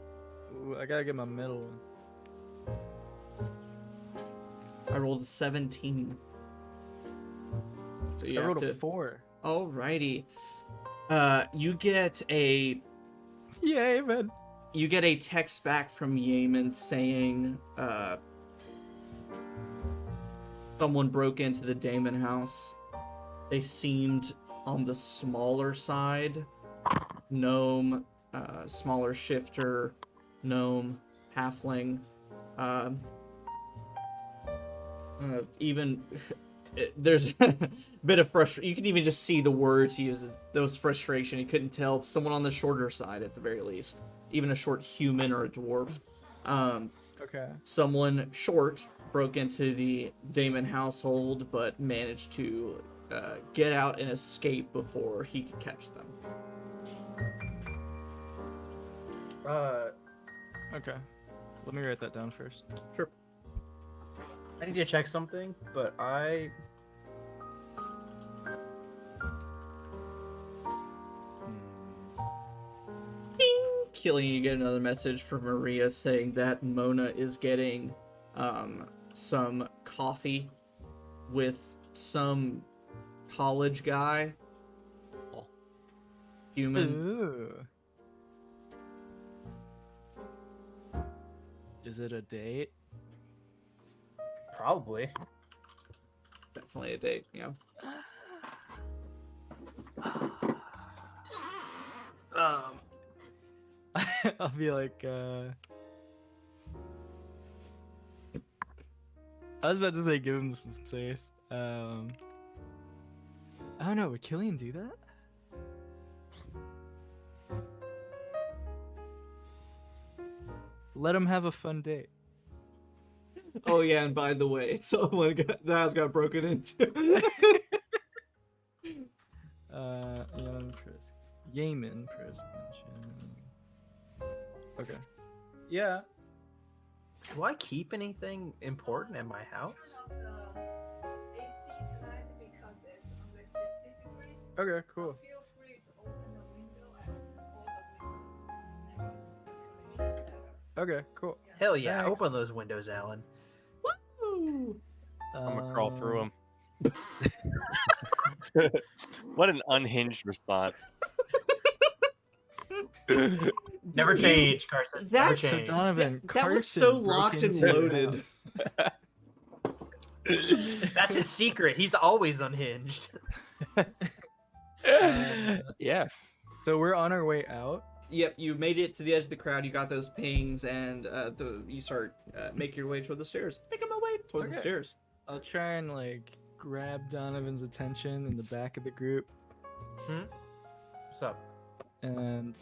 Ooh, I gotta get my middle one. I rolled a 17. So you I have rolled to... a 4. Alrighty. You get a Yay, man. you get a text back from Yemen saying someone broke into the Damon house. They seemed on the smaller side. Gnome, smaller shifter, gnome, halfling. Even there's a bit of frustration. You can even just see the words he uses. Those frustration. He couldn't tell. Someone on the shorter side, at the very least. Even a short human or a dwarf. Okay. Someone short broke into the Damon household, but managed to get out and escape before he could catch them. Okay. Let me write that down first. Sure. I need to check something, but I. Killian, you get another message from Maria saying that Mona is getting some coffee with some college guy. Human. Ooh. Is it a date? Probably. Definitely a date, you know. I'll be like, I was about to say give him some space. I don't know, would Killian do that? Let him have a fun date. Oh yeah, and by the way, someone the house got broken into. Yemen Prisk mentioned. Okay. Yeah. Do I keep anything important in my house? AC tonight because it's only 50 degrees. Okay, So cool. feel free to open the window and pull the windows to make the circulation better. Okay, cool. Hell yeah! Thanks. Open those windows, Alan. Woo! I'm gonna crawl through Um, them. What an unhinged response. Never change, Carson. Never That's- So change. Donovan, That was Carson so broke locked and into your loaded. house. That's his secret. He's always unhinged. Yeah. So we're on our way out. Yep, you made it to the edge of the crowd. You got those pings, and you start making your way toward the stairs. Making my way toward the Okay. stairs. I'll try and like grab Donovan's attention in the back of the group, What's up? and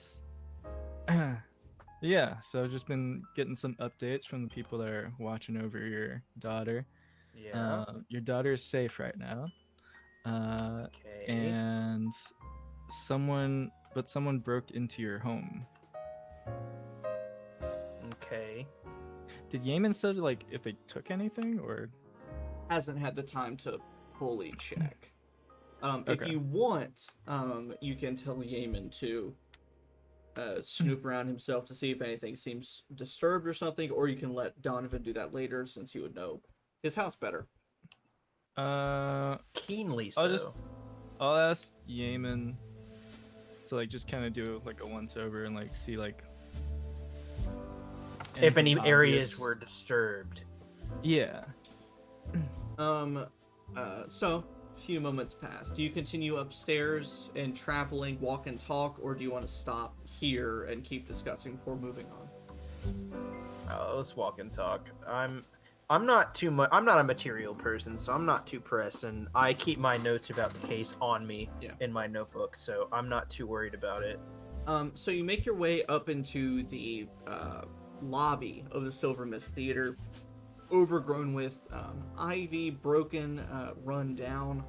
yeah. So I've just been getting some updates from the people that are watching over your daughter. Yeah. Your daughter is safe right now. Okay. And someone broke into your home. Okay. Did Yaman said like if they took anything or? Hasn't had the time to fully check. If Okay. you want, you can tell Yaman to snoop around himself to see if anything seems disturbed or something, or you can let Donovan do that later since he would know his house better. Keenly so. I'll ask Yaman to like just kind of do like a once over and like see like if any anything areas obvious. were disturbed. Yeah. So a few moments pass. Do you continue upstairs and traveling, walk and talk, or do you want to stop here and keep discussing before moving on? Let's walk and talk. I'm not too much. I'm not a material person, so I'm not too pressed, and I keep my notes about the case on me in my notebook, so I'm not too worried about it. So you make your way up into the lobby of the Silvermist Theater, overgrown with ivy, broken, run down.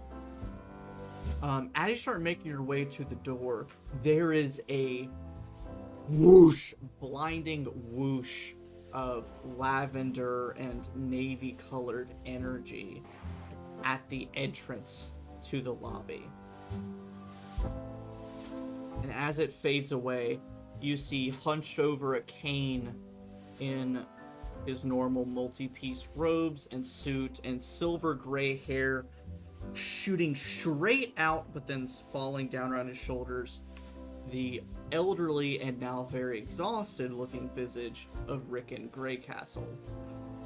As you start making your way to the door, there is a whoosh, blinding whoosh of lavender and navy colored energy at the entrance to the lobby. And as it fades away, you see hunched over a cane in his normal multi-piece robes and suit and silver gray hair shooting straight out but then falling down around his shoulders, the elderly and now very exhausted looking visage of Rickon Greycastle.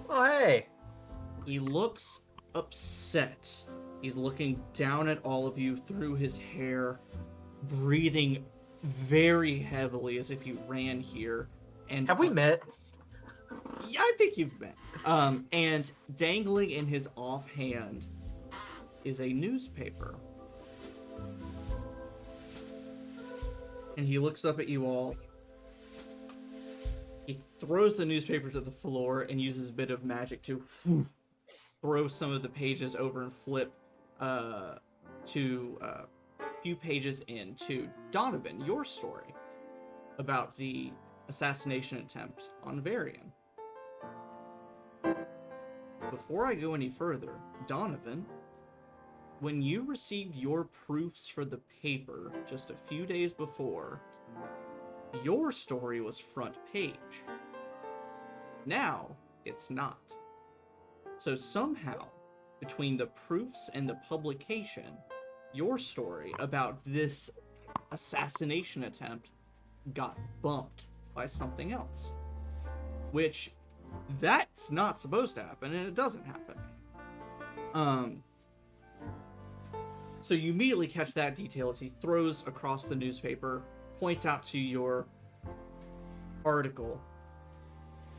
Oh, hey! He looks upset. He's looking down at all of you through his hair, breathing very heavily as if he ran here. And Have we met? Yeah, I think you've met. And dangling in his offhand is a newspaper. And he looks up at you all. He throws the newspaper to the floor and uses a bit of magic to throw some of the pages over and flip to a few pages into Donovan, your story about the assassination attempt on Varian. Before I go any further, Donovan, when you received your proofs for the paper just a few days before, your story was front page. Now, it's not. So somehow, between the proofs and the publication, your story about this assassination attempt got bumped by something else. Which, that's not supposed to happen, and it doesn't happen. So you immediately catch that detail as he throws across the newspaper, points out to your article,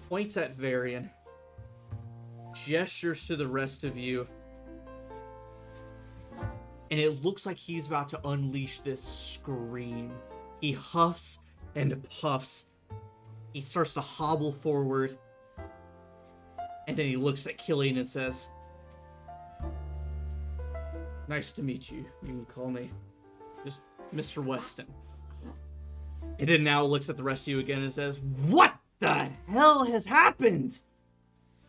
points at Varian, gestures to the rest of you, and it looks like he's about to unleash this scream. He huffs and puffs. He starts to hobble forward, and then he looks at Killian and says, "Nice to meet you. You can call me just Mr. Weston." And then now looks at the rest of you again and says, "What the hell has happened?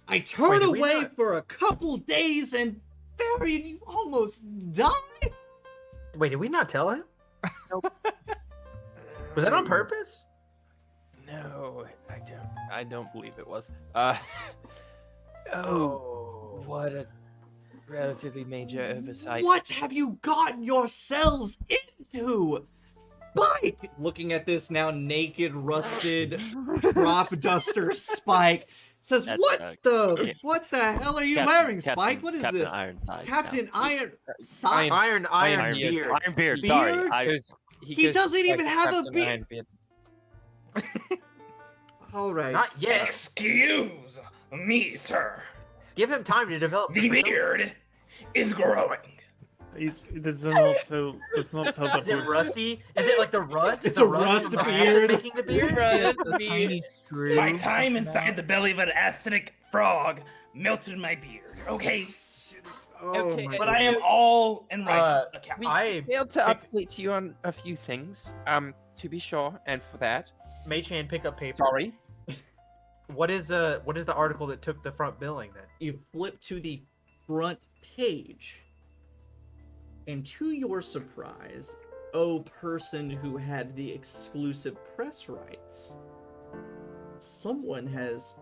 I turn did we away not- for a couple days and Varian, you almost died?" Wait, did we not tell him? Was that on purpose? No, I don't believe it was. What a relatively major oversight. What have you gotten yourselves into? Spike! Looking at this now naked, rusted crop duster Spike says, That's, what the hell are you Captain- wearing, Captain- Spike? What is Captain this? Ironside. Captain Iron- Iron. Iron Beard. Ironbeard. Sorry. Beard? He goes doesn't like even have a Captain beard. Ironbeard. All right. Not yet. Excuse me, sir. Give him time to develop. The beard is growing. He's does not tell Is the it rusty? Is it like the rust? It's Is the a rust from the acid beard. making the beard? It's a tiny screw. My time inside the belly of an acidic frog melted my beard. Okay, Oh Okay, my but I am all in right. We I failed to pick- update you on a few things. To be sure, and for that, Mage Hand pick up paper. sorry. What is the article that took the front billing then? You flip to the front page, and to your surprise, oh person who had the exclusive press rights, someone has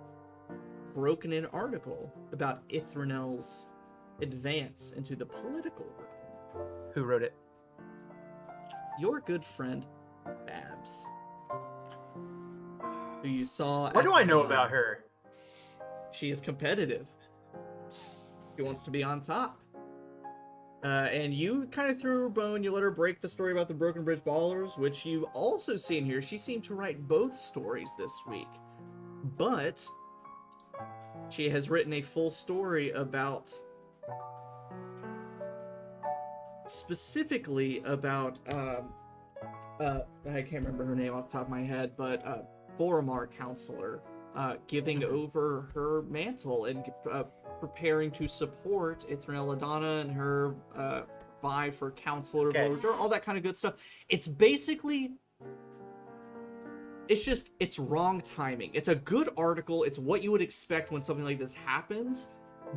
broken an article about Ithranel's advance into the political realm. Who wrote it? Your good friend, Babs, who you saw. What do I know about her? She is competitive. She wants to be on top. And you kind of threw her a bone. You let her break the story about the Broken Bridge Ballers, which you also see in here. She seemed to write both stories this week. But she has written a full story about... specifically about... I can't remember her name off the top of my head, but Boromar Counselor giving over her mantle and preparing to support Ithranel Adana and her vie for Counselor, Okay. all that kind of good stuff. It's basically... it's wrong timing. It's a good article. It's what you would expect when something like this happens.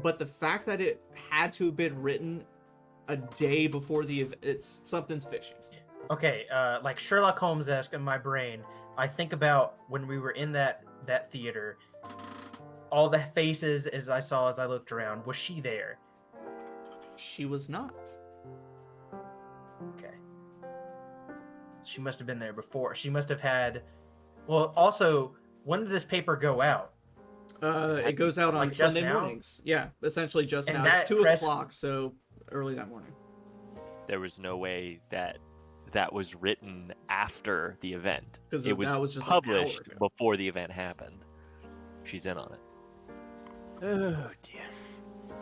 But the fact that it had to have been written a day before the event, something's fishy. Okay, like Sherlock Holmes-esque in my brain, I think about when we were in that theater, all the faces as I looked around. Was she there? She was not. Okay. She must have been there before. She must have had... Well, also, when did this paper go out? It goes out on Like just Sunday now? mornings. Yeah, essentially just And now. It's that 2 press- o'clock, so early that morning. There was no way that was written after the event. 'Cause It was that was just an hour published ago. before the event happened. She's in on it. Oh dear.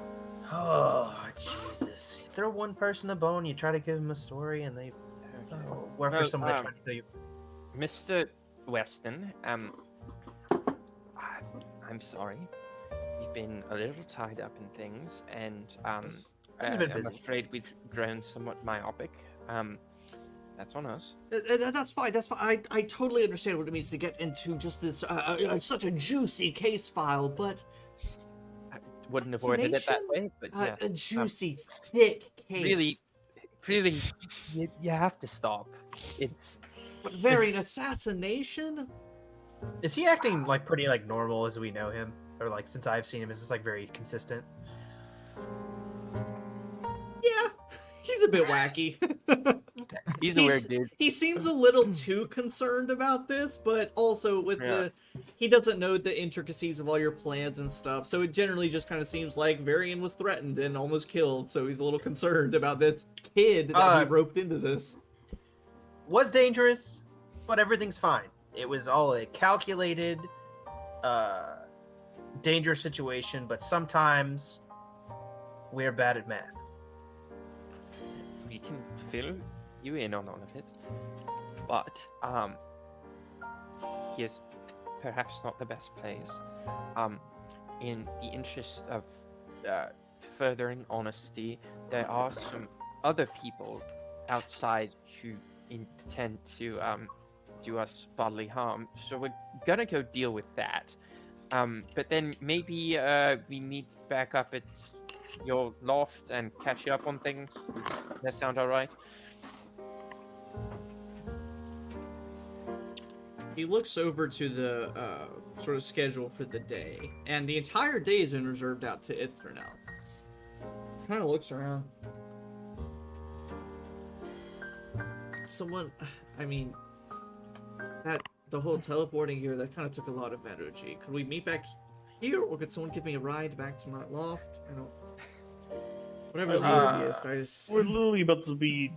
Oh, Jesus. You throw one person a bone, you try to give them a story, and they... Oh, where for Well, someone that's trying to kill you. Mr. Weston, I'm sorry. We've been a little tied up in things, and Things have been I'm busy. afraid we've grown somewhat myopic. That's on us. That's fine. That's fine. I totally understand what it means to get into just this such a juicy case file, but I wouldn't have worded it that way, but yeah. a juicy, thick case. Really, you have to stop. It's But very an assassination. Is he acting like pretty like normal as we know him? Or like since I've seen him, is this like very consistent? Yeah, he's a bit wacky. he's a weird dude. He seems a little too concerned about this, but also with Yeah. he doesn't know the intricacies of all your plans and stuff. So it generally just kind of seems like Varian was threatened and almost killed. So he's a little concerned about this kid that he roped into this. Was dangerous, but everything's fine. It was all a calculated, dangerous situation, but sometimes we're bad at math. We can fill you in on all of it, but here's perhaps not the best place. In the interest of furthering honesty, there are some other people outside who intend to do us bodily harm, so we're gonna go deal with that. But then maybe we meet back up at your loft and catch you up on things. Does that sound alright? he looks over to the sort of schedule for the day, and the entire day has been reserved out to Ithranel. Kind of looks around. Someone, I mean, the whole teleporting here, that kind of took a lot of energy. Could we meet back here, or could someone give me a ride back to my loft? I don't. Whatever's easiest. I just. We're literally about to be.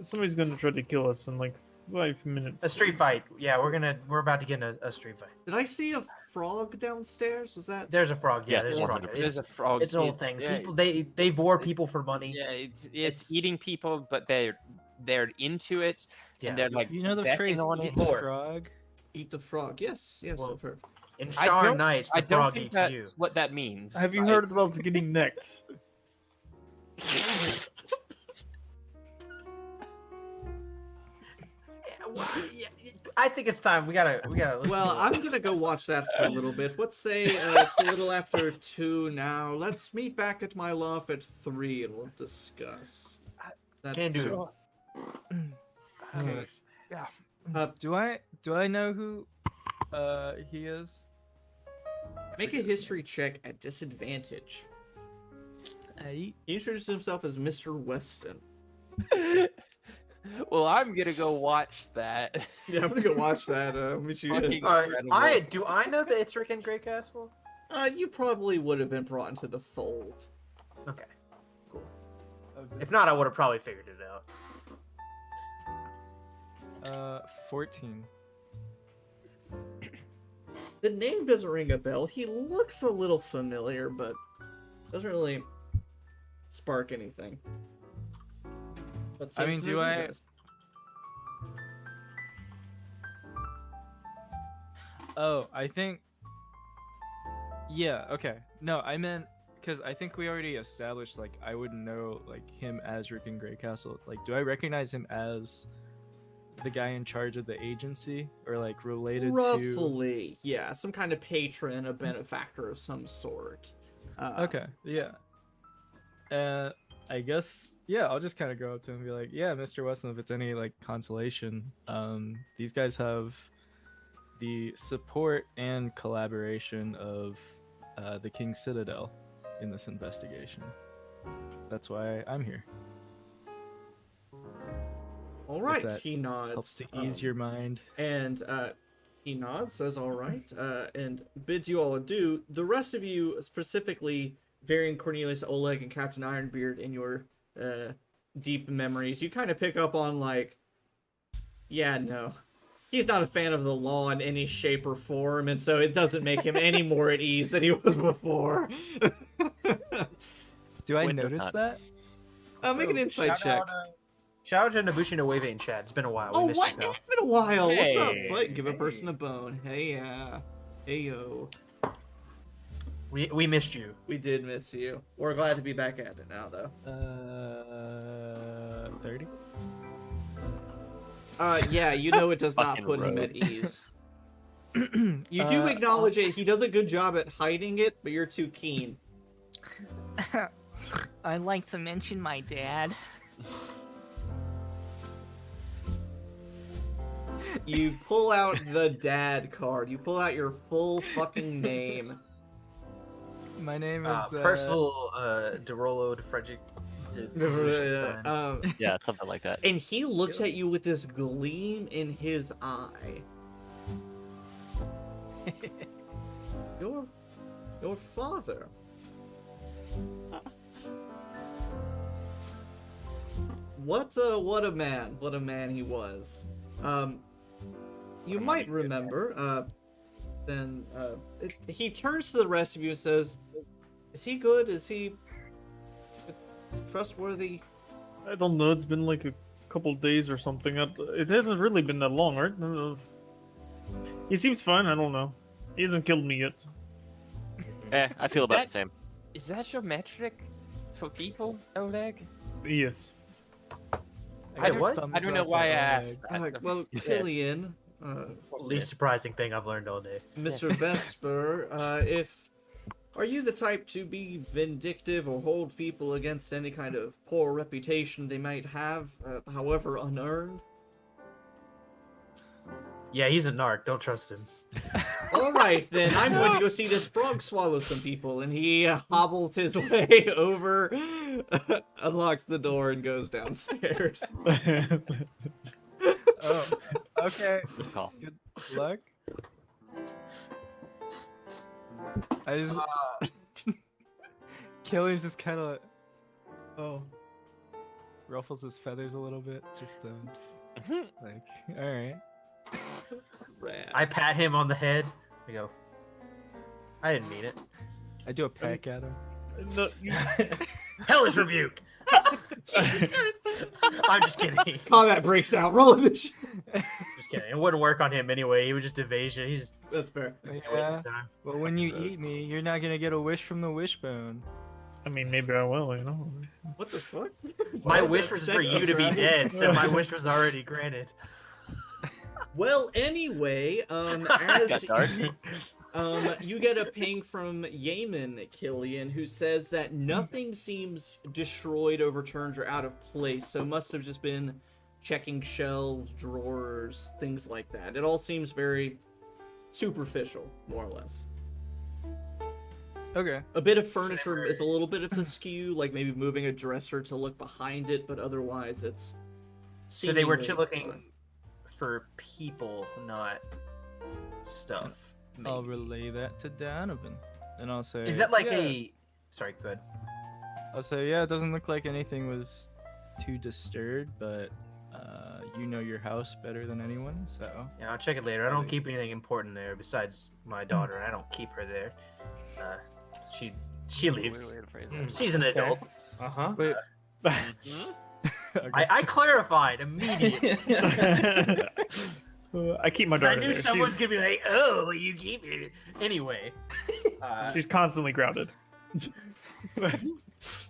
Somebody's gonna try to kill us in like 5 minutes. A street fight. Yeah, we're about to get in a street fight. Did I see a frog downstairs? Was that? There's a frog. Yeah, Yes, there's a frog. 100%. There's a frog. It's an old it- thing. yeah, People they vor people for money. Yeah, it's It's- eating people, but they're into it, Yeah. and they're like You know the betting phrase on "eat it. the Lord. frog"? Eat the frog. Yes, Well, I've heard. In I Sharn don't- Nights, the I don't frog think eats that's you. what that means. Have you I- heard about getting necked? Yeah, I think it's time. We gotta. let's Well, do it. I'm gonna go watch that for a little bit. Let's say it's a little after 2 now. Let's meet back at my loft at 3 and we'll discuss. That- Can do. sure. Okay. Uh, Do I know who he is? Make a history check at disadvantage. Eight. He introduced himself as Mr. Weston. Well, I'm gonna go watch that. Yeah, I'm gonna go watch that. Which you Fucking guys. incredible. I know the Itzric and Grey Castle. You probably would have been brought into the fold. Okay. Cool. If not, I would have probably figured it out. 14. The name doesn't ring a bell. He looks a little familiar, but doesn't really spark anything. But I mean, do I- Oh, I think. Yeah. Okay. No, I meant because I think we already established like I would know like him as Rick and Greycastle. Like, do I recognize him as the guy in charge of the agency, or like related to? Roughly, yeah, some kind of patron, a benefactor of some sort. Okay. Yeah. I guess. Yeah, I'll just kind of go up to him and be like, "Yeah, Mr. Weston, if it's any like consolation, these guys have the support and collaboration of the King's Citadel in this investigation. That's why I'm here. All right, that he nods. Helps to ease your mind." And he nods, says, all right, and bids you all adieu. The rest of you, specifically Varian Cornelius, Oleg, and Captain Ironbeard, in your deep memories, you kind of pick up on, like, yeah, no. He's not a fan of the law in any shape or form, and so it doesn't make him any more at ease than he was before. Do I Wait, no, notice not- that? Make an insight check. Shout out to Nabushi no Wave in chat. It's been a while. We Oh, missed what? you, pal. It's been a while. What's up, Hey, bud? Give a hey. person a bone. Hey, hey, yo. We missed you. We did miss you. We're glad to be back at it now, though. 30. Yeah, you know it does not Fucking put him rogue. at ease. You do acknowledge it. He does a good job at hiding it, but you're too keen. I'd like to mention my dad. You pull out the dad card. You pull out your full fucking name. My name is Percival DeRollo de Frederick. Yeah, something like that. And he looks at you with this gleam in his eye. Your father. What a man. What a man he was. You might remember, he turns to the rest of you and says, is he good? Is he trustworthy? I don't know. It's been like a couple days or something. It hasn't really been that long, right? He seems fine. I don't know. He hasn't killed me yet. I feel Is about that- the same. Is that your metric for people, Oleg? Yes. Hey, what? I don't know why I asked. that. Well, Killian, Least surprising thing I've learned all day. Mr. Vesper, are you the type to be vindictive or hold people against any kind of poor reputation they might have, however unearned? Yeah, he's a narc. Don't trust him. All right, then I'm going to go see this frog swallow some people, and he hobbles his way over, unlocks the door, and goes downstairs. Oh, okay. Good call. Good luck. I just Killian's just kind of ruffles his feathers a little bit, just like, all right. Rad. I pat him on the head. I go, I didn't mean it. I do a peck at him. No, you, Hellish rebuke. Jesus Christ. I'm just kidding. Combat breaks out. Roll initiative. Just kidding. It wouldn't work on him anyway. He was just evasion. He's That's fair. a waste Yeah. of time. Well, when you eat me, you're not gonna get a wish from the wishbone. I mean, maybe I will. You know. What the fuck? My Why is wish that was for sexy, you to be Travis? dead, so my wish was already granted. Well, anyway, Got as dark. you get a ping from Yaman, Killian, who says that nothing seems destroyed, overturned, or out of place, so must have just been checking shelves, drawers, things like that. It all seems very superficial, more or less. Okay. A bit of furniture is a little bit of askew, like maybe moving a dresser to look behind it, but otherwise it's... So they were seemingly looking fine. for people, not stuff. I'll maybe. relay that to Donovan, and I'll say. Is that like yeah. a? Sorry, good. I'll say, yeah, it doesn't look like anything was too disturbed, but you know your house better than anyone, so. Yeah, I'll check it later. I don't keep anything important there besides my daughter, and I don't keep her there. She leaves. Weird way to phrase that. She's an adult. Uh huh. Wait. Okay. I clarified immediately. I keep my daughter I knew there. someone's gonna be like, "Oh, you keep it." Anyway, She's constantly grounded.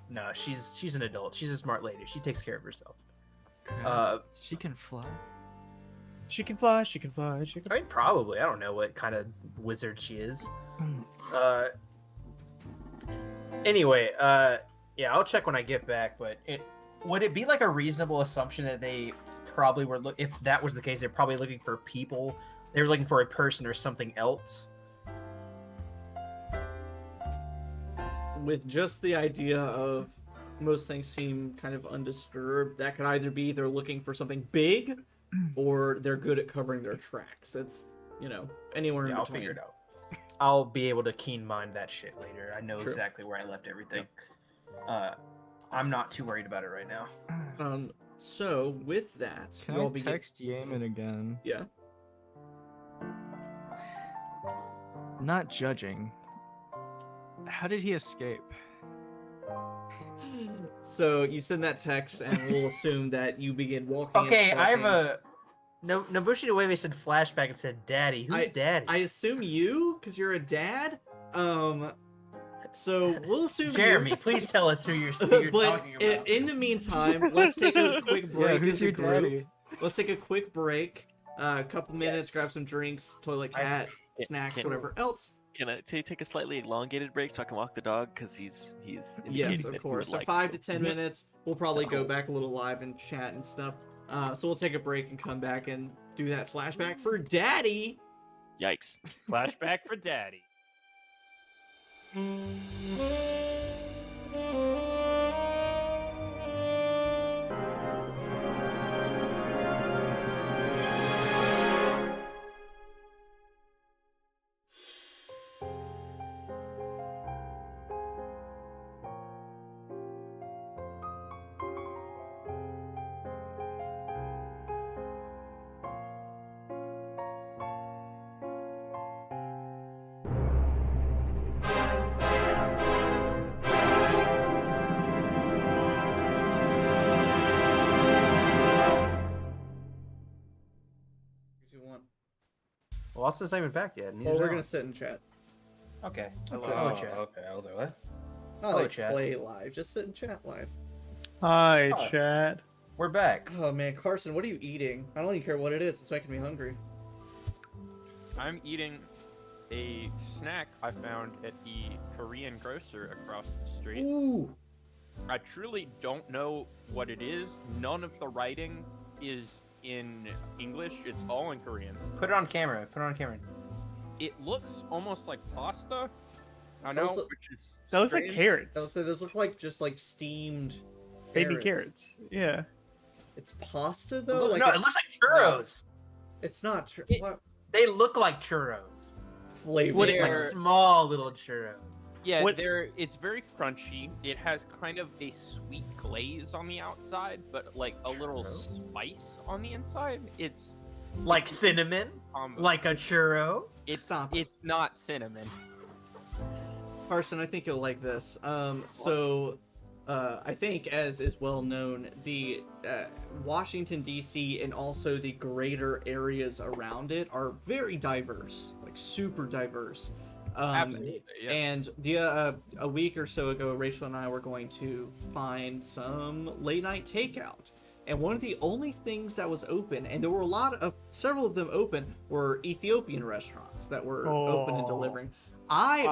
no, she's an adult. She's a smart lady. She takes care of herself. She can fly. She can fly. She can fly. She can. I mean, probably. I don't know what kind of wizard she is. Anyway, yeah, I'll check when I get back. But would it be like a reasonable assumption that they probably were? If that was the case, they're probably looking for people. They were looking for a person or something else. With just the idea of most things seem kind of undisturbed, that could either be they're looking for something big or they're good at covering their tracks. It's, anywhere in Yeah, I'll between. figure it out. I'll be able to keen mind that shit later. I know Sure. exactly where I left everything. I'm not too worried about it right now. So with that, Can you all I begin- text Yaman again? Yeah. Not judging. How did he escape? So you send that text, and we'll assume that you begin walking. and Okay, I have stalking. a. No, Nobushi Ueme said flashback and said daddy. Who's daddy? I assume you, because you're a dad. So we'll assume Jeremy, you. please tell us who you're But talking about. in the meantime, let's take a quick break. Yeah, who's as a your group. daddy? Let's take a quick break. A couple minutes, Yes. grab some drinks, toilet I- cat, snacks, can- whatever else. Can I take a slightly elongated break so I can walk the dog? Because he's Yes, indicating of that he course. would So like 5 to. to 10 minutes. We'll probably go So- back a little live and chat and stuff. So we'll take a break and come back and do that flashback for Daddy. Yikes. Flashback for Daddy. Well, Austin's not even back yet. Well, we're gonna sit and chat. Okay. That's Hello, it. chat. Okay, I was like, what? Not Hello, like chat. play live, just sit and chat live. Hi, Oh. chat. We're back. Oh man, Carson, what are you eating? I don't even care what it is. It's making me hungry. I'm eating a snack I found at the Korean grocer across the street. Ooh. I truly don't know what it is. None of the writing is in English. It's all in Korean. Put it on camera. Put it on camera. It looks almost like pasta. I know, Also- which is That looks like strange. carrots. I would say those look like just like steamed Baby carrots. Yeah. It's pasta though. no, it's, it looks like churros. it's not It- They look like churros. flavor. What Like They're- small little churros. Yeah, What- it's very crunchy. It has kind of a sweet glaze on the outside, but like a little Churro? spice on the inside. It's Like cinnamon. Like a churro. Stop it. it's not cinnamon. Carson, I think you'll like this. I think, as is well known, the Washington, D.C. and also the greater areas around it are very diverse, like super diverse. Absolutely. Yeah. And a week or so ago, Rachel and I were going to find some late night takeout. And one of the only things that was open, and there were several of them open, were Ethiopian restaurants that were open and Oh. delivering.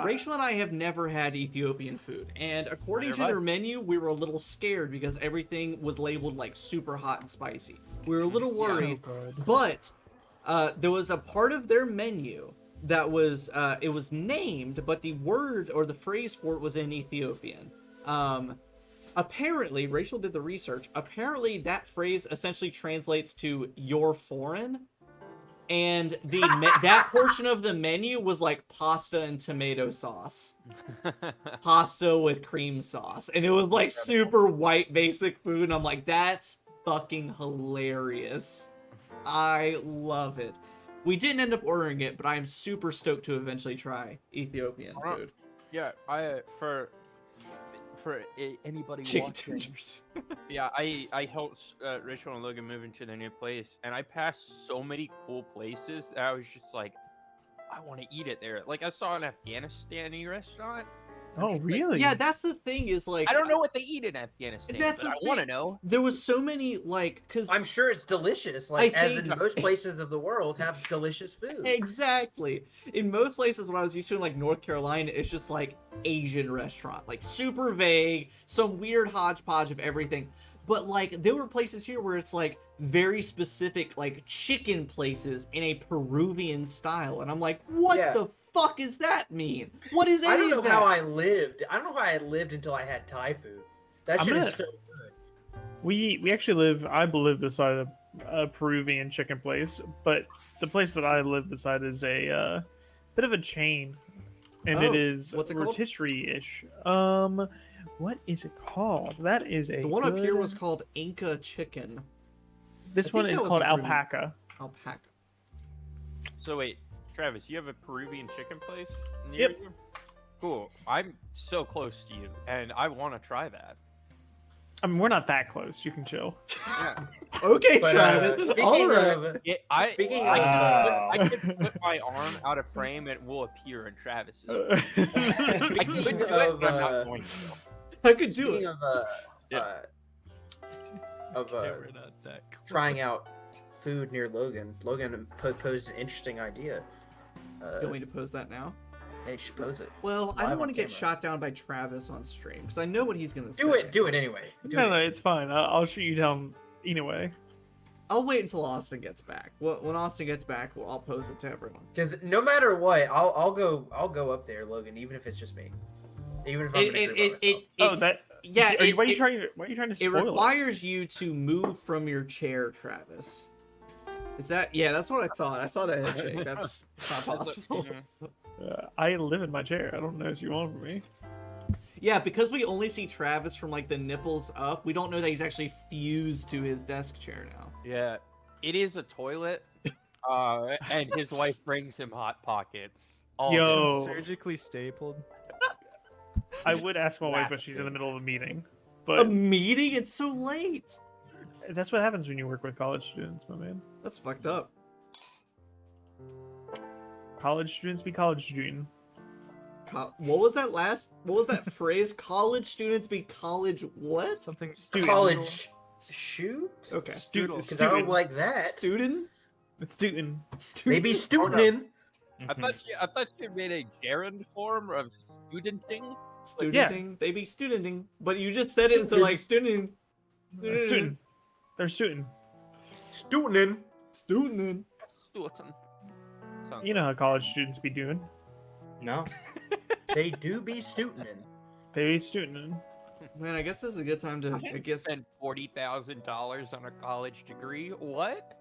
Rachel and I have never had Ethiopian food, and according to Neither have I. their menu, we were a little scared because everything was labeled like super hot and spicy. We were a little worried, but there was a part of their menu that was it was named, but the word or the phrase for it was in Ethiopian. Apparently, Rachel did the research. Apparently, that phrase essentially translates to "you're foreign." And that portion of the menu was like pasta and tomato sauce. Pasta with cream sauce. And it was like super white basic food. And I'm like, that's fucking hilarious. I love it. We didn't end up ordering it, but I'm super stoked to eventually try Ethiopian food. Yeah, anybody Chicken watching, tenders. yeah, I helped Rachel and Logan move into their new place, and I passed so many cool places that I was just like, I want to eat it there. Like I saw an Afghanistani restaurant. Oh, really? Yeah, that's the thing is like... I don't know what they eat in Afghanistan, That's but the I want to thing. know. There was so many, like, because... I'm sure it's delicious. Like as think- in most places of the world have delicious food. Exactly. In most places, when I was used to in like North Carolina, it's just like Asian restaurant, like super vague, some weird hodgepodge of everything. But like there were places here where it's like very specific, like chicken places in a Peruvian style, and I'm like, what Yeah. the fuck does that mean? What is I any don't know of that? how I lived. I don't know how I lived until I had Thai food. That I'm shit gonna- is so We actually live. I live beside a Peruvian chicken place, but the place that I live beside is a bit of a chain, and Oh, it is what's it called? rotisserie-ish. What is it called? That is a The one up here good- was called Inca Chicken. This I one think is that was called a Peruvian- Alpaca. Alpaca. So wait, Travis, you have a Peruvian chicken place near Yep. you? Cool. I'm so close to you, and I want to try that. I mean, we're not that close. You can chill. Yeah. Okay, But, Travis. speaking All right. of, Speaking I, of- I could put my arm out of frame and it will appear in Travis's. I speaking could do it, of, but I'm not going to. I could do speaking it. of Yeah. We're not that close. trying out food near Logan. Logan posed an interesting idea. You want me to pose that now? Hey, you should pose it. Well, I Live don't want on to get camera. shot down by Travis on stream because I know what he's gonna say. Do it anyway. Do No, it. no, it's fine. I'll shoot you down anyway. I'll wait until Austin gets back. When Austin gets back, I'll pose it to everyone. Because no matter what, I'll go up there, Logan, even if it's just me. Even if I'm in a group by myself. Oh, that. yeah. Why are you it- trying to? Why are you trying to It spoil it? requires you to move from your chair, Travis. Is that? Yeah, that's what I thought. I saw that head shake. That's not possible. I live in my chair. I don't know if you want from me. Yeah, because we only see Travis from like the nipples up, we don't know that he's actually fused to his desk chair now. Yeah, it is a toilet, and his wife brings him hot pockets. All Yo. Surgically stapled. I would ask my wife, but she's in the middle of a meeting. A But meeting? It's so late. that's what happens when you work with college students, my man. That's fucked up. College students be college student. What was that last? What was that phrase? College students be college what? Something Student. College shoot? Okay. Student. Because I don't like that. Student? Student. Maybe student. I thought you made a gerund form of studenting. Studenting. They be studenting. But you just said it, and so like student. Student. They're student. Student. Student. Stuarton. Sounds You know how college students be doing. No. They do be student. They be student. Man, I guess this is a good time to, I guess, spend $40,000 on a college degree. What?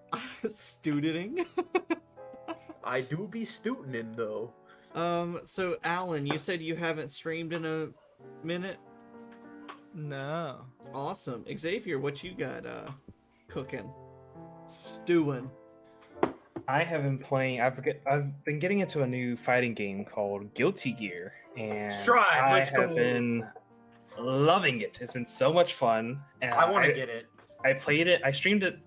studenting. I do be student though. So Alan, you said you haven't streamed in a minute. No. Awesome. Xavier, what you got cooking? Stewing. I have been playing. I've been getting into a new fighting game called Guilty Gear, and Strive, let's have go. been loving it. It's been so much fun. And I want to get it. I played it. I streamed it.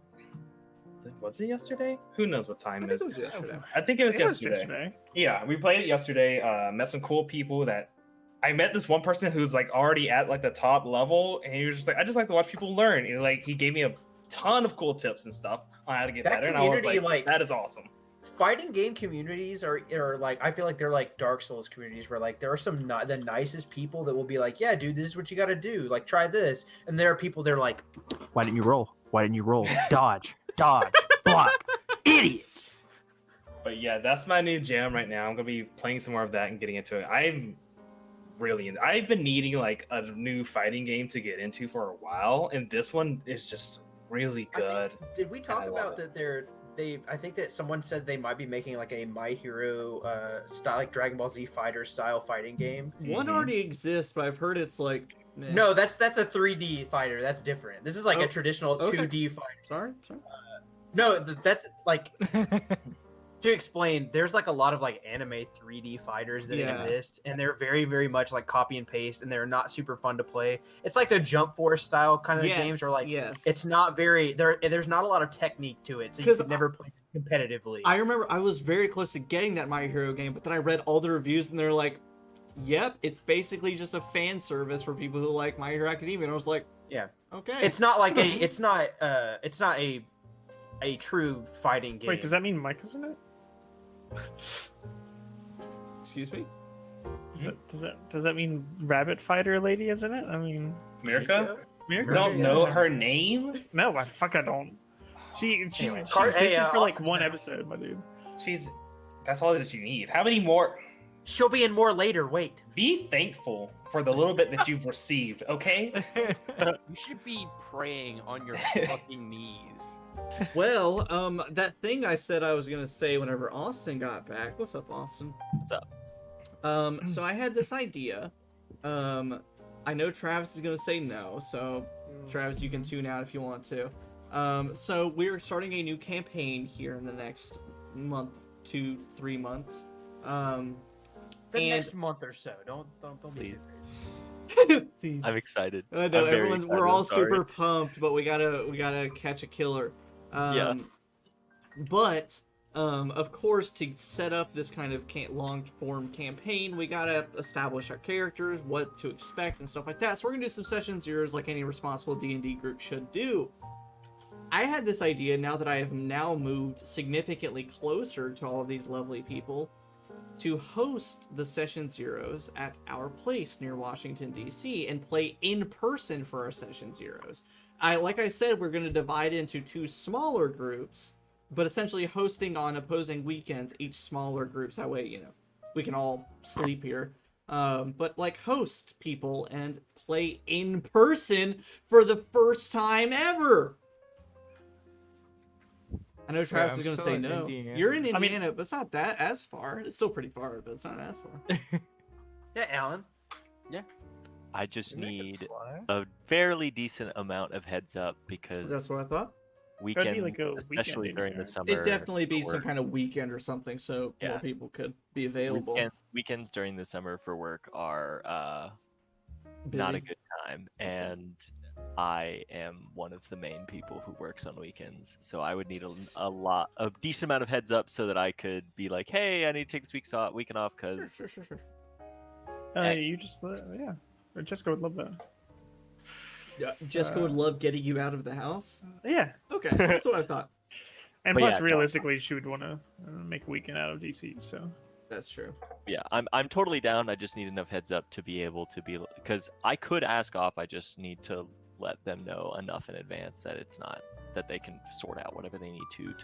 Was it yesterday? Who knows what time it is? It was yesterday. I think it was It was yesterday. Yeah, we played it yesterday. Met some cool people. That I met this one person who's like already at like the top level, and he was just like, I just like to watch people learn. And like he gave me a ton of cool tips and stuff on how to get That better. And I was community, like, like- that is awesome. Fighting game communities are like, I feel like they're like Dark Souls communities where like there are some the nicest people that will be like, yeah, dude, this is what you got to do. Like, try this. And there are people that are like, why didn't you roll? Why didn't you roll? Dodge, block, idiot. But yeah, that's my new jam right now. I'm gonna be playing some more of that and getting into it. I've been needing like a new fighting game to get into for a while, and this one is just really good. Did we talk I love about it. that I think that someone said they might be making like a My Hero style, like Dragon Ball Z Fighter style fighting game. One Mhm. already exists, but I've heard it's like meh. No, that's a 3D fighter. That's different. This is like Oh, a traditional okay. 2D fighter. Sorry. No, that's like to explain. There's like a lot of like anime 3D fighters that Yeah. exist, and they're very, very much like copy and paste, and they're not super fun to play. It's like the Jump Force style kind of games, or like yes. it's not very there's not a lot of technique to it, so you 'Cause can never play competitively. I remember I was very close to getting that My Hero game, but then I read all the reviews and they're like, "Yep, it's basically just a fan service for people who like My Hero Academia." And I was like, Yeah. okay." It's not like it's not a true fighting game. Wait, does that mean Mike is in it? Excuse me. Does that mean Rabbit Fighter Lady is in it? I mean, America? Mirko? You don't know her name? No, I don't. She Anyway, existed for like Austin, one episode, my dude. That's all that you need. How many more? She'll be in more later. Wait. Be thankful for the little bit that you've received, okay? You should be praying on your fucking knees. Well, that thing I said I was gonna say whenever Austin got back. What's up, Austin? What's up? So I had this idea. I know Travis is gonna say no, so Travis, you can tune out if you want to. So we're starting a new campaign here in the next month, 2-3 months. The And- next month or so. Don't be Please. too Please. I'm excited. I know I'm very everyone's. We're excited, all I'm sorry. super pumped, but we gotta catch a killer. Yeah. But of course, to set up this kind of long form campaign, we gotta establish our characters, what to expect, and stuff like that. So we're gonna do some session zeros, like any responsible D&D group should do. I had this idea now that I have now moved significantly closer to all of these lovely people, to host the session zeros at our place near Washington, D.C. and play in person for our session zeros. Like I said, we're going to divide into 2 smaller groups, but essentially hosting on opposing weekends, each smaller groups. That way, we can all sleep here. But like host people and play in person for the first time ever. I know Travis I'm is going to still say in no. Indiana. You're in I mean- Indiana, but it's not that as far. It's still pretty far, but it's not as far. Yeah, Alan. I just Make it need fly. a fairly decent amount of heads up because That's what I thought. weekends, be like a weekend especially maybe, during the right? summer, It'd definitely be for some work. kind of weekend or something, so more Yeah. people could be available. Weekends during the summer for work are Busy. not a good time, and I am one of the main people who works on weekends, so I would need a decent amount of heads up so that I could be like, hey, I need to take this weekend off because Sure. You just yeah. Jessica would love that. Yeah, Jessica would love getting you out of the house. Yeah, Okay, that's what I thought. and But plus, yeah, no. realistically, she would want to make a weekend out of DC. So That's true. yeah, I'm totally down. I just need enough heads up to be able to be because I could ask off. I just need to let them know enough in advance that it's not that they can sort out whatever they need to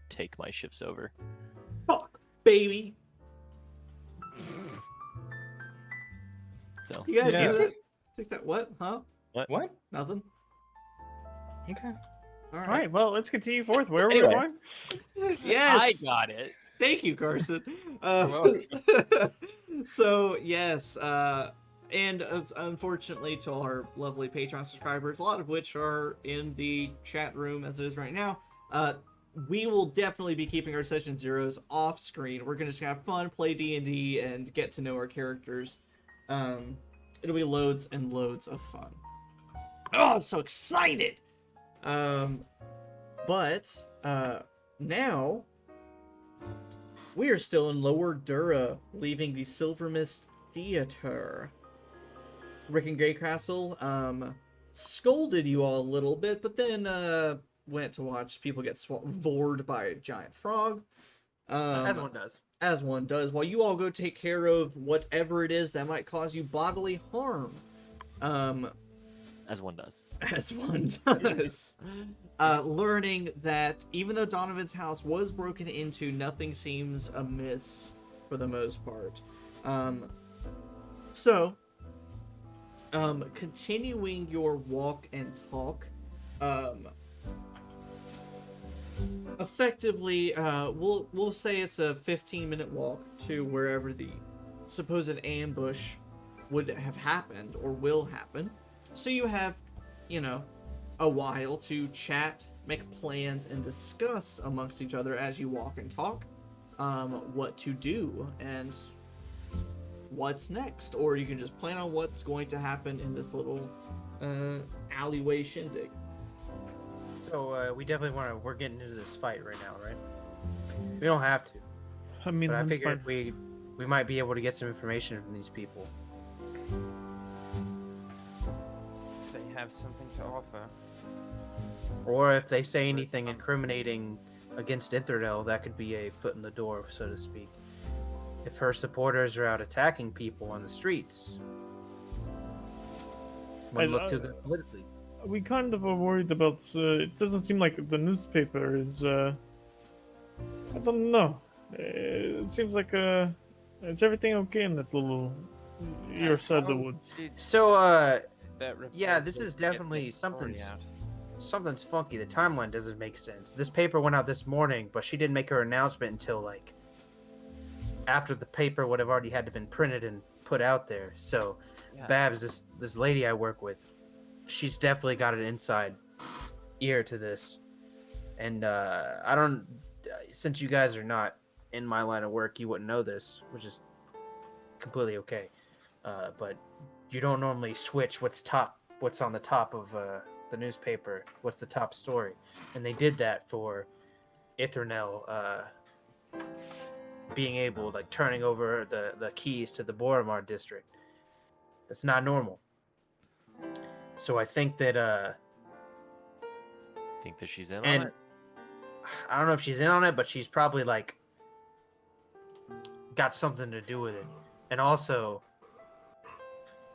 take my shifts over. Fuck, baby. So You guys Yeah. do that? Take that. What? Huh? What? Nothing. Okay. All All right, well, let's continue forth. Where were we Anyway. going? Yes. I got it. Thank you, Carson. welcome. So yes, and unfortunately to our lovely Patreon subscribers, a lot of which are in the chat room as it is right now, we will definitely be keeping our session zeros off screen. We're gonna just have fun, play D&D, and get to know our characters. It'll be loads and loads of fun. Oh, I'm so excited! But now we are still in Lower Dura, leaving the Silvermist Theater. Rick and Greycastle scolded you all a little bit, but then went to watch people get vored by a giant frog. As one does. As one does, while you all go take care of whatever it is that might cause you bodily harm. As one does. As one does. Learning that even though Donovan's house was broken into, nothing seems amiss for the most part. Continuing your walk and talk, effectively, we'll say it's a 15-minute walk to wherever the supposed ambush would have happened or will happen. So you have, a while to chat, make plans, and discuss amongst each other as you walk and talk, what to do and what's next. Or you can just plan on what's going to happen in this little alleyway shindig. So we definitely we're getting into this fight right now, right? We don't have to, I mean, but I that's figured fine. we might be able to get some information from these people. They have something to offer. Or if they say anything incriminating against Interdel, that could be a foot in the door, so to speak. If her supporters are out attacking people on the streets, wouldn't look too good politically. We kind of are worried about. It doesn't seem like the newspaper is. I don't know. It seems like. Is everything okay in that little your side of the woods? So, That yeah, report this was is to get definitely the story something's out. something's funky. The timeline doesn't make sense. This paper went out this morning, but she didn't make her announcement until like after the paper would have already had to been printed and put out there. So, Yeah. Babs, this lady I work with, she's definitely got an inside ear to this. And I don't, since you guys are not in my line of work, you wouldn't know this, which is completely okay. But you don't normally switch what's on the top of the newspaper, what's the top story, and they did that for Ithernel being able, like, turning over the keys to the Boromar district. That's not normal. So I think that Think that she's in on and it? I don't know if she's in on it, but she's probably like got something to do with it. And also,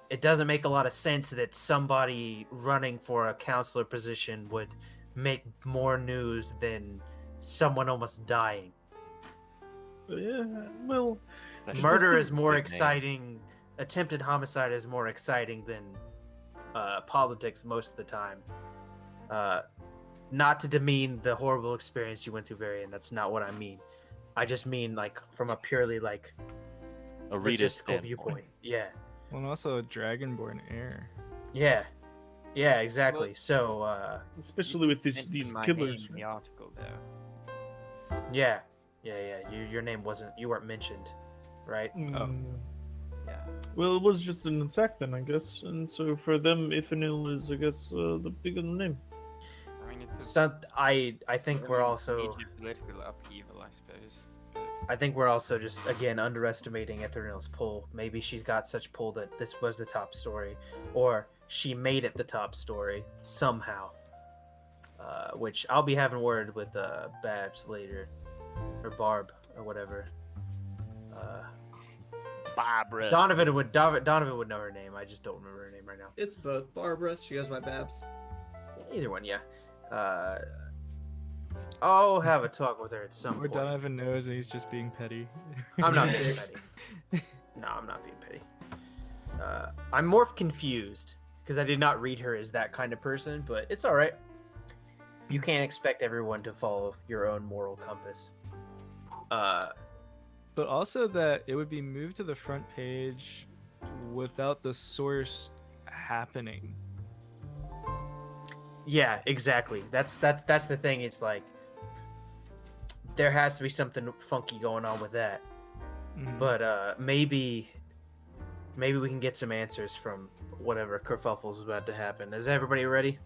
it doesn't make a lot of sense that somebody running for a counselor position would make more news than someone almost dying. Yeah, well, That should Murder be is more big name. exciting. Attempted homicide is more exciting than politics most of the time. Not to demean the horrible experience you went through, Varian. That's not what I mean. I just mean like from a purely like A reader's logistical standpoint. viewpoint. Yeah, Well, and also a dragonborn heir. yeah, exactly. Well- So especially with Mention these my killers. name in the article there. yeah. Your name you weren't mentioned, right? Mm, Yeah. Well, it was just an attack then, I guess. And so for them, Ithanil is, I guess, the bigger name. I mean, it's a So I think we're really also major political upheaval, I suppose. I think we're also just again underestimating Ithernil's pull. Maybe she's got such pull that this was the top story, or she made it the top story somehow. Which I'll be having word with Babs later, or Barb, or whatever. Barbara. Donovan would know her name. I just don't remember her name right now. It's both. Barbara, she goes by Babs. Either one, yeah. I'll have a talk with her at some Or point. Donovan knows and he's just being petty. I'm not being petty. No, I'm not being petty. I'm more confused because I did not read her as that kind of person, but it's all right. You can't expect everyone to follow your own moral compass. But also that it would be moved to the front page without the source happening. Yeah, exactly. That's the thing. It's like there has to be something funky going on with that. But maybe we can get some answers from whatever kerfuffle's about to happen. Is everybody ready?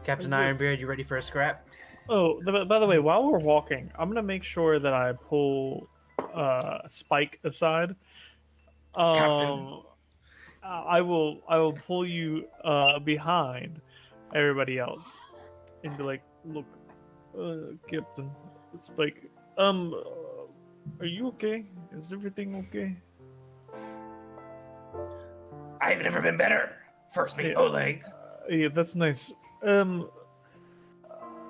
Captain Yes. Ironbeard, you ready for a scrap? Oh, by the way, while we're walking, I'm gonna make sure that I pull Spike aside. Captain. I will pull you behind everybody else and be like, look, Captain Spike, are you okay? Is everything okay? I've never been better. First mate Yeah. Oleg. Yeah, that's nice.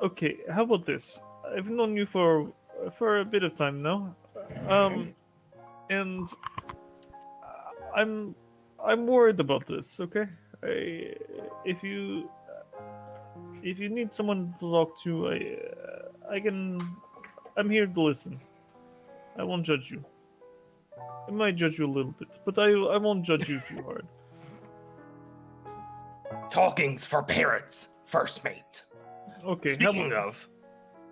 Okay, how about this? I've known you for a bit of time now, and I'm worried about this. Okay, if you need someone to talk to, I'm here to listen. I won't judge you. I might judge you a little bit, but I won't judge you too hard. Talking's for parrots, first mate. Okay. Speaking of,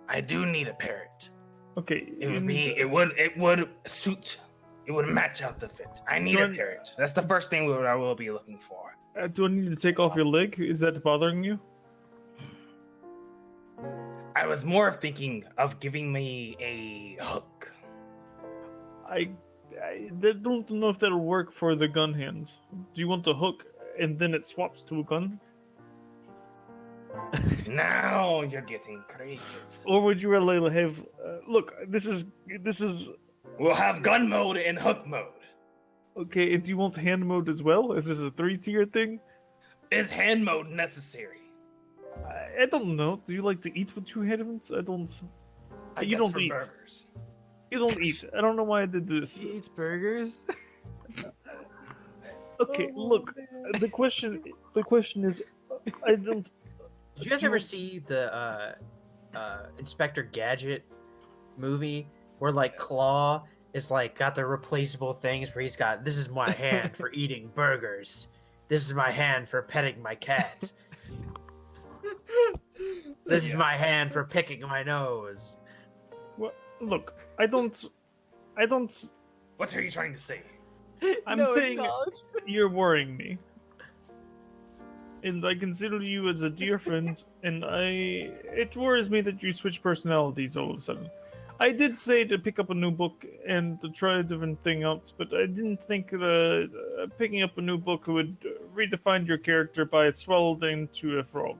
I do need a parrot. Okay. It would suit. It would match out the fit. I need a Jordan- parrot. That's the first thing I will be looking for. Do I need to take off your leg? Is that bothering you? I was more thinking of giving me a hook. I don't know if that'll work for the gun hands. Do you want the hook and then it swaps to a gun? Now you're getting creative. Or would you rather have... look, this is... We'll have gun mode and hook mode. Okay, and do you want hand mode as well? Is this a 3-tier thing? Is hand mode necessary? I don't know. Do you like to eat with 2 hands? I don't... I You guess don't for eat. burgers. You don't eat. I don't know why I did this. He eats burgers? Okay, look. The question is... I don't... Did you guys ever see the Inspector Gadget movie where like Claw is like got the replaceable things where he's got this is my hand for eating burgers, this is my hand for petting my cat, this is my hand for picking my nose. Well, look, I don't... What are you trying to say? I'm saying you're worrying me. And I consider you as a dear friend, and it worries me that you switch personalities all of a sudden. I did say to pick up a new book and to try a different thing out, but I didn't think that picking up a new book would redefine your character by swallowed into a frog.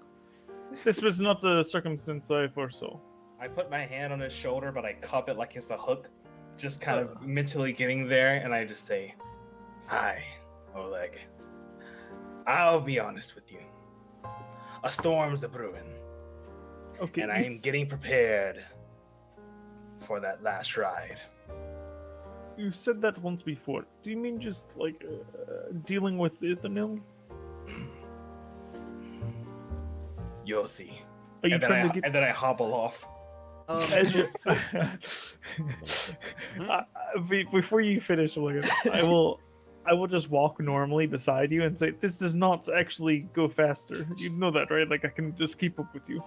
This was not a circumstance I foresaw. I put my hand on his shoulder, but I cup it like it's a hook, just kind of mentally getting there, and I just say, "Hi, Oleg. I'll be honest with you. A storm's a brewing, Okay, and I'm getting prepared for that last ride." You said that once before. Do you mean just like dealing with Ethanil? You'll see. Are you and, then trying I, to get? and then I hobble off. As you... Before you finish, Logan, I will just walk normally beside you and say, "This does not actually go faster." You know that, right? Like I can just keep up with you.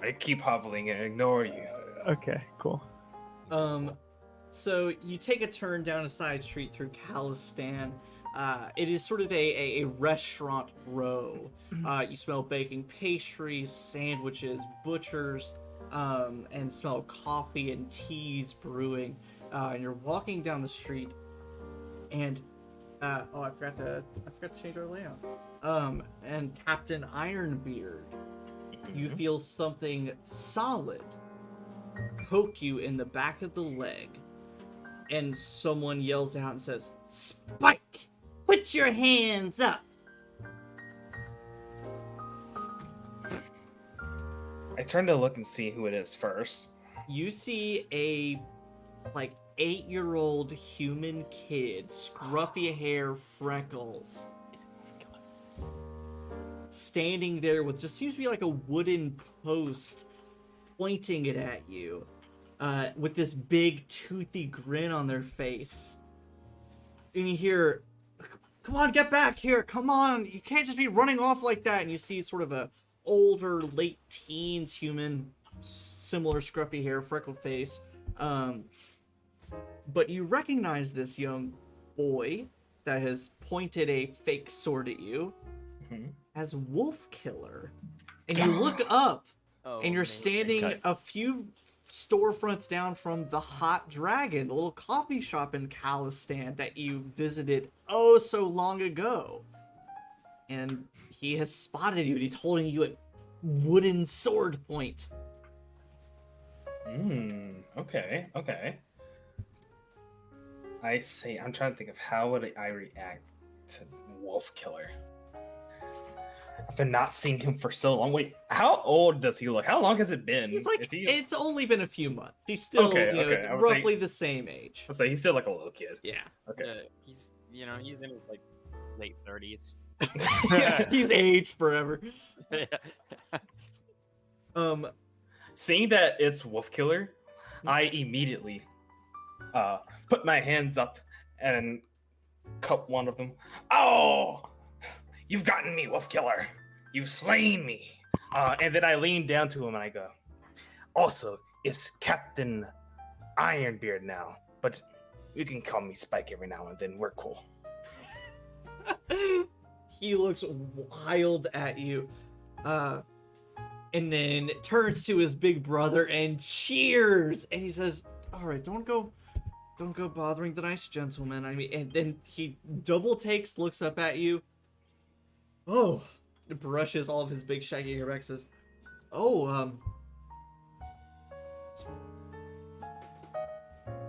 I keep hobbling and ignore you. Okay, cool. So you take a turn down a side street through Khalistan. It is sort of a restaurant row. You smell baking pastries, sandwiches, butchers, and smell coffee and teas brewing. And you're walking down the street, and I forgot to change our layout. And Captain Ironbeard, you feel something solid poke you in the back of the leg. and someone yells out and says, "Spike, put your hands up." I turn to look and see who it is first. You see a like 8-year-old human kid, scruffy hair, freckles, standing there with just seems to be like a wooden post pointing it at you, with this big toothy grin on their face. And you hear, "Come on, get back here, come on, you can't just be running off like that." And you see sort of a older, late teens human, similar scruffy hair, freckled face. But you recognize this young boy that has pointed a fake sword at you as Wolf Killer. And you look up, and you're standing a few storefronts down from the Hot Dragon, the little coffee shop in Calistan that you visited oh so long ago. And he has spotted you, and he's holding you at wooden sword point. Okay. I see. I'm trying to think of how would I react to Wolf Killer. I've been not seeing him for so long. Wait, how old does he look? How long has it been? He's like, Is he... it's only been a few months. He's still, roughly the same age. So he's still like a little kid. Yeah. Okay. He's he's in his like late 30s. He's aged forever. Seeing that it's Wolf Killer, I immediately put my hands up and cut one of them. "Oh, you've gotten me, Wolf Killer. You've slain me." And then I lean down to him and I go, "Also, it's Captain Ironbeard now, but you can call me Spike every now and then. We're cool." He looks wild at you, and then turns to his big brother and cheers. And he says, "All right, don't go bothering the nice gentleman." I mean, and then he double takes, looks up at you. Oh, brushes all of his big shaggy hair back. Says, "Oh,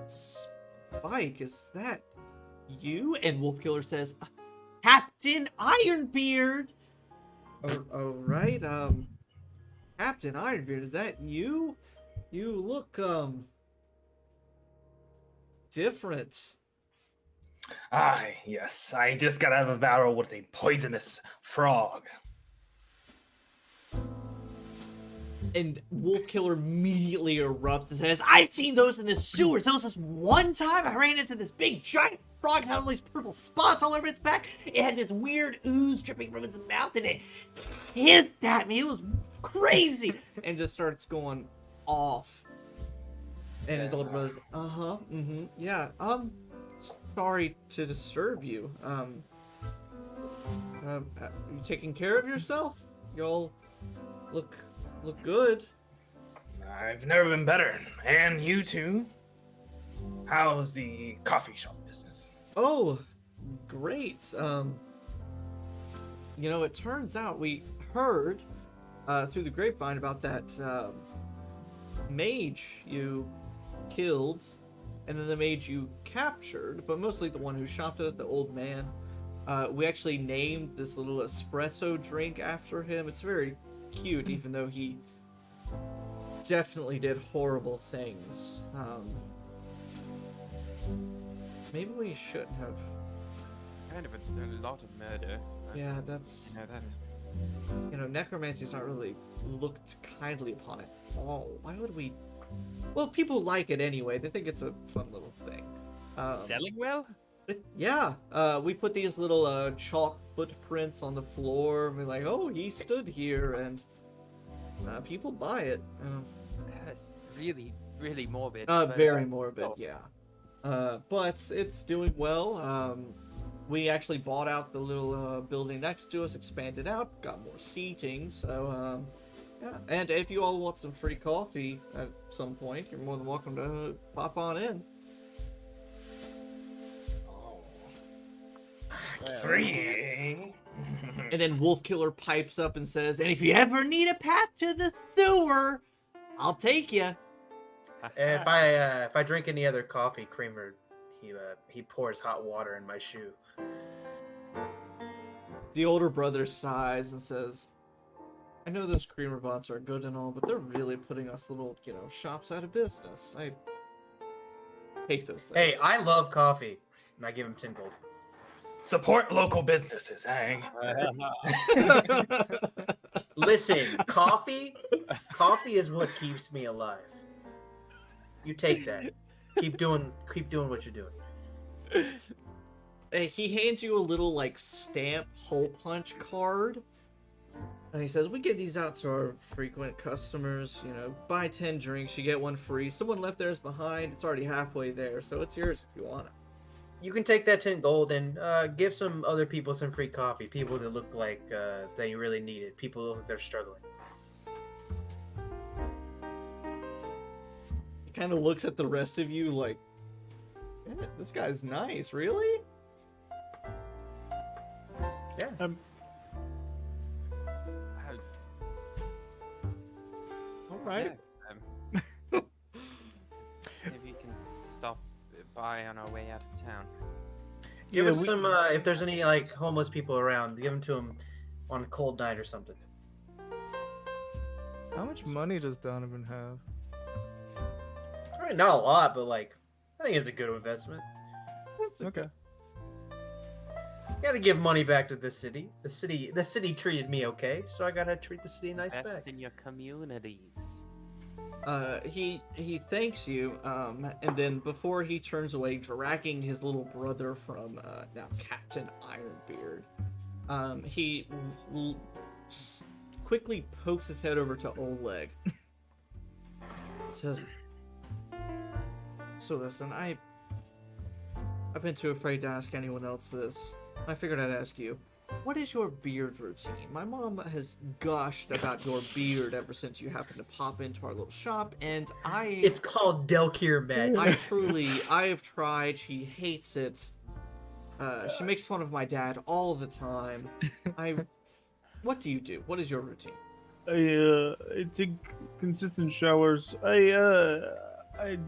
Spike, is that you?" And Wolf Killer says, "Captain Ironbeard." Oh, right. Captain Ironbeard, is that you? You look different. Yes. I just got out of a battle with a poisonous frog. And Wolf Killer immediately erupts and says, "I've seen those in the sewers. There was this one time I ran into this big giant frog, had all these purple spots all over its back. It had this weird ooze dripping from its mouth, and it hissed at me. It was crazy." And just starts going off. And his older brother's, yeah, sorry to disturb you. You taking care of yourself? Y'all look good. I've never been better. And you too? How's the coffee shop business? Oh, great. It turns out we heard through the grapevine about that mage you killed, and then the mage you captured, but mostly the one who shopped at the old man. We actually named this little espresso drink after him. It's very cute, even though he definitely did horrible things. Maybe we shouldn't have. Kind of a lot of murder. Yeah, that's. Necromancy's not really looked kindly upon at all. Why would we? Well, people like it anyway. They think it's a fun little thing. Selling well? Yeah. We put these little chalk footprints on the floor. And we're like, "Oh, he stood here," and people buy it. That's really, really morbid. Very morbid, yeah. But it's doing well. We actually bought out the little building next to us, expanded out, got more seating. So, yeah. And if you all want some free coffee at some point, you're more than welcome to pop on in. Free. And then Wolf Killer pipes up and says, "And if you ever need a path to the sewer, I'll take you." If I drink any other coffee, creamer he pours hot water in my shoe. The older brother sighs and says, I know those creamer bots are good and all, but they're really putting us little, shops out of business. I hate those things. Hey, I love coffee. And I give him 10 gold. Support local businesses, eh? Listen, coffee is what keeps me alive. You take that. Keep doing what you're doing. He hands you a little, stamp hole punch card. And he says, we give these out to our frequent customers. Buy 10 drinks, you get one free. Someone left theirs behind. It's already halfway there, so it's yours if you want it. You can take that 10 gold and give some other people some free coffee. People that look like they really need it. People that are struggling. He kind of looks at the rest of you like, yeah, this guy's nice, really? Yeah. All right. Maybe you can stop by on our way out of town. Give him some, if there's any homeless people around, give them to him on a cold night or something. How much money does Donovan have? I mean, not a lot, but I think it's a good investment. Okay. Gotta give money back to the city. The city treated me okay, so I gotta treat the city nice Best back. in your communities. He thanks you, and then before he turns away, dragging his little brother from now Captain Ironbeard, he quickly pokes his head over to Oleg. Says, "So listen, I've been too afraid to ask anyone else this. I figured I'd ask you. What is your beard routine? My mom has gushed about your beard ever since you happened to pop into our little shop, and It's called Delkir magic. I have tried. She hates it. She makes fun of my dad all the time. What do you do? What is your routine? I take consistent showers. I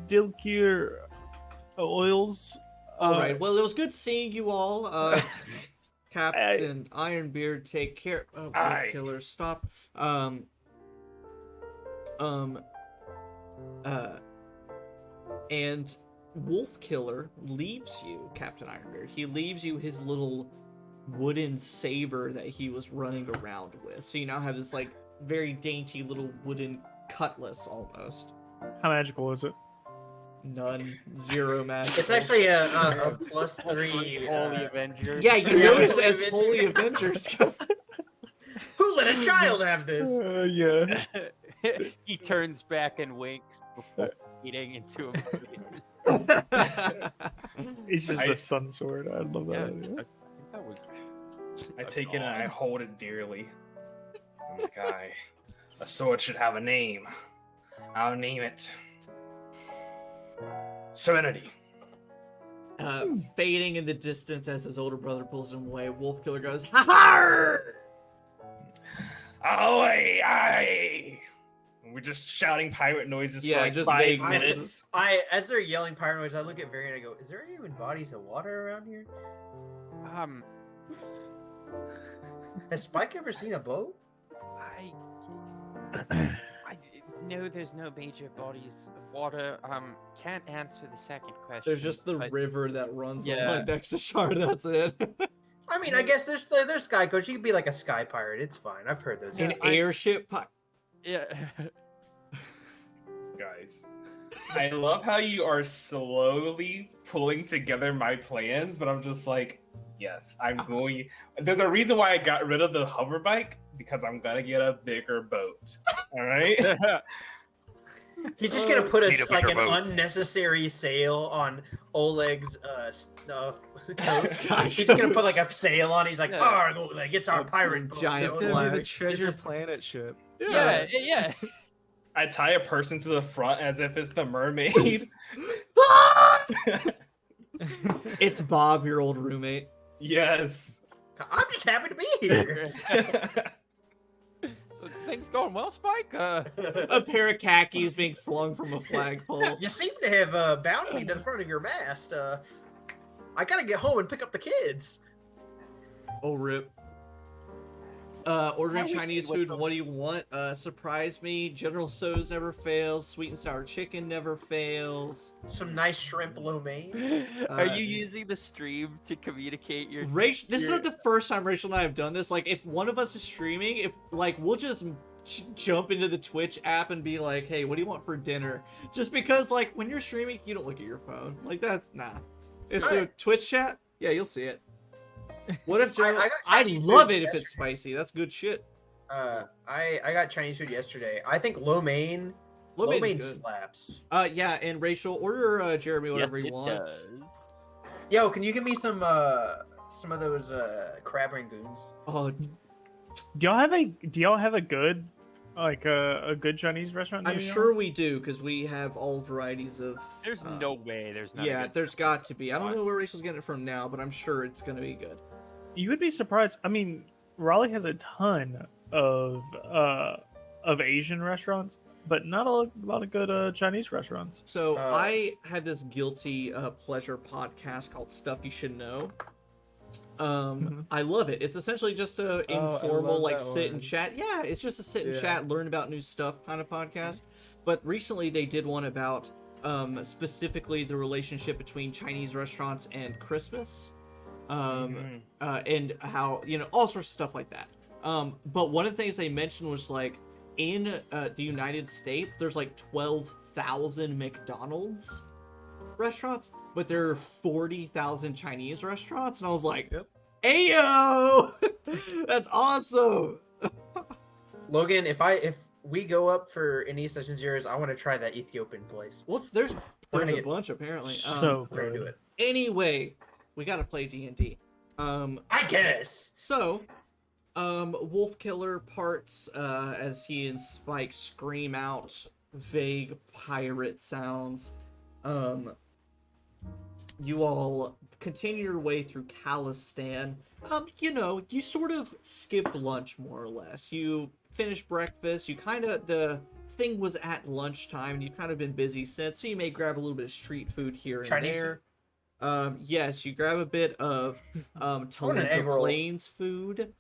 Delkir oils. All right. Well, it was good seeing you all. Captain Ironbeard, take care. Oh, Wolf Killer, stop. And Wolf Killer leaves you, Captain Ironbeard. He leaves you his little wooden saber that he was running around with. So you now have this very dainty little wooden cutlass almost. How magical is it? None. Zero magic. It's actually a +3 Holy Avengers. Yeah, you notice as Holy Avengers go. Who let a child have this? Yeah. He turns back and winks before eating into him. It's just the sun sword. I love that. Yeah, idea. I think that was. I take it and I hold it dearly. I'm like, a sword should have a name. I'll name it Serenity. Fading in the distance as his older brother pulls him away, Wolf Killer goes, ha ha! Aye! We're just shouting pirate noises Yeah, for just 5 vague minutes. As they're yelling pirate noise, I look at Varian and I go, is there even bodies of water around here? Has Spike ever seen a boat? I know there's no major bodies of water. Can't answer the second question. There's just the but- river that runs Yeah. next to Sharn, that's it. I mean, I guess there's Sky Coach. You could be like a sky pirate. It's fine. I've heard those. An airship Yeah. Guys, I love how you are slowly pulling together my plans, but I'm just like, yes, I'm going. There's a reason why I got rid of the hover bike, because I'm gonna get a bigger boat. All right. He's just gonna put Need a like an bigger boat. unnecessary sail on Oleg's coat. Sky He's just gonna Coach. put like a sail on. He's like, Yeah. "Arg, Oleg, it's our pirate boat." giant It's You know? gonna be the flag. treasure This is- planet ship. Yeah. I tie a person to the front as if it's the mermaid. It's Bob, your old roommate. Yes. I'm just happy to be here. So things going well, Spike? A pair of khakis being flung from a flagpole. You seem to have bound me to the front of your mast. I gotta get home and pick up the kids. Oh, rip. Ordering Chinese food, what do you want? Surprise me. General Tso's never fails. Sweet and sour chicken never fails. Some nice shrimp lo mein. Are you using the stream to communicate your? Rachel, this is not the first time Rachel and I have done this. Like, if one of us is streaming, if like we'll just jump into the Twitch app and be like, "Hey, what do you want for dinner?" Just because, like, when you're streaming, you don't look at your phone. Like, that's nah. It's a Twitch chat. Yeah, you'll see it. What if Joe? I love it if it's spicy. That's good shit. I got Chinese food yesterday. I think lo mein slaps. Yeah, and Rachel, order Jeremy whatever he wants. Yo, can you give me some of those crab rangoons? Oh, Do y'all have a good a good Chinese restaurant? I'm near y'all? sure we do because we have all varieties of. There's no way there's not. Yeah, there's got to be. I don't know where Rachel's getting it from now, but I'm sure it's gonna be good. You would be surprised. I mean, Raleigh has a ton of Asian restaurants, but not a lot of good Chinese restaurants. So I have this guilty pleasure podcast called Stuff You Should Know. I love it. It's essentially just a informal like sit and chat. Yeah, it's just a sit and chat, learn about new stuff kind of podcast. But recently they did one about specifically the relationship between Chinese restaurants and Christmas. And how, you know, all sorts of stuff like that. But one of the things they mentioned was like in the United States, there's like 12,000 McDonald's restaurants, but there are 40,000 Chinese restaurants, and I was like, "Ayo, that's awesome!" Logan, if we go up for any session zeros, I want to try that Ethiopian place. Well, there's a bunch apparently. So We're gonna do it. Anyway, we gotta play D&D. I guess. So, Wolf Killer parts as he and Spike scream out vague pirate sounds. You all continue your way through Khalistan. You know, you sort of skipped lunch more or less. You finished breakfast. The thing was at lunchtime, and you've kind of been busy since, so you may grab a little bit of street food here and Chinese there. Yes, you grab a bit of Toledo Plains food,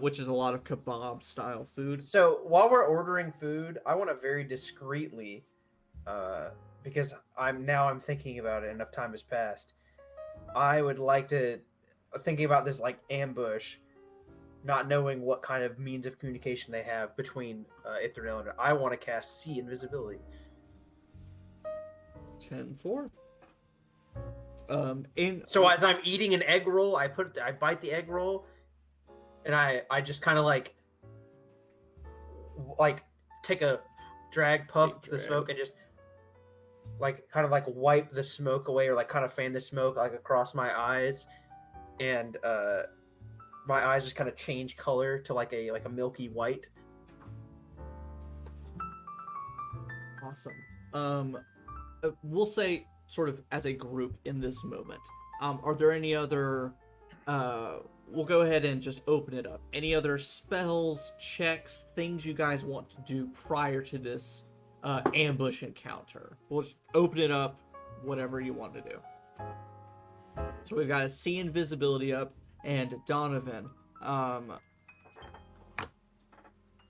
which is a lot of kebab style food. So while we're ordering food, I want to very discreetly, because I'm thinking about it. Enough time has passed. I would like to thinking about this like ambush, not knowing what kind of means of communication they have between Ithranel and I want to cast see invisibility. 10-4. So as I'm eating an egg roll, I bite the egg roll, and I just kind of like take a drag puff to the smoke and just like kind of like wipe the smoke away, or like kind of fan the smoke like across my eyes, and my eyes just kind of change color to like a milky white. Awesome. We'll say sort of as a group in this moment. Are there any other? We'll go ahead and just open it up. Any other spells, checks, things you guys want to do prior to this ambush encounter? We'll just open it up, whatever you want to do. So we've got a see invisibility up, and Donovan.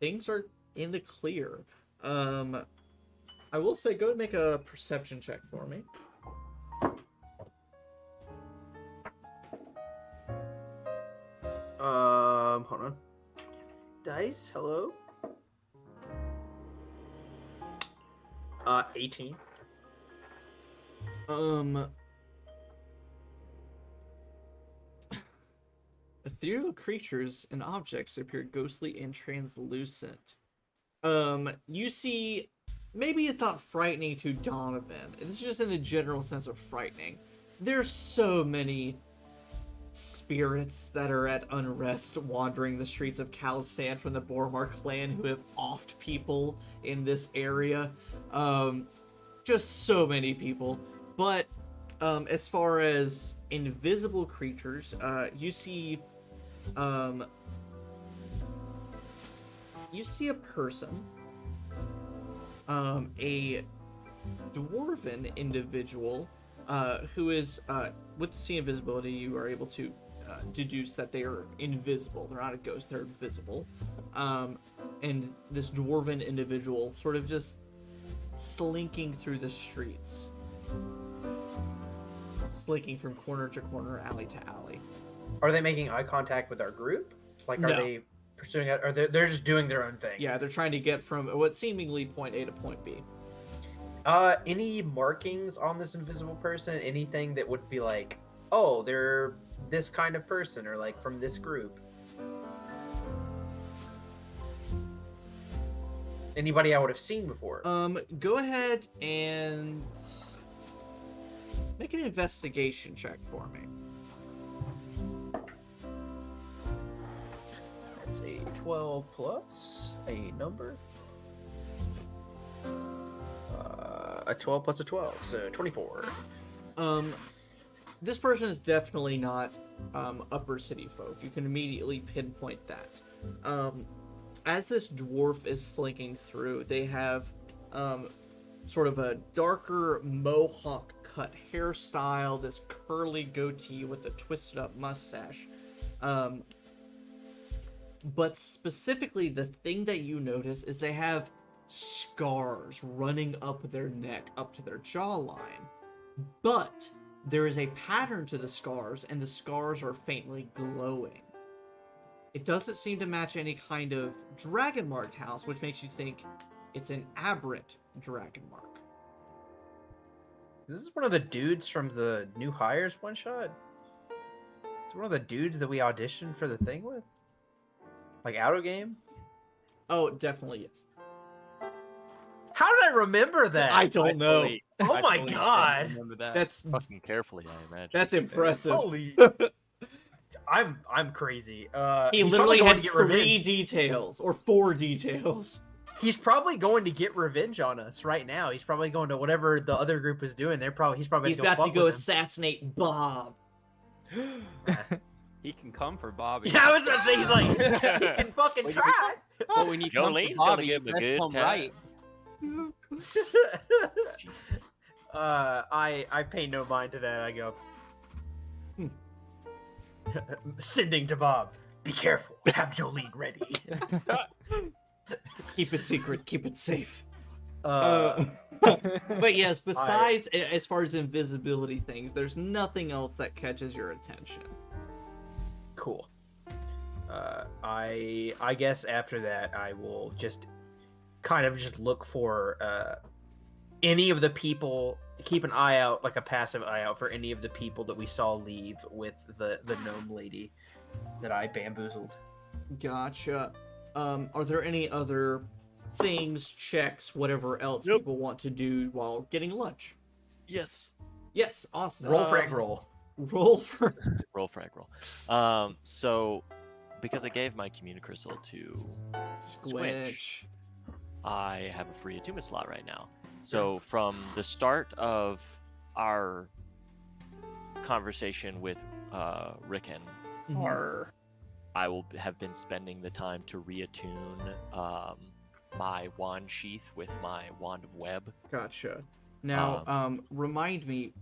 Things are in the clear. I will say, go and make a perception check for me. Hold on. Dice, hello. 18. Ethereal creatures and objects appear ghostly and translucent. You see, maybe it's not frightening to Donovan. It's just in the general sense of frightening. There's so many spirits that are at unrest wandering the streets of Khalistan from the Boromar clan who have offed people in this area. Just so many people. But as far as invisible creatures, you see a person, a dwarven individual who is with the sea invisibility, you are able to deduce that they are invisible. They're not a ghost; they're invisible. And this dwarven individual sort of just slinking through the streets, slinking from corner to corner, alley to alley. Are they making eye contact with our group? Like, are No. they pursuing it? Or they're just doing their own thing? Yeah, they're trying to get from what seemingly point A to point B. Any markings on this invisible person? Anything that would be like, oh, they're this kind of person, or like from this group? Anybody I would have seen before? Go ahead and make an investigation check for me. That's a 12 plus a number. A 12 plus a 12, so 24. This person is definitely not upper city folk. You can immediately pinpoint that. As this dwarf is slinking through, they have sort of a darker mohawk cut hairstyle, this curly goatee with a twisted up mustache. But specifically, the thing that you notice is they have scars running up their neck, up to their jawline. But there is a pattern to the scars, and the scars are faintly glowing. It doesn't seem to match any kind of dragon marked house, which makes you think it's an aberrant dragon mark. This is one of the dudes from the new hires one shot. It's one of the dudes that we auditioned for the thing with, like auto game. Oh, it definitely is. How did I remember that? I don't know. Oh my god, Remember that? That's Fucking carefully, I imagine. that's impressive. holy! I'm crazy. He He's literally probably going had to get 3 revenge. details or 4 details. He's probably going to get revenge on us right now. He's probably going to whatever the other group is doing. He's probably He's gonna about to fuck go with him. assassinate Bob. He can come for Bobby. Yeah, I was gonna say he's like he can fucking try. Well, we need to come for Jolene's gonna Bobby. give him a Let's good come time. right. Jesus. I pay no mind to that. I go sending to Bob. Be careful. Have Jolene ready. Keep it secret. Keep it safe. Uh, But yes, besides as far as invisibility things, there's nothing else that catches your attention. cool. I guess after that I will just kind of just look for any of the people. Keep an eye out, like a passive eye out, for any of the people that we saw leave with the gnome lady that I bamboozled. Gotcha. Are there any other things, checks, whatever else Nope. people want to do while getting lunch? Yes. Yes, awesome. Roll frag roll. Roll for. Roll frag roll. So because I gave my communicrystal to Squinch. I have a free attunement slot right now. So from the start of our conversation with Rickon, Mhm. I will have been spending the time to reattune my wand sheath with my wand of web. Gotcha. Now, remind me,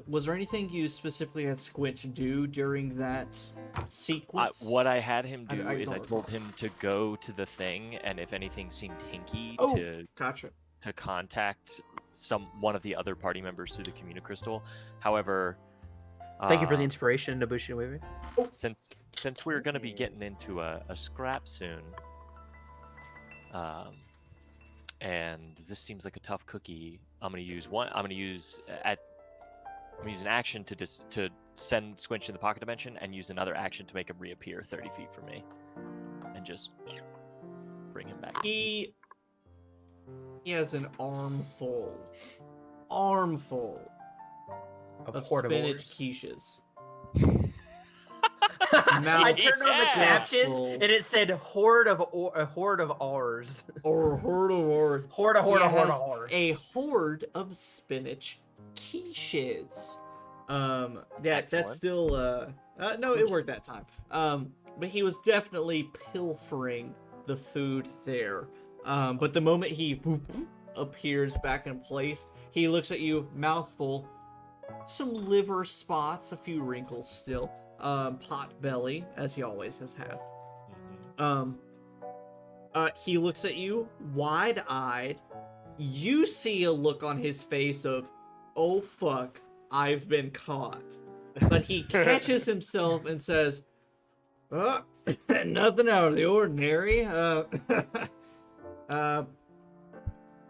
was there anything you specifically had Squinch do during that sequence? What I had him do I is I don't told him to go to the thing, and if anything seemed hinky, Oh. to Gotcha. contact one of the other party members through the communicrystal. However, Thank you for the inspiration, Nobushi Weaver. since we're going to be getting into a scrap soon, and this seems like a tough cookie, I'm going to use an action to send Squinch to the pocket dimension, and use another action to make him reappear 30 feet from me, and just bring him back. He has an armful of Horde of spinach Ors. quiches. I turned on the Yeah. captions Mouthful. and it said horde of ours. Or horde of ours. Horde of He has horde. a horde of spinach quiches. That's Excellent. still no, it worked that time. But he was definitely pilfering the food there. But the moment he appears back in place, he looks at you, mouthful, some liver spots, a few wrinkles still. Pot belly, as he always has had. He looks at you, wide-eyed. You see a look on his face of, oh fuck, I've been caught. But he catches himself and says, nothing out of the ordinary.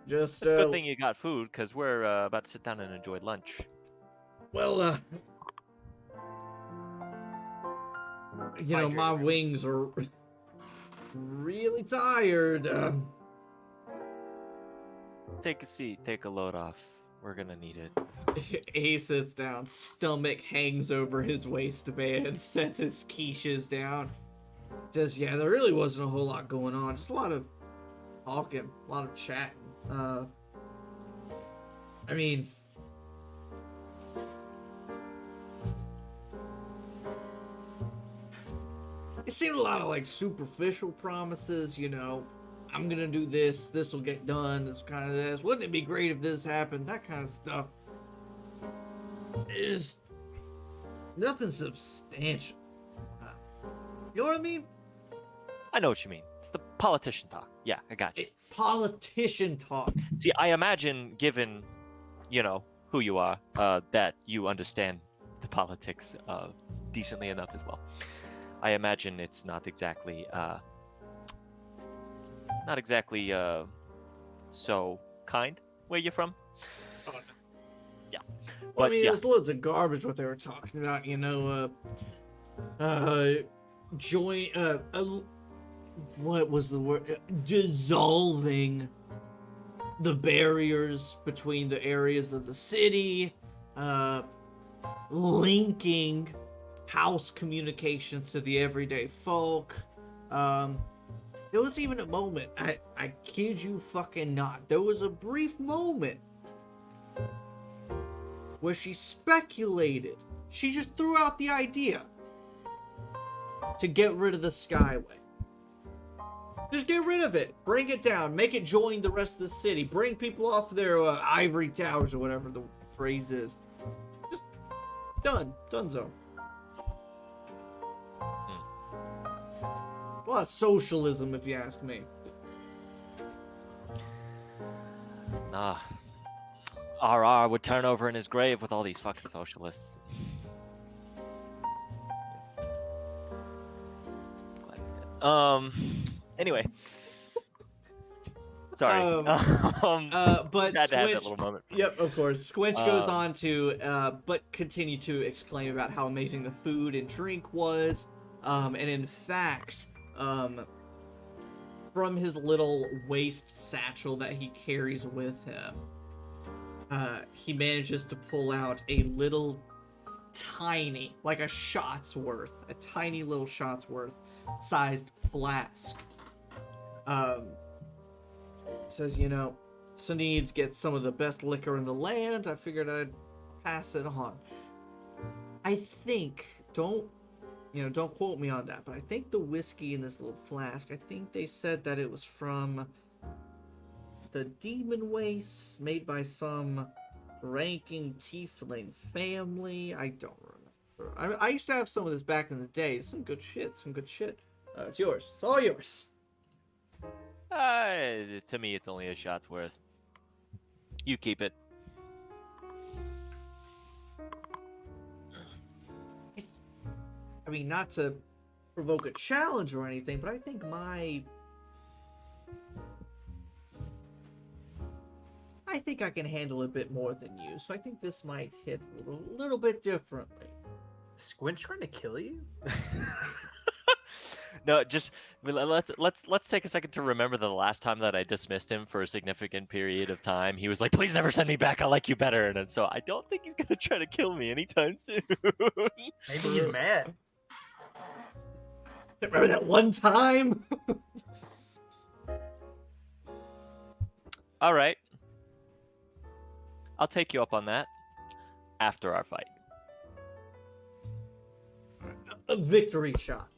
Just, It's a good thing you got food, because we're about to sit down and enjoy lunch. well, you know, my wings are really tired. Take a seat, take a load off. We're gonna need it. He sits down, stomach hangs over his waistband, sets his quiches down. Says, yeah, there really wasn't a whole lot going on. Just a lot of talking, a lot of chatting. I mean, it seemed a lot of like superficial promises, you know. I'm gonna do this, this will get done, this kind of this. Wouldn't it be great if this happened? That kind of stuff. Is nothing substantial. You know what I mean? I know what you mean. It's the politician talk. Yeah, I got you. Politician talk. See, I imagine, given, you know, who you are, that you understand the politics decently enough as well. I imagine it's not exactly so kind where you're from. Yeah, Well, I mean, yeah. there's loads of garbage what they were talking about. You know, what was the word? Dissolving the barriers between the areas of the city, linking house communications to the everyday folk. There was even a moment, I kid you fucking not, there was a brief moment where she speculated, she just threw out the idea to get rid of the Skyway. Just get rid of it. Bring it down. Make it join the rest of the city. Bring people off their ivory towers or whatever the phrase is. Just done. Donezo. A lot of socialism, if you ask me. Nah. RR would turn over in his grave with all these fucking socialists. Glad he's dead. Anyway. Sorry. But had to have that Squinch, little moment. yep, of course. Squinch goes on to, but continue to exclaim about how amazing the food and drink was. And in fact, from his little waist satchel that he carries with him, he manages to pull out a little tiny, like a shot's worth, a tiny little shot's worth sized flask. Says, you know, Sunneeds gets some of the best liquor in the land. I figured I'd pass it on. I think, don't quote me on that, but I think the whiskey in this little flask, I think they said that it was from the demon waste made by some ranking tiefling family. I don't remember. I used to have some of this back in the day. Some good shit. It's yours. It's all yours. To me, it's only a shot's worth. You keep it. I mean, not to provoke a challenge or anything, but I think I can handle a bit more than you, so I think this might hit a little bit differently. Squinch trying to kill you? No, just let's take a second to remember the last time that I dismissed him for a significant period of time. He was like, "Please never send me back. I like you better." And so I don't think he's gonna try to kill me anytime soon. Maybe he's mad. Remember that one time? All right, I'll take you up on that after our fight. A victory shot.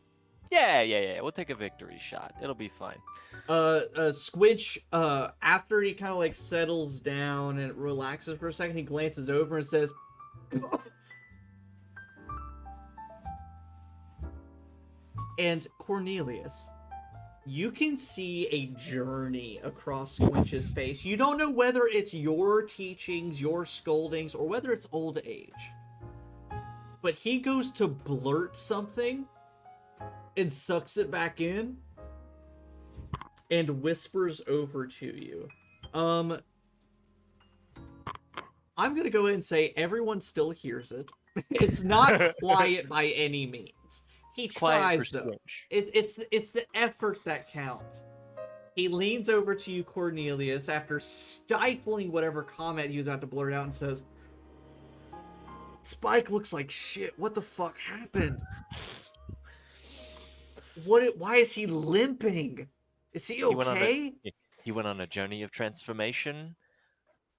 Yeah. We'll take a victory shot. It'll be fine. Squinch, after he kind of like settles down and relaxes for a second, he glances over and says, And Cornelius, you can see a journey across Squinch's face. You don't know whether it's your teachings, your scoldings, or whether it's old age. But he goes to blurt something and sucks it back in and whispers over to you. I'm gonna go ahead and say everyone still hears it. It's not quiet by any means. He Quiet tries for though. Squinch. It's the effort that counts. He leans over to you, Cornelius, after stifling whatever comment he was about to blurt out, and says, "Spike looks like shit. What the fuck happened? Why is he limping? Is he okay?" He went on a journey of transformation.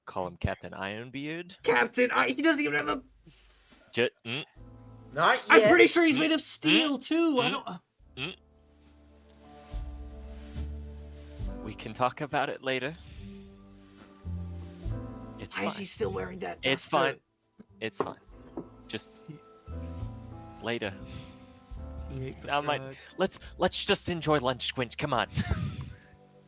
Call him Captain Ironbeard. Captain, he doesn't even have a. Not yet. I'm pretty sure he's made of steel too. I don't. We can talk about it later. It's Why fine. is he still wearing that duster? It's fine. It's fine. Just later. He ate the Now frog. let's just enjoy lunch, Squinch. Come on.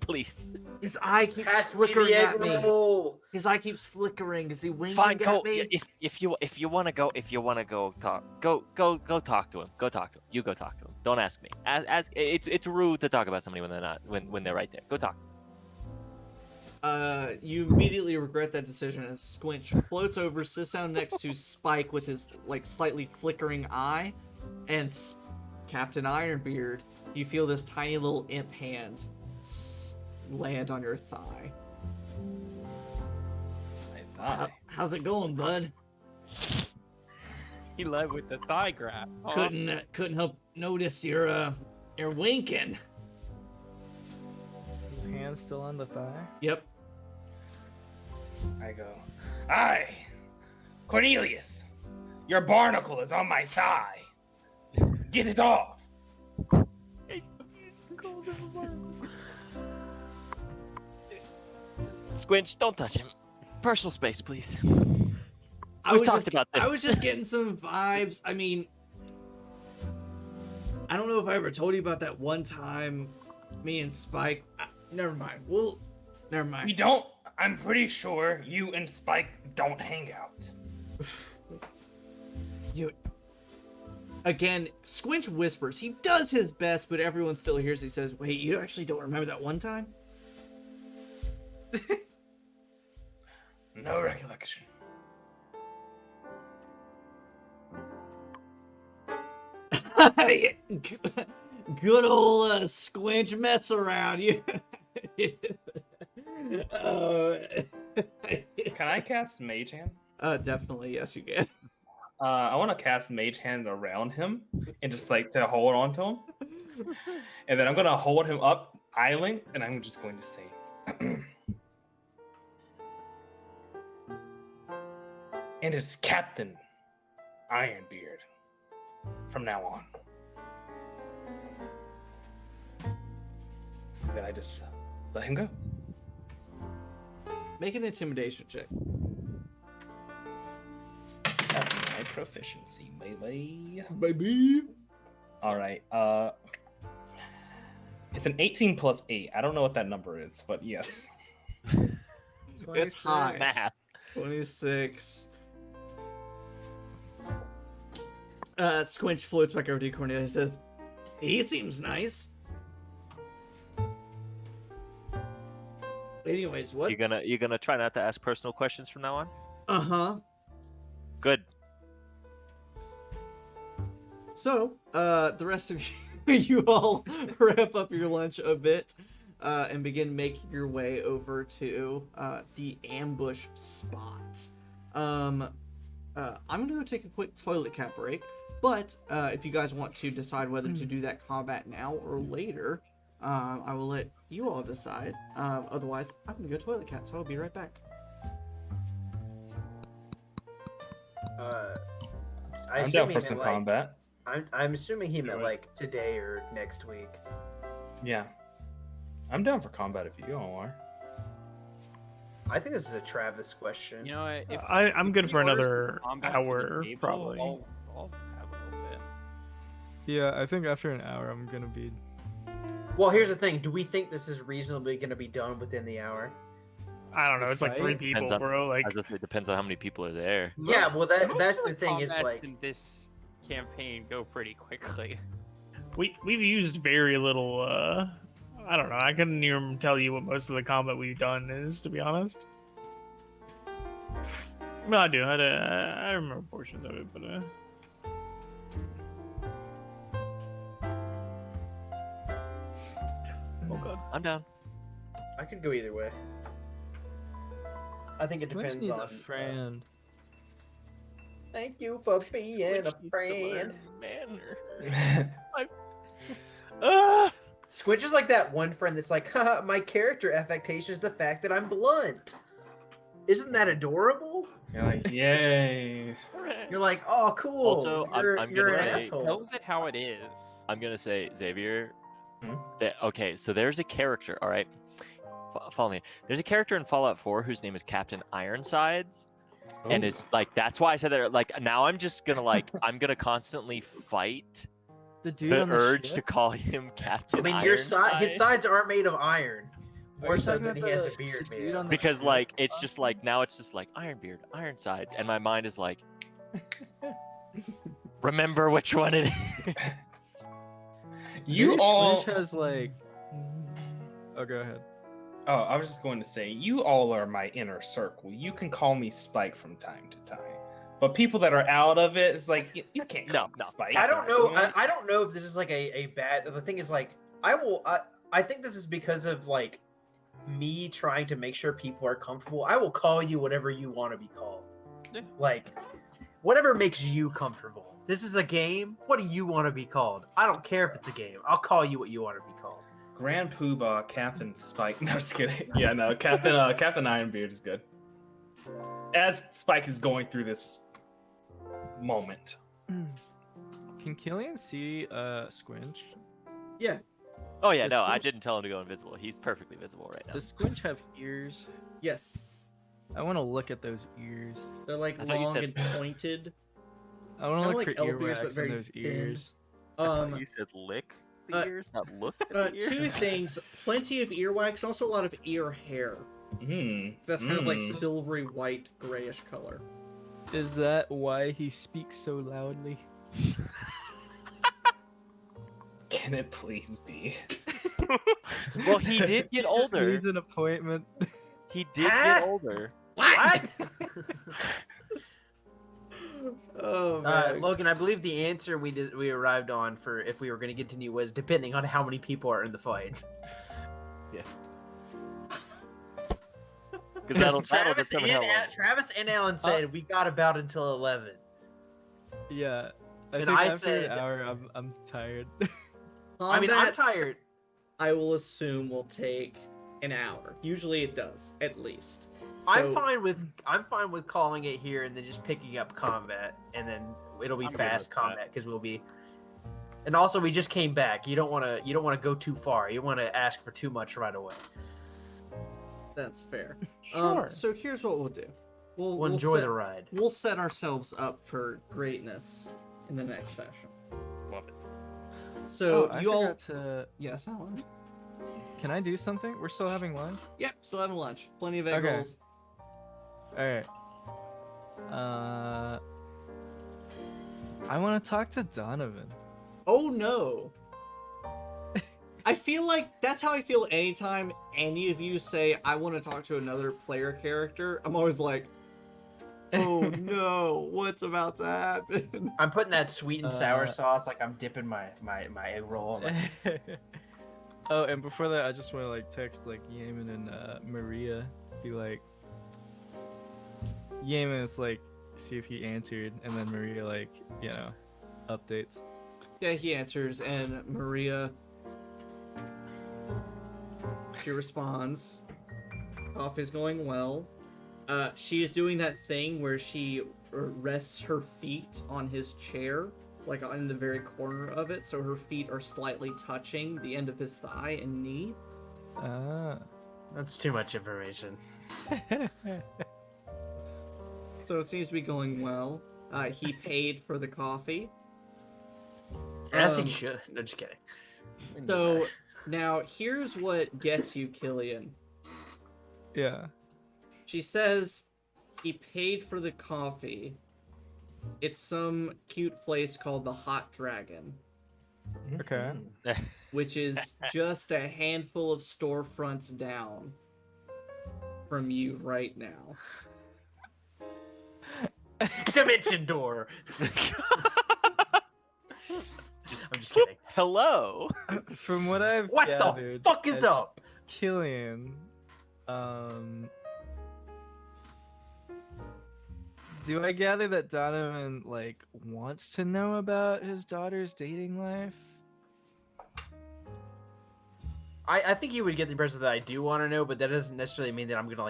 Please. His eye keeps Pass me the flickering egg at me. roll. His eye keeps flickering. Is he winking Fine, at go. me? If you wanna go talk, go talk to him. Go talk to him. You go talk to him. Don't ask me. It's rude to talk about somebody when they're not when they're right there. Go talk. You immediately regret that decision as Squinch floats over, sits down next to Spike with his slightly flickering eye, and Captain Ironbeard, you feel this tiny little imp hand land on your thigh. How's it going, bud? He led with the thigh grab. Huh? Couldn't help notice you're winking. His hand's still on the thigh. Yep. I go, "Aye, Cornelius, your barnacle is on my thigh. Get it off." Squinch, don't touch him. Personal space, please. I We've was talked just, about this. I was just getting some vibes. I mean, I don't know if I ever told you about that one time me and Spike. Never mind. Never mind. We don't. I'm pretty sure you and Spike don't hang out. Again, Squinch whispers. He does his best, but everyone still hears. He says, "Wait, you actually don't remember that one time?" No recollection. Good old Squinch mess around you. Can I cast Mage Hand? Definitely, yes, you can. I want to cast Mage Hand around him and just to hold on to him. And then I'm going to hold him up, idling, and I'm just going to say, "And it's Captain Ironbeard from now on." And then I just let him go. Make an intimidation check. That's my proficiency, baby. Baby. All right. It's an 18 plus 8. I don't know what that number is, but yes. It's high. Math. 26. Squinch floats back over to you, Cornelius, and says, "He seems nice." Anyways, what? You're gonna try not to ask personal questions from now on? Uh-huh. Good. So, the rest of you all wrap up your lunch a bit and begin making your way over to the ambush spot. I'm going to go take a quick toilet cap break, but if you guys want to decide whether to do that combat now or later, I will let you all decide. Otherwise, I'm going to go toilet cat, so I'll be right back. I'm down for some combat. I'm assuming he meant today or next week. Yeah. I'm down for combat if you all are. I think this is a Travis question. You know, if I'm good if for he orders another combat for the hour, table, probably. I'll have a little bit. Yeah, I think after an hour I'm gonna be. Well, here's the thing. Do we think this is reasonably going to be done within the hour? I don't know. It's like 3 Fight? people, Depends on- bro. Like, I just it depends on how many people are there. Yeah, well, Most that's of the thing is combats like, in this campaign go pretty quickly. we've used very little. I don't know. I couldn't even tell you what most of the combat we've done is, to be honest. Well, I do. I remember portions of it, but oh god. I'm down. I could go either way. I think it Squinch depends needs on. a friend. Thank you for being a friend. Manner. Squinch is like that one friend that's like, haha, my character affectation is the fact that I'm blunt. Isn't that adorable? You're like, yay. You're like, oh, cool. Also, I'm you're gonna an say- asshole. Tells it how it is. I'm gonna say, Xavier. Hmm? Okay, so there's a character. All right, follow me. There's a character in Fallout 4 whose name is Captain Ironsides, and it's like that's why I said that. Like now, I'm just gonna like I'm gonna constantly fight The dude the on the urge ship? to call him Captain. I mean, his Ironsides. sides aren't made of iron. Are More you so talking than he about has the- a beard the made dude of. on the Because ship? like it's just like now it's just like Ironbeard, Ironsides, and my mind is like, remember which one it is. You Maybe all. Squinch has like. Oh, go ahead. Oh, I was just going to say, you all are my inner circle. You can call me Spike from time to time. But people that are out of it, it's like, you can't call me No. Spike. I don't know. You know? I don't know if this is like a bad. The thing is, like, I think this is because of like me trying to make sure people are comfortable. I will call you whatever you want to be called. Yeah. Like, whatever makes you comfortable. This is a game. What do you want to be called? I don't care if it's a game. I'll call you what you want to be called. Grand Poobah, Captain Spike. No, just kidding. Yeah, no, Captain Ironbeard is good. As Spike is going through this moment. Can Killian see Squinch? Yeah. Oh yeah, Does no, I Squinch- didn't tell him to go invisible. He's perfectly visible right now. Does Squinch have ears? Yes. I want to look at those ears. They're like I thought you long said- and pointed. I want Kinda to look like for elf ears, but earwax very in those thin. ears. I thought Um, you said lick the uh, ears, not look at the ears. two things: plenty of earwax, also a lot of ear hair. That's kind of like silvery white, grayish color. Is that why he speaks so loudly? Can it please be? Well, he did get He just older. needs an appointment. He did Huh? get older. What? Oh man. Logan, I believe the answer we arrived on for if we were going to continue was depending on how many people are in the fight. Because that'll determine how long. Travis and Alan said we got about until 11. Yeah. I And think I after said- an hour, I'm tired. I mean, I'm Combat, tired. I will assume will take an hour. Usually it does, at least. I'm So- fine with calling it here and then just picking up combat, and then it'll be I'm good fast with that. combat because we'll be. And also, we just came back. You don't want to go too far. You want to ask for too much right away. That's fair. Sure. So here's what we'll do. We'll enjoy set, the ride. We'll set ourselves up for greatness in the next session. Love it. So I you all, forgot to. yes, Alan. Can I do something? We're still having lunch. Yep, still having lunch. Plenty of egg Okay. rolls. All right. I want to talk to Donovan. Oh no. I feel like that's how I feel anytime any of you say I want to talk to another player character. I'm always like, oh no, what's about to happen? I'm putting that sweet and sour Uh, sauce like I'm dipping my egg roll. Oh, and before that, I just want to like text like Yemen and Maria, be like, Yemen is like, see if he answered, and then Maria like, updates. Yeah, he answers, and Maria, she responds. Coffee's going well. She is doing that thing where she rests her feet on his chair, like in the very corner of it, so her feet are slightly touching the end of his thigh and knee. Ah. That's too much information. So it seems to be going well. He paid for the coffee. As he should. No, just kidding. So now here's what gets you, Killian. Yeah. She says he paid for the coffee. It's some cute place called the Hot Dragon, Okay. which is just a handful of storefronts down from you right now. Dimension door. I'm just kidding. Hello. From what I've What gathered, the fuck is as up? Killian, do I gather that Donovan like wants to know about his daughter's dating life? I think you would get the impression that I do want to know, but that doesn't necessarily mean that I'm gonna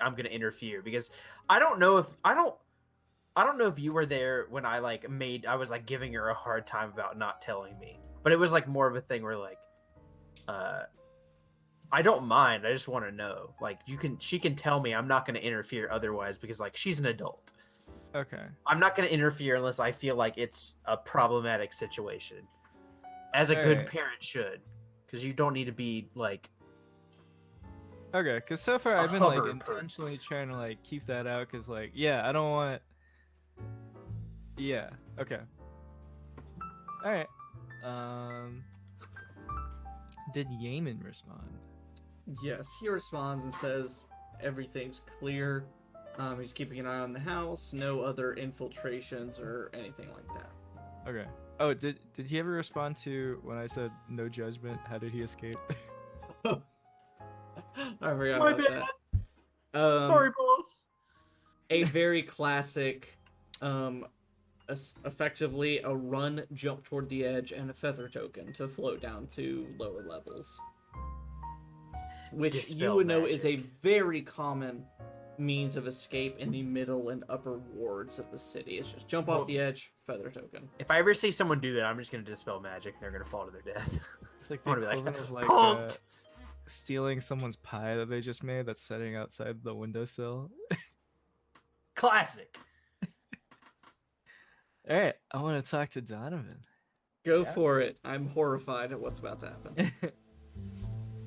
I'm gonna interfere, because I don't know if you were there when I was like giving her a hard time about not telling me, but it was like more of a thing where like I don't mind, I just want to know, like she can tell me, I'm not gonna interfere otherwise, because like she's an adult. Okay. I'm not gonna interfere unless I feel like it's a problematic situation, as a good Alright. parent should. Because you don't need to be like. Okay, because so far A I've been like hover bird. intentionally trying to like keep that out, because like I don't want. Yeah. Okay. All right. Did Yaman respond? Yes, he responds and says everything's clear. He's keeping an eye on the house, no other infiltrations or anything like that. Okay. Oh, did he ever respond to when I said no judgment? How did he escape? I forgot My about bad. that. Sorry, boss. A very classic, effectively a run, jump toward the edge, and a feather token to float down to lower levels. Which you Dispel would know is a magic. very common means of escape in the middle and upper wards of the city. It's just jump off the edge, feather token. If I ever see someone do that, I'm just gonna dispel magic and they're gonna fall to their death. It's like I the wanna be like, equivalent of like "Punk!" stealing someone's pie that they just made that's sitting outside the windowsill. Classic. All right, I want to talk to Donovan. Go for it. I'm horrified at what's about to happen.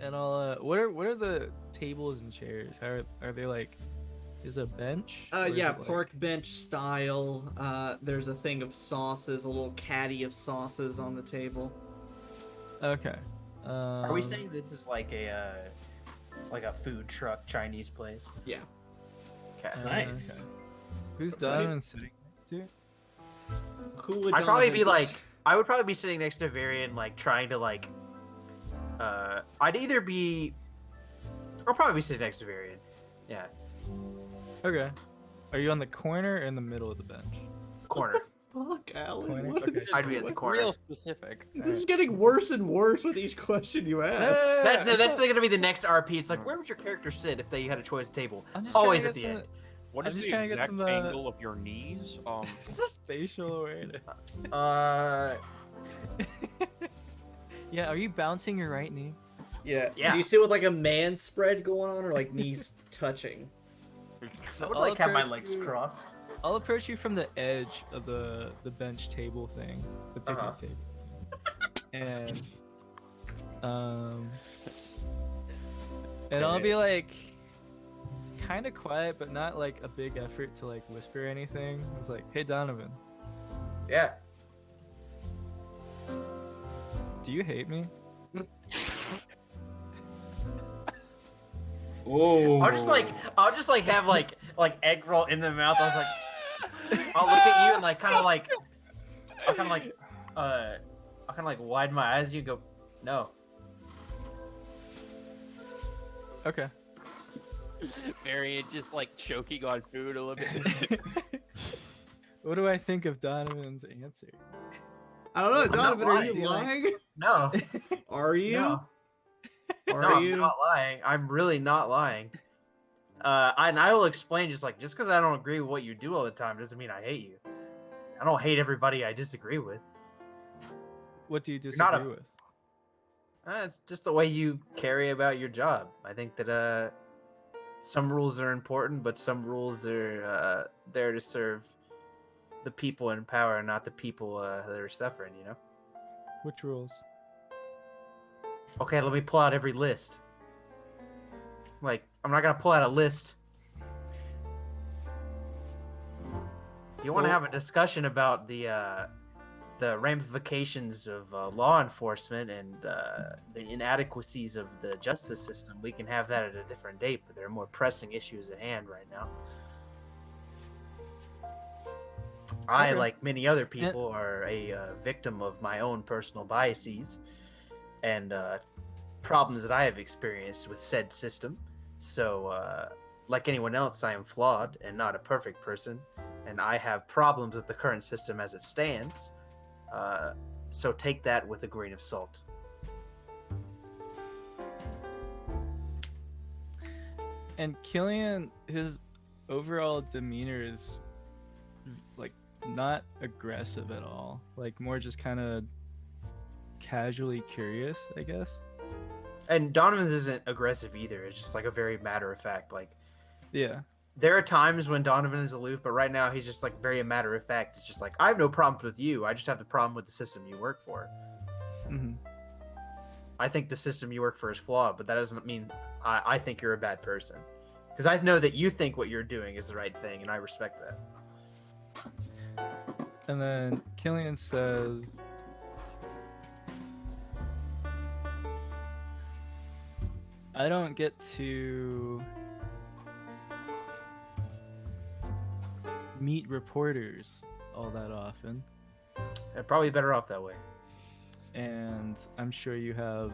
And I'll what are the tables and chairs? How are they like? Is it a bench? Or is Yeah, it, like- park bench style. There's a thing of sauces, a little caddy of sauces on the table. Okay. Are we saying this is like a food truck Chinese place? Yeah. Okay. Nice. Okay. Who's Donovan sitting next to? Who would I'd probably Donovan be like, I would probably be sitting next to Varian, like trying to like, I'd either be, I'll probably be sitting next to Varian. Yeah. Okay. Are you on the corner or in the middle of the bench? Corner. Fuck, Alan. Corner? What Okay. is I'd be at the going- corner. Real specific. This is getting worse and worse with each question you ask. That's gonna be the next RP. It's like, where would your character sit if they had a choice table? I'm just Always trying at to the get end. What I'm is just the trying to get exact some, angle of your knees? spatial awareness. Uh, Yeah, are you bouncing your right knee? Yeah. Yeah. Do you sit with like a man spread going on or like knees touching? I would I'll like have my approach legs you- crossed. I'll approach you from the edge of the bench table thing, the picnic Uh-huh. table, and I'll be like, kind of quiet, but not like a big effort to like whisper anything. I was like, "Hey Donovan, Yeah. do you hate me?" Oh. I'll just like have like egg roll in the mouth. I was like, I'll look at you and like kind of like, I'll kind of like widen my eyes at you and go, no. Okay. Very just like choking on food a little bit. What do I think of Donovan's answer? I don't know, not Donovan, are lying. you lying? No. Are you? No. Are No, you? I'm not lying. I'm really not lying. And I will explain just because I don't agree with what you do all the time doesn't mean I hate you. I don't hate everybody I disagree with. What do you not a- disagree with? It's just the way you carry about your job. I think that some rules are important, but some rules are there to serve the people in power, not the people that are suffering. You know. Which rules? Okay, let me pull out every list. Like, I'm not gonna pull out a list. If you want to have a discussion about the ramifications of law enforcement and the inadequacies of the justice system, we can have that at a different date. But there are more pressing issues at hand right now. I, Okay. like many other people, are a victim of my own personal biases and problems that I have experienced with said system. So, like anyone else, I am flawed and not a perfect person, and I have problems with the current system as it stands. So take that with a grain of salt. And Killian, his overall demeanor is like not aggressive at all. Like more just kind of casually curious, I guess. And Donovan's isn't aggressive either. It's just like a very matter of fact. Like, Yeah. there are times when Donovan is aloof, but right now he's just like very matter of fact. It's just like, I have no problems with you. I just have the problem with the system you work for. Mm-hmm. I think the system you work for is flawed, but that doesn't mean I think you're a bad person. Because I know that you think what you're doing is the right thing, and I respect that. And then Killian says, I don't get to meet reporters all that often, They're probably better off that way. and I'm sure you have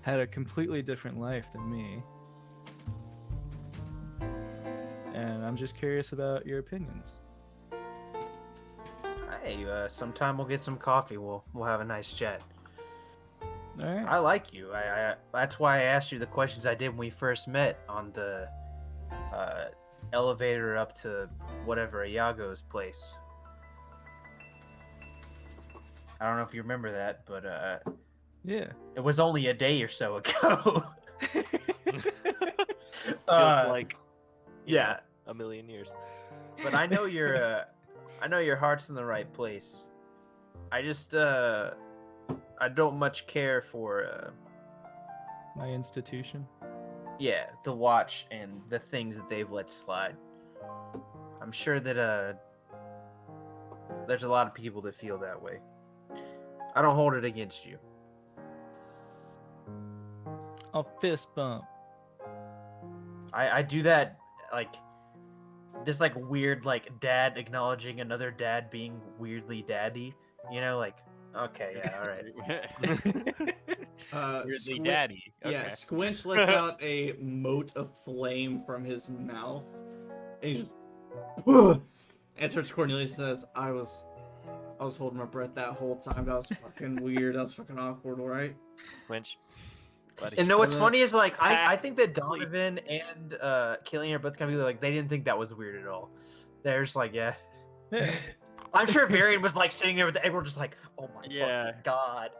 had a completely different life than me. And I'm just curious about your opinions. Hey, sometime we'll get some coffee. We'll have a nice chat. All right. I like you. I that's why I asked you the questions I did when we first met on the elevator up to whatever Iago's place. I don't know if you remember that, but Yeah. it was only a day or so ago. Feels like yeah, a million years. but I know your heart's in the right place. I just I don't much care for My institution. yeah, the watch and the things that they've let slide. I'm sure that there's a lot of people that feel that way. I don't hold it against you. I'll fist bump. I do that like this like weird like dad acknowledging another dad being weirdly daddy, you know, like okay, yeah, all right. Weirdly daddy. Yeah, Okay. Squinch lets out a mote of flame from his mouth. And he just and turns to Cornelius and says, I was holding my breath that whole time. That was fucking weird. That was fucking awkward, alright? Squinch. Buddy. And know what's Uh, funny is like I think that Donovan and Killian are both kind of like they didn't think that was weird at all. They're just like, yeah. I'm sure Varian was like sitting there with everyone just like, oh my fucking god.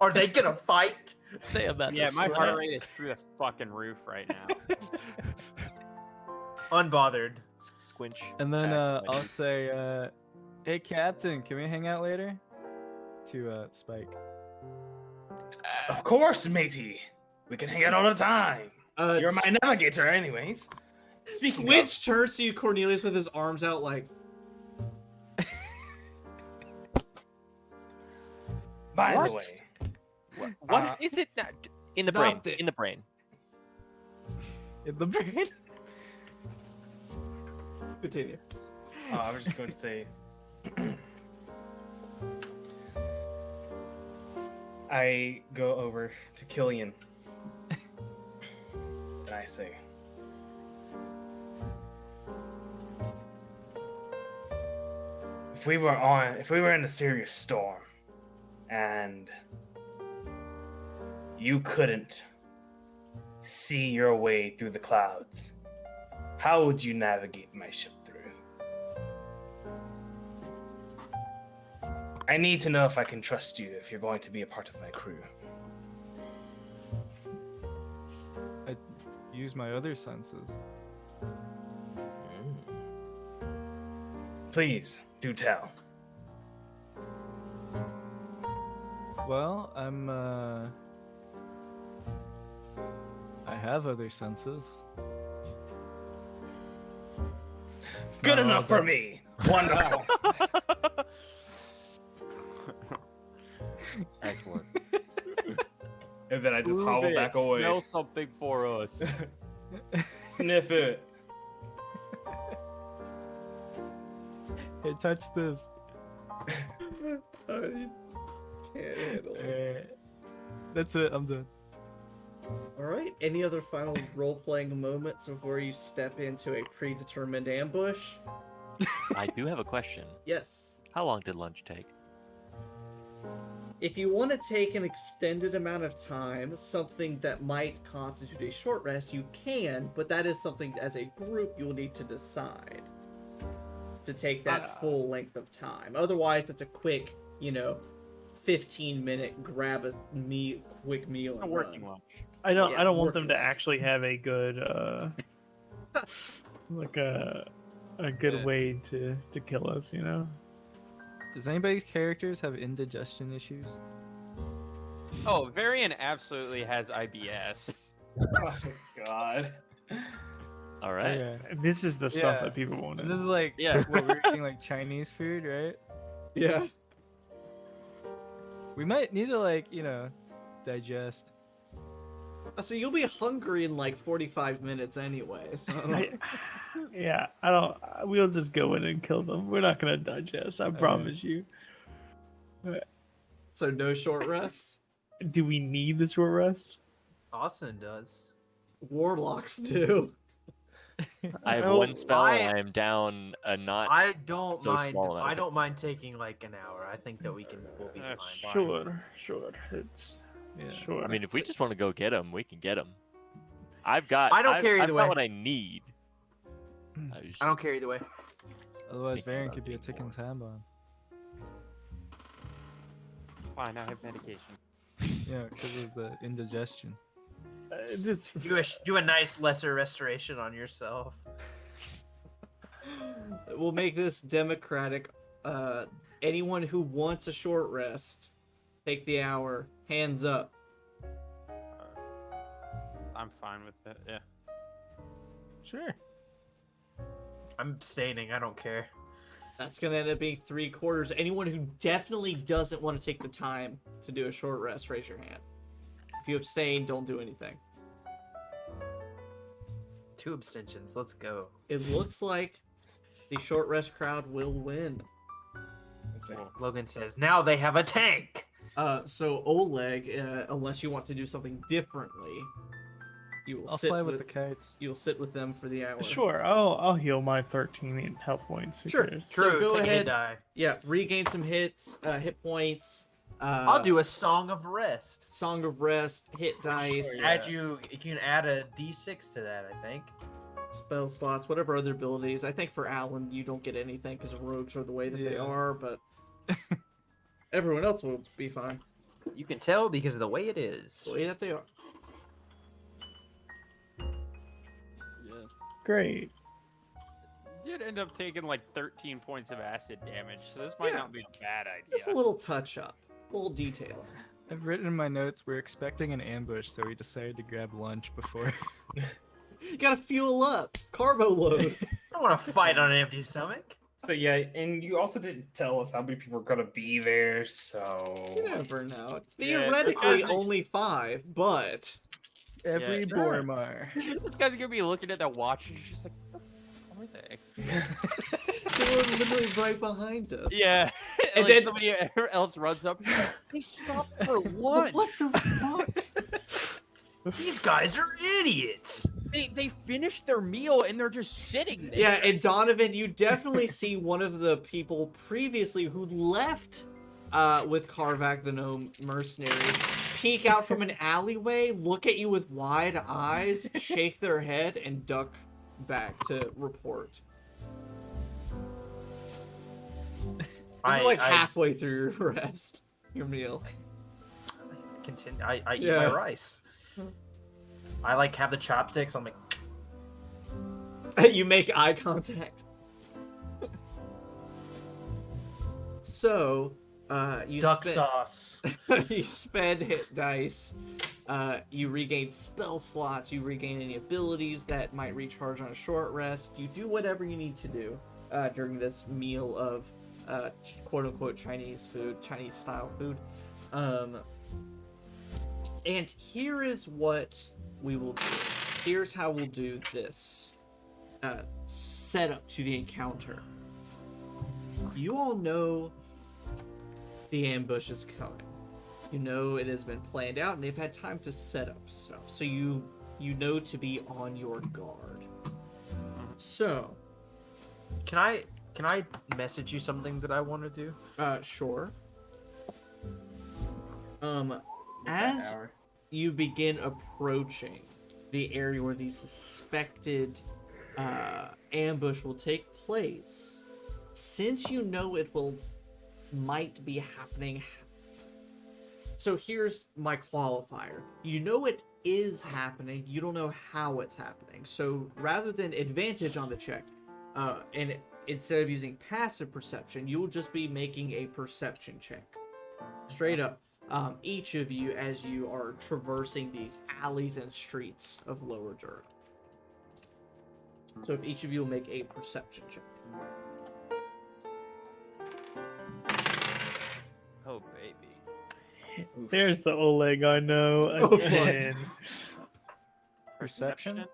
Are they gonna fight? They about Yeah, to my slap. heart rate is through the fucking roof right now. Unbothered. Squinch. And then back. I'll say, hey Captain, can we hang out later? To Spike. Of course, matey. We can hang out all the time. You're my navigator, anyways. Speaking Squinch turns to you, Cornelius, with his arms out like, by the What? way, What is it now? In the brain. nothing. In the brain. In the brain? continue. I was just going to say, I go over to Killian and I say, if we were in a serious storm and you couldn't see your way through the clouds, how would you navigate my ship through? I need to know if I can trust you if you're going to be a part of my crew. use my other senses. Please do tell. Well, I have other senses. It's good not all enough for that- me. Wonderful. Excellent. And then I just Prove hobble it. back away. Smell something for us. Sniff it. Hey, touch this. I can't handle it. Alright. That's it. I'm done. All right. Any other final role-playing moments before you step into a predetermined ambush? I do have a question. Yes. How long did lunch take? If you want to take an extended amount of time, something that might constitute a short rest, you can, but that is something as a group you will need to decide to take that full length of time. Otherwise, it's a quick, 15-minute grab a quick meal. A And working run. lunch. I don't Yeah, want them working to lunch. actually have a good like a good Yeah. way to kill us, Does anybody's characters have indigestion issues? Oh, Varian absolutely has IBS. Oh, God. All right. Okay. This is the stuff Yeah. that people want And to this is like Yeah. what we're eating, like Chinese food, right? Yeah. We might need to digest. So you'll be hungry in like 45 minutes anyway. So I don't. We'll just go in and kill them. We're not gonna digest. I promise you. so no short rests. Do we need the short rest? Austin does. Warlocks do. I have No, one spell and I- I am down a not. I don't so mind. small amount I of don't it. mind taking like an hour. I think that we'll be That's fine. fine. Sure. It's Yeah. sure. I mean, if we just want to go get them, we can get them. I've got. I don't care I've either got way. what I need. I don't care either way. Otherwise, Thinking Varian about could be a being ticking time bomb. Fine, I have medication. Yeah, because of the indigestion. It's Do a nice lesser restoration on yourself. We'll make this democratic. Anyone who wants a short rest, take the hour. Hands up. I'm fine with it. Yeah. Sure. I'm abstaining. I don't care. That's gonna end up being 3/4. Anyone who definitely doesn't want to take the time to do a short rest, raise your hand. If you abstain, don't do anything. 2 abstentions. Let's go. It looks like the short rest crowd will win. Logan says, "Now they have a tank." So Oleg, unless you want to do something differently, you will I'll sit fly with with the kites. you'll sit with them for the hour. sure. I'll heal my 13 health points. Who Sure. cares? So True. go take a ahead. hit die. Yeah, regain some hit points. I'll do a song of rest. Song of Rest, hit dice, You can add a d6 to that. I think. spell slots, whatever other abilities. I think for Alan, you don't get anything because rogues are the way that they Yeah. are, but everyone else will be fine. You can tell because of the way it is. The way that they are. Yeah. Great. Did end up taking like 13 points of acid damage, so this might Yeah. not be a bad idea. Just a little touch up, a little detail. I've written in my notes we're expecting an ambush, so we decided to grab lunch before. You gotta fuel up, carbo load. I don't want to fight on an empty stomach. So yeah, and you also didn't tell us how many people are gonna be there, so You never know. Yeah, Theoretically, because- only 5, but Every Yeah. Bormar. This guy's gonna be looking at that watch and he's just like, what the fuck are they? they were literally right behind us. Yeah. And And then- then somebody else runs up. He's like, they stopped for What what? the fuck? These guys are idiots. They finished their meal and they're just sitting there. Yeah, and Donovan, you definitely see one of the people previously who left with Karvak the gnome mercenary peek out from an alleyway, look at you with wide eyes, shake their head, and duck back to report. This is like halfway through your rest, your meal. Continue. I eat Yeah. my rice. I like have the chopsticks. I'm like, You make eye contact. So, you duck spend, sauce. you spend hit dice. You regain spell slots. You regain any abilities that might recharge on a short rest. You do whatever you need to do during this meal of quote-unquote Chinese food, Chinese-style food. And here is what we will do. Here's how we'll do this setup to the encounter. You all know the ambush is coming. You know it has been planned out, and they've had time to set up stuff. So you know to be on your guard. So, Can I message you something that I want to do? sure. As you begin approaching the area where the suspected ambush will take place, since you know it might be happening. So here's my qualifier. You know it is happening, you don't know how it's happening. So rather than advantage on the check, and instead of using passive perception, you will just be making a perception check. Straight up. Each of you as you are traversing these alleys and streets of Lower Durham. So if each of you will make a perception check. Oh baby. There's the Oleg I know Oh, boy. again. Perception?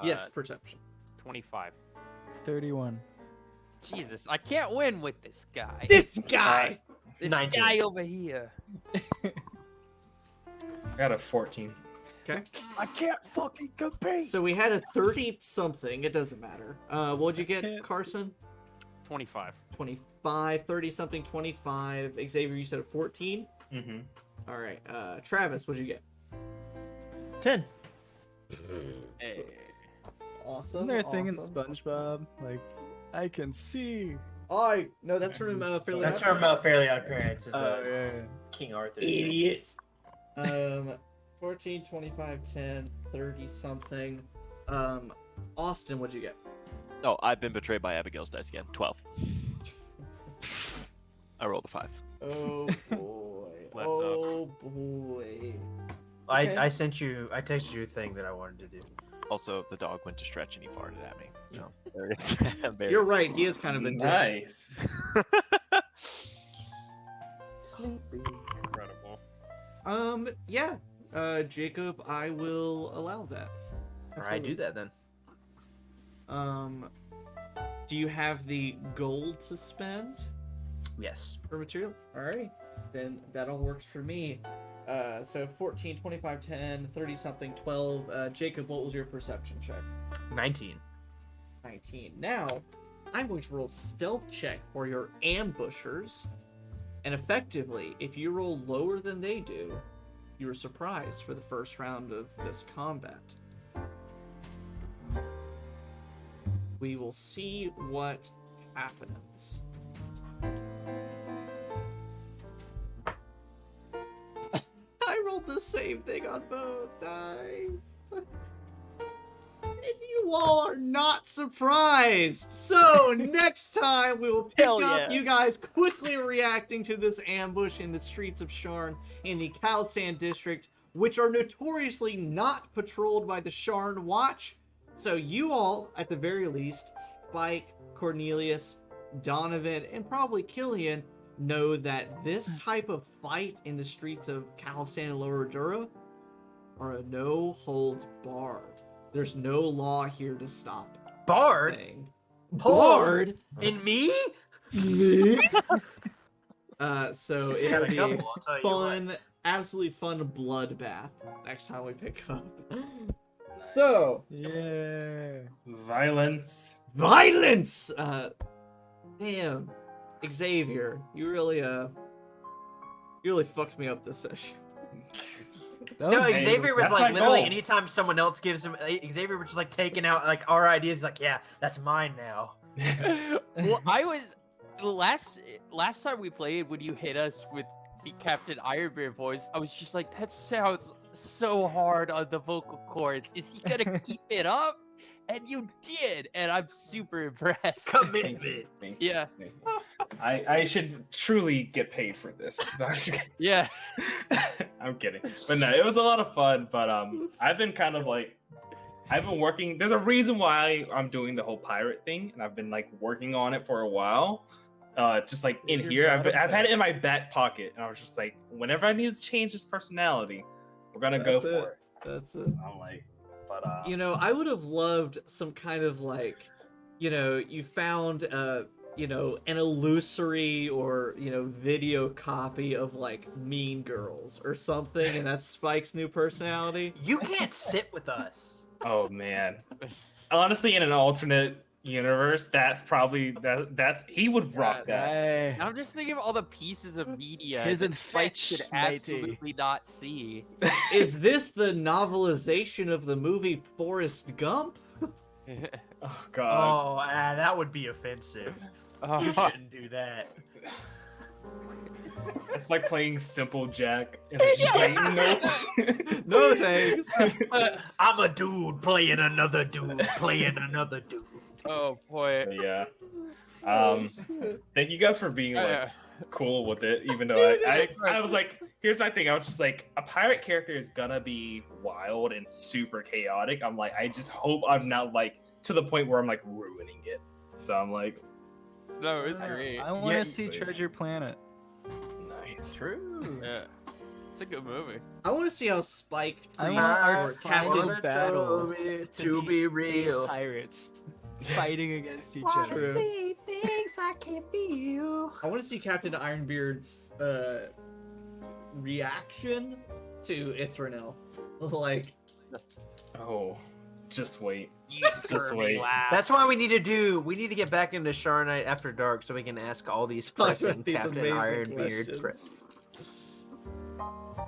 Yes, perception. 25. 31. Jesus, I can't win with this guy. This guy! This 19. guy over here. I got a 14. Okay. I can't fucking compete. So we had a 30-something. It doesn't matter. What'd you get, Can't Carson? 25. 25, 30-something, 25. Xavier, you said a 14? Mm-hmm. All right. Travis, what'd you get? 10. Hey. Awesome. Isn't there a thing in awesome. SpongeBob? Like, I can see. Oh, no, that's from Fairly That's Odd from Parents. Fairly Odd Parents. Is Oh, the yeah. King Arthur. Idiot. 14, 25, 10, 30-something. Austin, what'd you get? Oh, I've been betrayed by Abigail's dice again. 12. I rolled a 5. Oh, boy. Bless Oh, boy. I Okay. I texted you a thing that I wanted to do. Also, the dog went to stretch and he farted at me. So there it is. Very You're upset. right. He is kind of a dick. Nice. Incredible. Yeah. Jacob, I will allow that. All right, do that then. Do you have the gold to spend Yes. for material? Alright. Then that all works for me. So 14, 25, 10, 30-something, 12. Jacob, what was your perception check? 19. 19. Now, I'm going to roll a stealth check for your ambushers. And effectively, if you roll lower than they do, you are surprised for the first round of this combat. We will see what happens. I rolled the same thing on both dice. And you all are not surprised. So next time we will pick Hell up yeah. you guys quickly reacting to this ambush in the streets of Sharn in the Khalistan district, which are notoriously not patrolled by the Sharn Watch. So you all, at the very least, Spike, Cornelius, Donovan, and probably Killian, know that this type of fight in the streets of Khalistan and Lower Dura are a no-holds-barred. There's no law here to stop Bard? anything. Pause. Bard? In me? Me? So Had it'll a be couple, a I'll tell you fun, absolutely fun bloodbath next time we pick up. So, Yeah. Violence. violence! Damn. Xavier, you really fucked me up this session. That No, was Hey, Xavier was that's like my literally goal. anytime someone else gives him Xavier was just like taking out like our ideas like, yeah, that's mine now. Well, I was last time we played when you hit us with the Captain Ironbeard voice. I was just like, that sounds so hard on the vocal cords. Is he gonna keep it up? And you did, and I'm super impressed. Commitment. Yeah. I should truly get paid for this. Yeah. I'm kidding. But no, it was a lot of fun. But I've been kind of like, I've been working. There's a reason why I'm doing the whole pirate thing, and I've been like working on it for a while. Just like in here, I've had it in my back pocket, and I was just like, whenever I need to change this personality, we're gonna go for it. That's it. I'm like, but You know, I would have loved some kind of like, you know, you found you know, an illusory or, you know, video copy of like Mean Girls or something, and that's Spike's new personality. You can't sit with us. oh man, honestly, in an alternate universe, that's probably that's he would rock that. I'm just thinking of all the pieces of media Tisn't that fight Fetch should matey. absolutely not see. Is this the novelization of the movie Forrest Gump? Oh god. Oh, that would be offensive. You Oh, shouldn't do that. It's like playing Simple Jack, and it's just like, nope. No thanks. I'm a dude playing another dude playing another dude. oh boy. But yeah. Thank you guys for being like cool with it, even though I was like, here's my thing. I was just like, a pirate character is gonna be wild and super chaotic. I'm like, I just hope I'm not like to the point where I'm like ruining it. So I'm like, No, it's great. I want to Yeah, see you- Treasure Planet. nice. True. Yeah. It's a good movie. I want to see how Spike I treats want our or Captain. final battle to be space real. pirates fighting against each True. other. See things I can't feel. I want to see Captain Ironbeard's reaction to Ithranel. Like, Oh, just wait. You Just scurvy wait. lass. That's why we need to get back into Sharn Night After Dark so we can ask all these talk pressing about these Captain amazing Ironbeard. questions.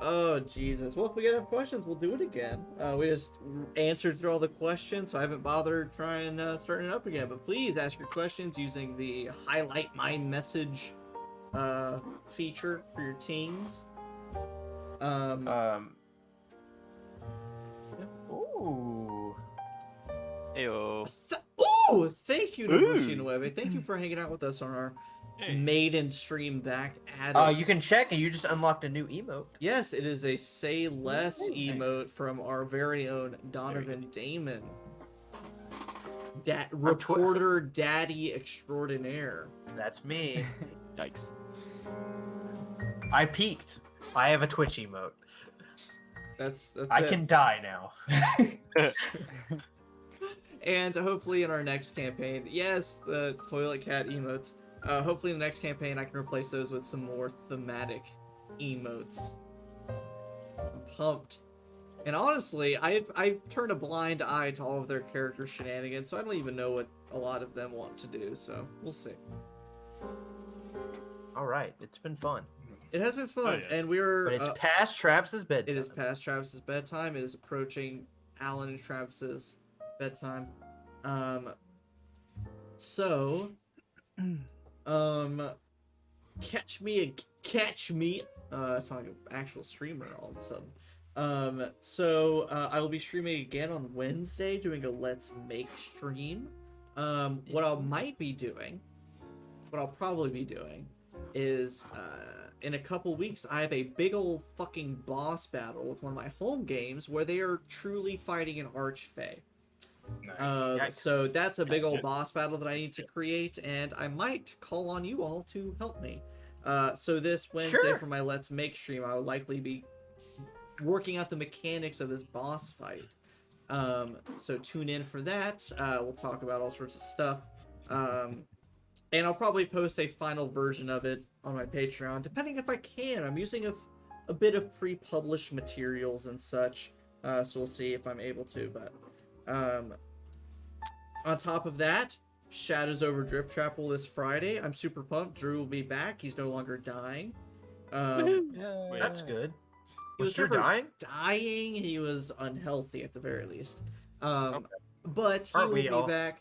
Oh Jesus! Well, if we get enough questions, we'll do it again. We just answered through all the questions, so I haven't bothered trying starting it up again. But please ask your questions using the highlight my message feature for your teams. Ooh. Heyo. Ooh! Thank you, Nobushi Nueve. Thank you for hanging out with us on our maiden stream back at it. You can check and you just unlocked a new emote. Yes, it is a Say Less Ooh, emote nice. from our very own Donovan Damon. On Reporter Daddy Extraordinaire. That's me. Yikes. I peaked. I have a Twitch emote. That's I it. can die now. And hopefully in our next campaign, yes, the toilet cat emotes. Hopefully in the next campaign I can replace those with some more thematic emotes. I'm pumped. And honestly, I've turned a blind eye to all of their character shenanigans, so I don't even know what a lot of them want to do, so we'll see. All right, it's been fun. It has been fun, yeah. and we're... But it's past Travis's bedtime. It is past Travis's bedtime. It is approaching Alan and Travis's bedtime. So, catch me. I sound like an actual streamer all of a sudden. I will be streaming again on Wednesday, doing a Let's Make stream. What I'll probably be doing is, in a couple weeks, I have a big old fucking boss battle with one of my home games where they are truly fighting an archfey. Nice. Yikes. So that's a big old boss battle that I need to create, and I might call on you all to help me. So this Wednesday Sure. for my Let's Make stream, I will likely be working out the mechanics of this boss fight. So tune in for that. We'll talk about all sorts of stuff. And I'll probably post a final version of it on my Patreon, depending if I can. I'm using a bit of pre-published materials and such, so we'll see if I'm able to. But on top of that, Shadows over Driftchapel this Friday. I'm super pumped. Drew will be back. He's no longer dying. That's good. He Was Drew never dying? Dying. He was unhealthy at the very least. But he Aren't will we be all? back.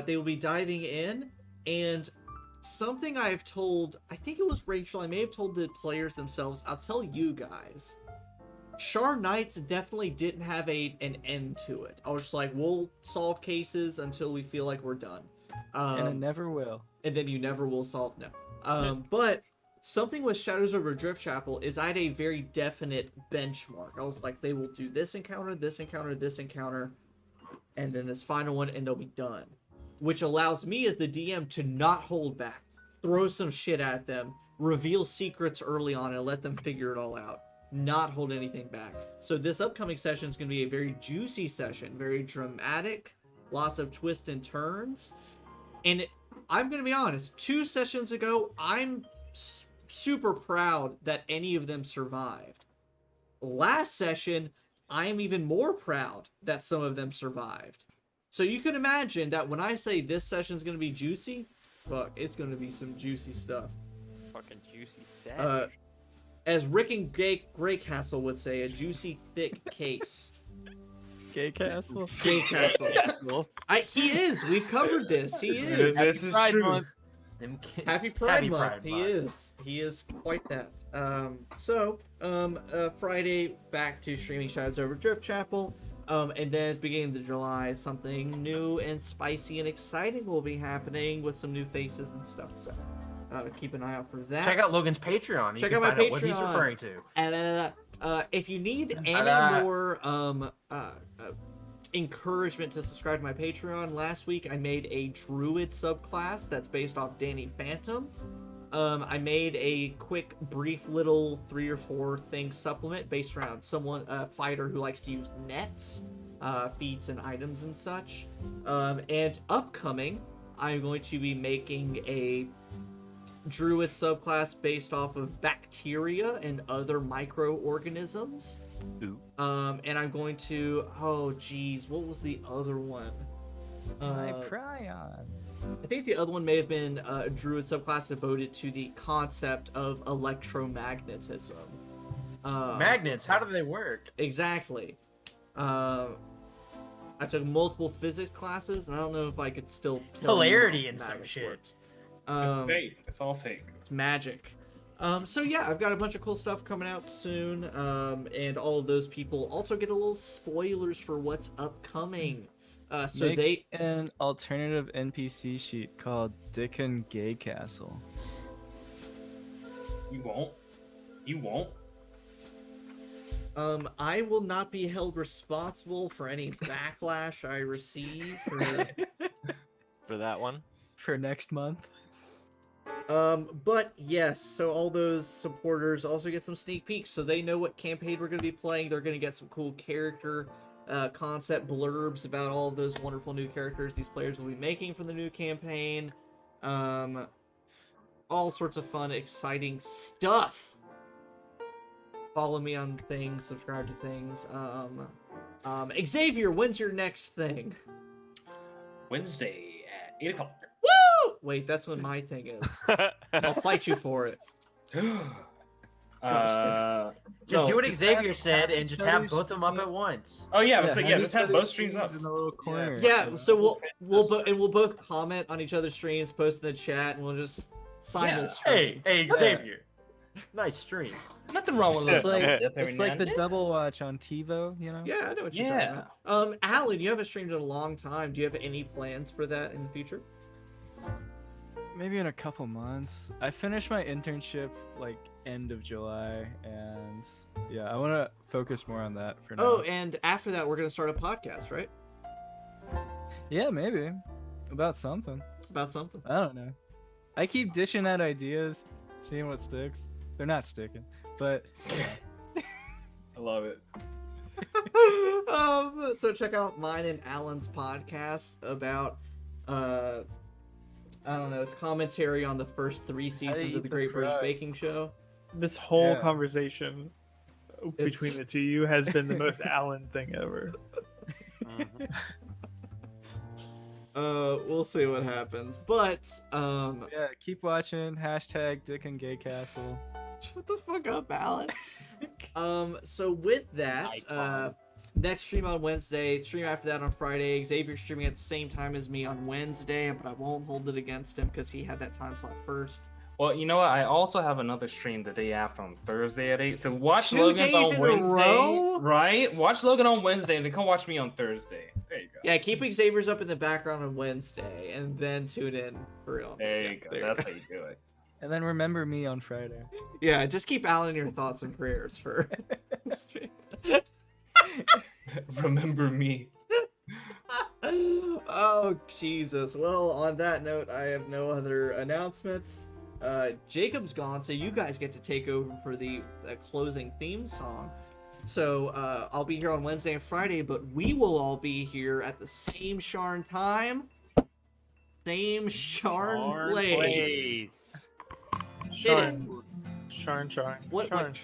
They will be diving in, and something I've told, I think it was Rachel, I may have told the players themselves, I'll tell you guys. Sharn Nights definitely didn't have an end to it. I was just like, we'll solve cases until we feel like we're done. And it never will. And then you never will solve no. But something with Shadows over Driftchapel is I had a very definite benchmark. I was like, they will do this encounter, this encounter, this encounter, and then this final one, and they'll be done. Which allows me as the DM to not hold back, throw some shit at them, reveal secrets early on, and let them figure it all out. Not hold anything back. So this upcoming session is going to be a very juicy session, very dramatic, lots of twists and turns. And I'm going to be honest, 2 sessions ago, I'm super proud that any of them survived. Last session, I am even more proud that some of them survived. So you can imagine that when I say this session is going to be juicy, fuck, it's going to be some juicy stuff. Fucking juicy set. As Rick and Greycastle would say, a juicy, thick case. Gay Castle? Gay Castle. He is. We've covered this. He is. This is Pride true. Month. Happy Pride Month. He is. He is quite that. Friday, back to streaming Shadows over Driftchapel. And then at the beginning of July, something new and spicy and exciting will be happening with some new faces and stuff. So keep an eye out for that. Check out Logan's Patreon. Check You out can my find out what he's Patreon. referring to. And if you need any more encouragement to subscribe to my Patreon, last week I made a druid subclass that's based off Danny Phantom. I made a quick, brief little 3 or 4 thing supplement based around a fighter who likes to use nets, feeds and items and such. And upcoming, I'm going to be making a druid subclass based off of bacteria and other microorganisms. Ooh. And I'm going to, what was the other one? My prions. I think the other one may have been a druid subclass devoted to the concept of electromagnetism. Magnets, how do they work? Exactly. I took multiple physics classes, and I don't know if I could still tell you Polarity how and some magic shit. works. It's fake. It's all fake. It's magic. So yeah, I've got a bunch of cool stuff coming out soon, and all of those people also get a little spoilers for what's upcoming. Make an alternative NPC sheet called Dick and Gay Castle. You won't. You won't. I will not be held responsible for any backlash I receive For that one. For next month. But yes, so all those supporters also get some sneak peeks, so they know what campaign we're going to be playing. They're going to get some cool character concept blurbs about all of those wonderful new characters these players will be making for the new campaign. All sorts of fun, exciting stuff. Follow me on things, subscribe to things. Xavier, when's your next thing? Wednesday at 8 o'clock. Woo! Wait, that's when my thing is. I'll fight you for it. Just do what Xavier said and just have both of them up at once. Oh yeah, just have both streams up. In the little corner. Yeah, so we'll both comment on each other's streams, post in the chat, and we'll just simul stream. Hey, Xavier. Nice stream. Nothing wrong with It's like, dip every it's now like and the then. double watch on TiVo, you know? Yeah, I know what you're talking about. Alan, you haven't streamed in a long time. Do you have any plans for that in the future? Maybe in a couple months. I finished my internship like end of July, and yeah, I want to focus more on that for now. Oh, and after that, we're gonna start a podcast, right? Yeah, maybe. About something. About something. I don't know. I keep dishing out ideas, seeing what sticks. They're not sticking, but yeah. I love it. So check out mine and Alan's podcast about I don't know, it's commentary on the first 3 seasons of the Great British Baking Show. This whole Yeah. conversation between the two of you has been the most Alan thing ever. We'll see what happens. But Yeah, keep watching. Hashtag Dick and Gay Castle. shut the fuck up, Alan. So with that, next stream on Wednesday, stream after that on Friday. Xavier's streaming at the same time as me on Wednesday, but I won't hold it against him because he had that time slot first. Well, you know what? I also have another stream the day after on Thursday at 8. So watch 2 Logan days on in a Wednesday, row? right? Watch Logan on Wednesday and then come watch me on Thursday. There you go. Yeah, keep Xavier's up in the background on Wednesday, and then tune in for real. There you go. That's how you do it. And then remember me on Friday. Yeah, just keep Alan in your thoughts and prayers for. Remember me. Oh Jesus! Well, on that note, I have no other announcements. Jacob's gone, so you guys get to take over for the closing theme song. So I'll be here on Wednesday and Friday, but we will all be here at the same Sharn time, same Sharn place. Sharn. Sharn. What- Sharn.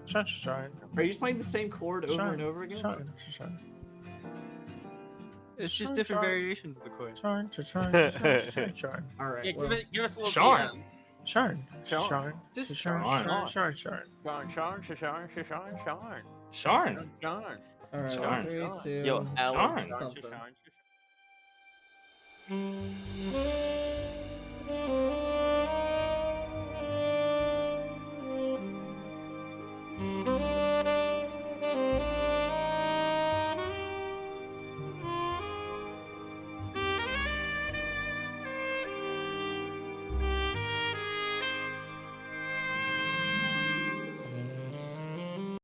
Sharn. Are you just playing the same chord over and over again? Sharn. It's just Sharn, different Sharn. variations of the chord. Sharn. All right. Yeah, well, give us a little Sharn. DM. Sharn. Just Sharn. Sharn. Sharn. all right. Sharn. 3, 2, Yo, Alan. something. Sharn.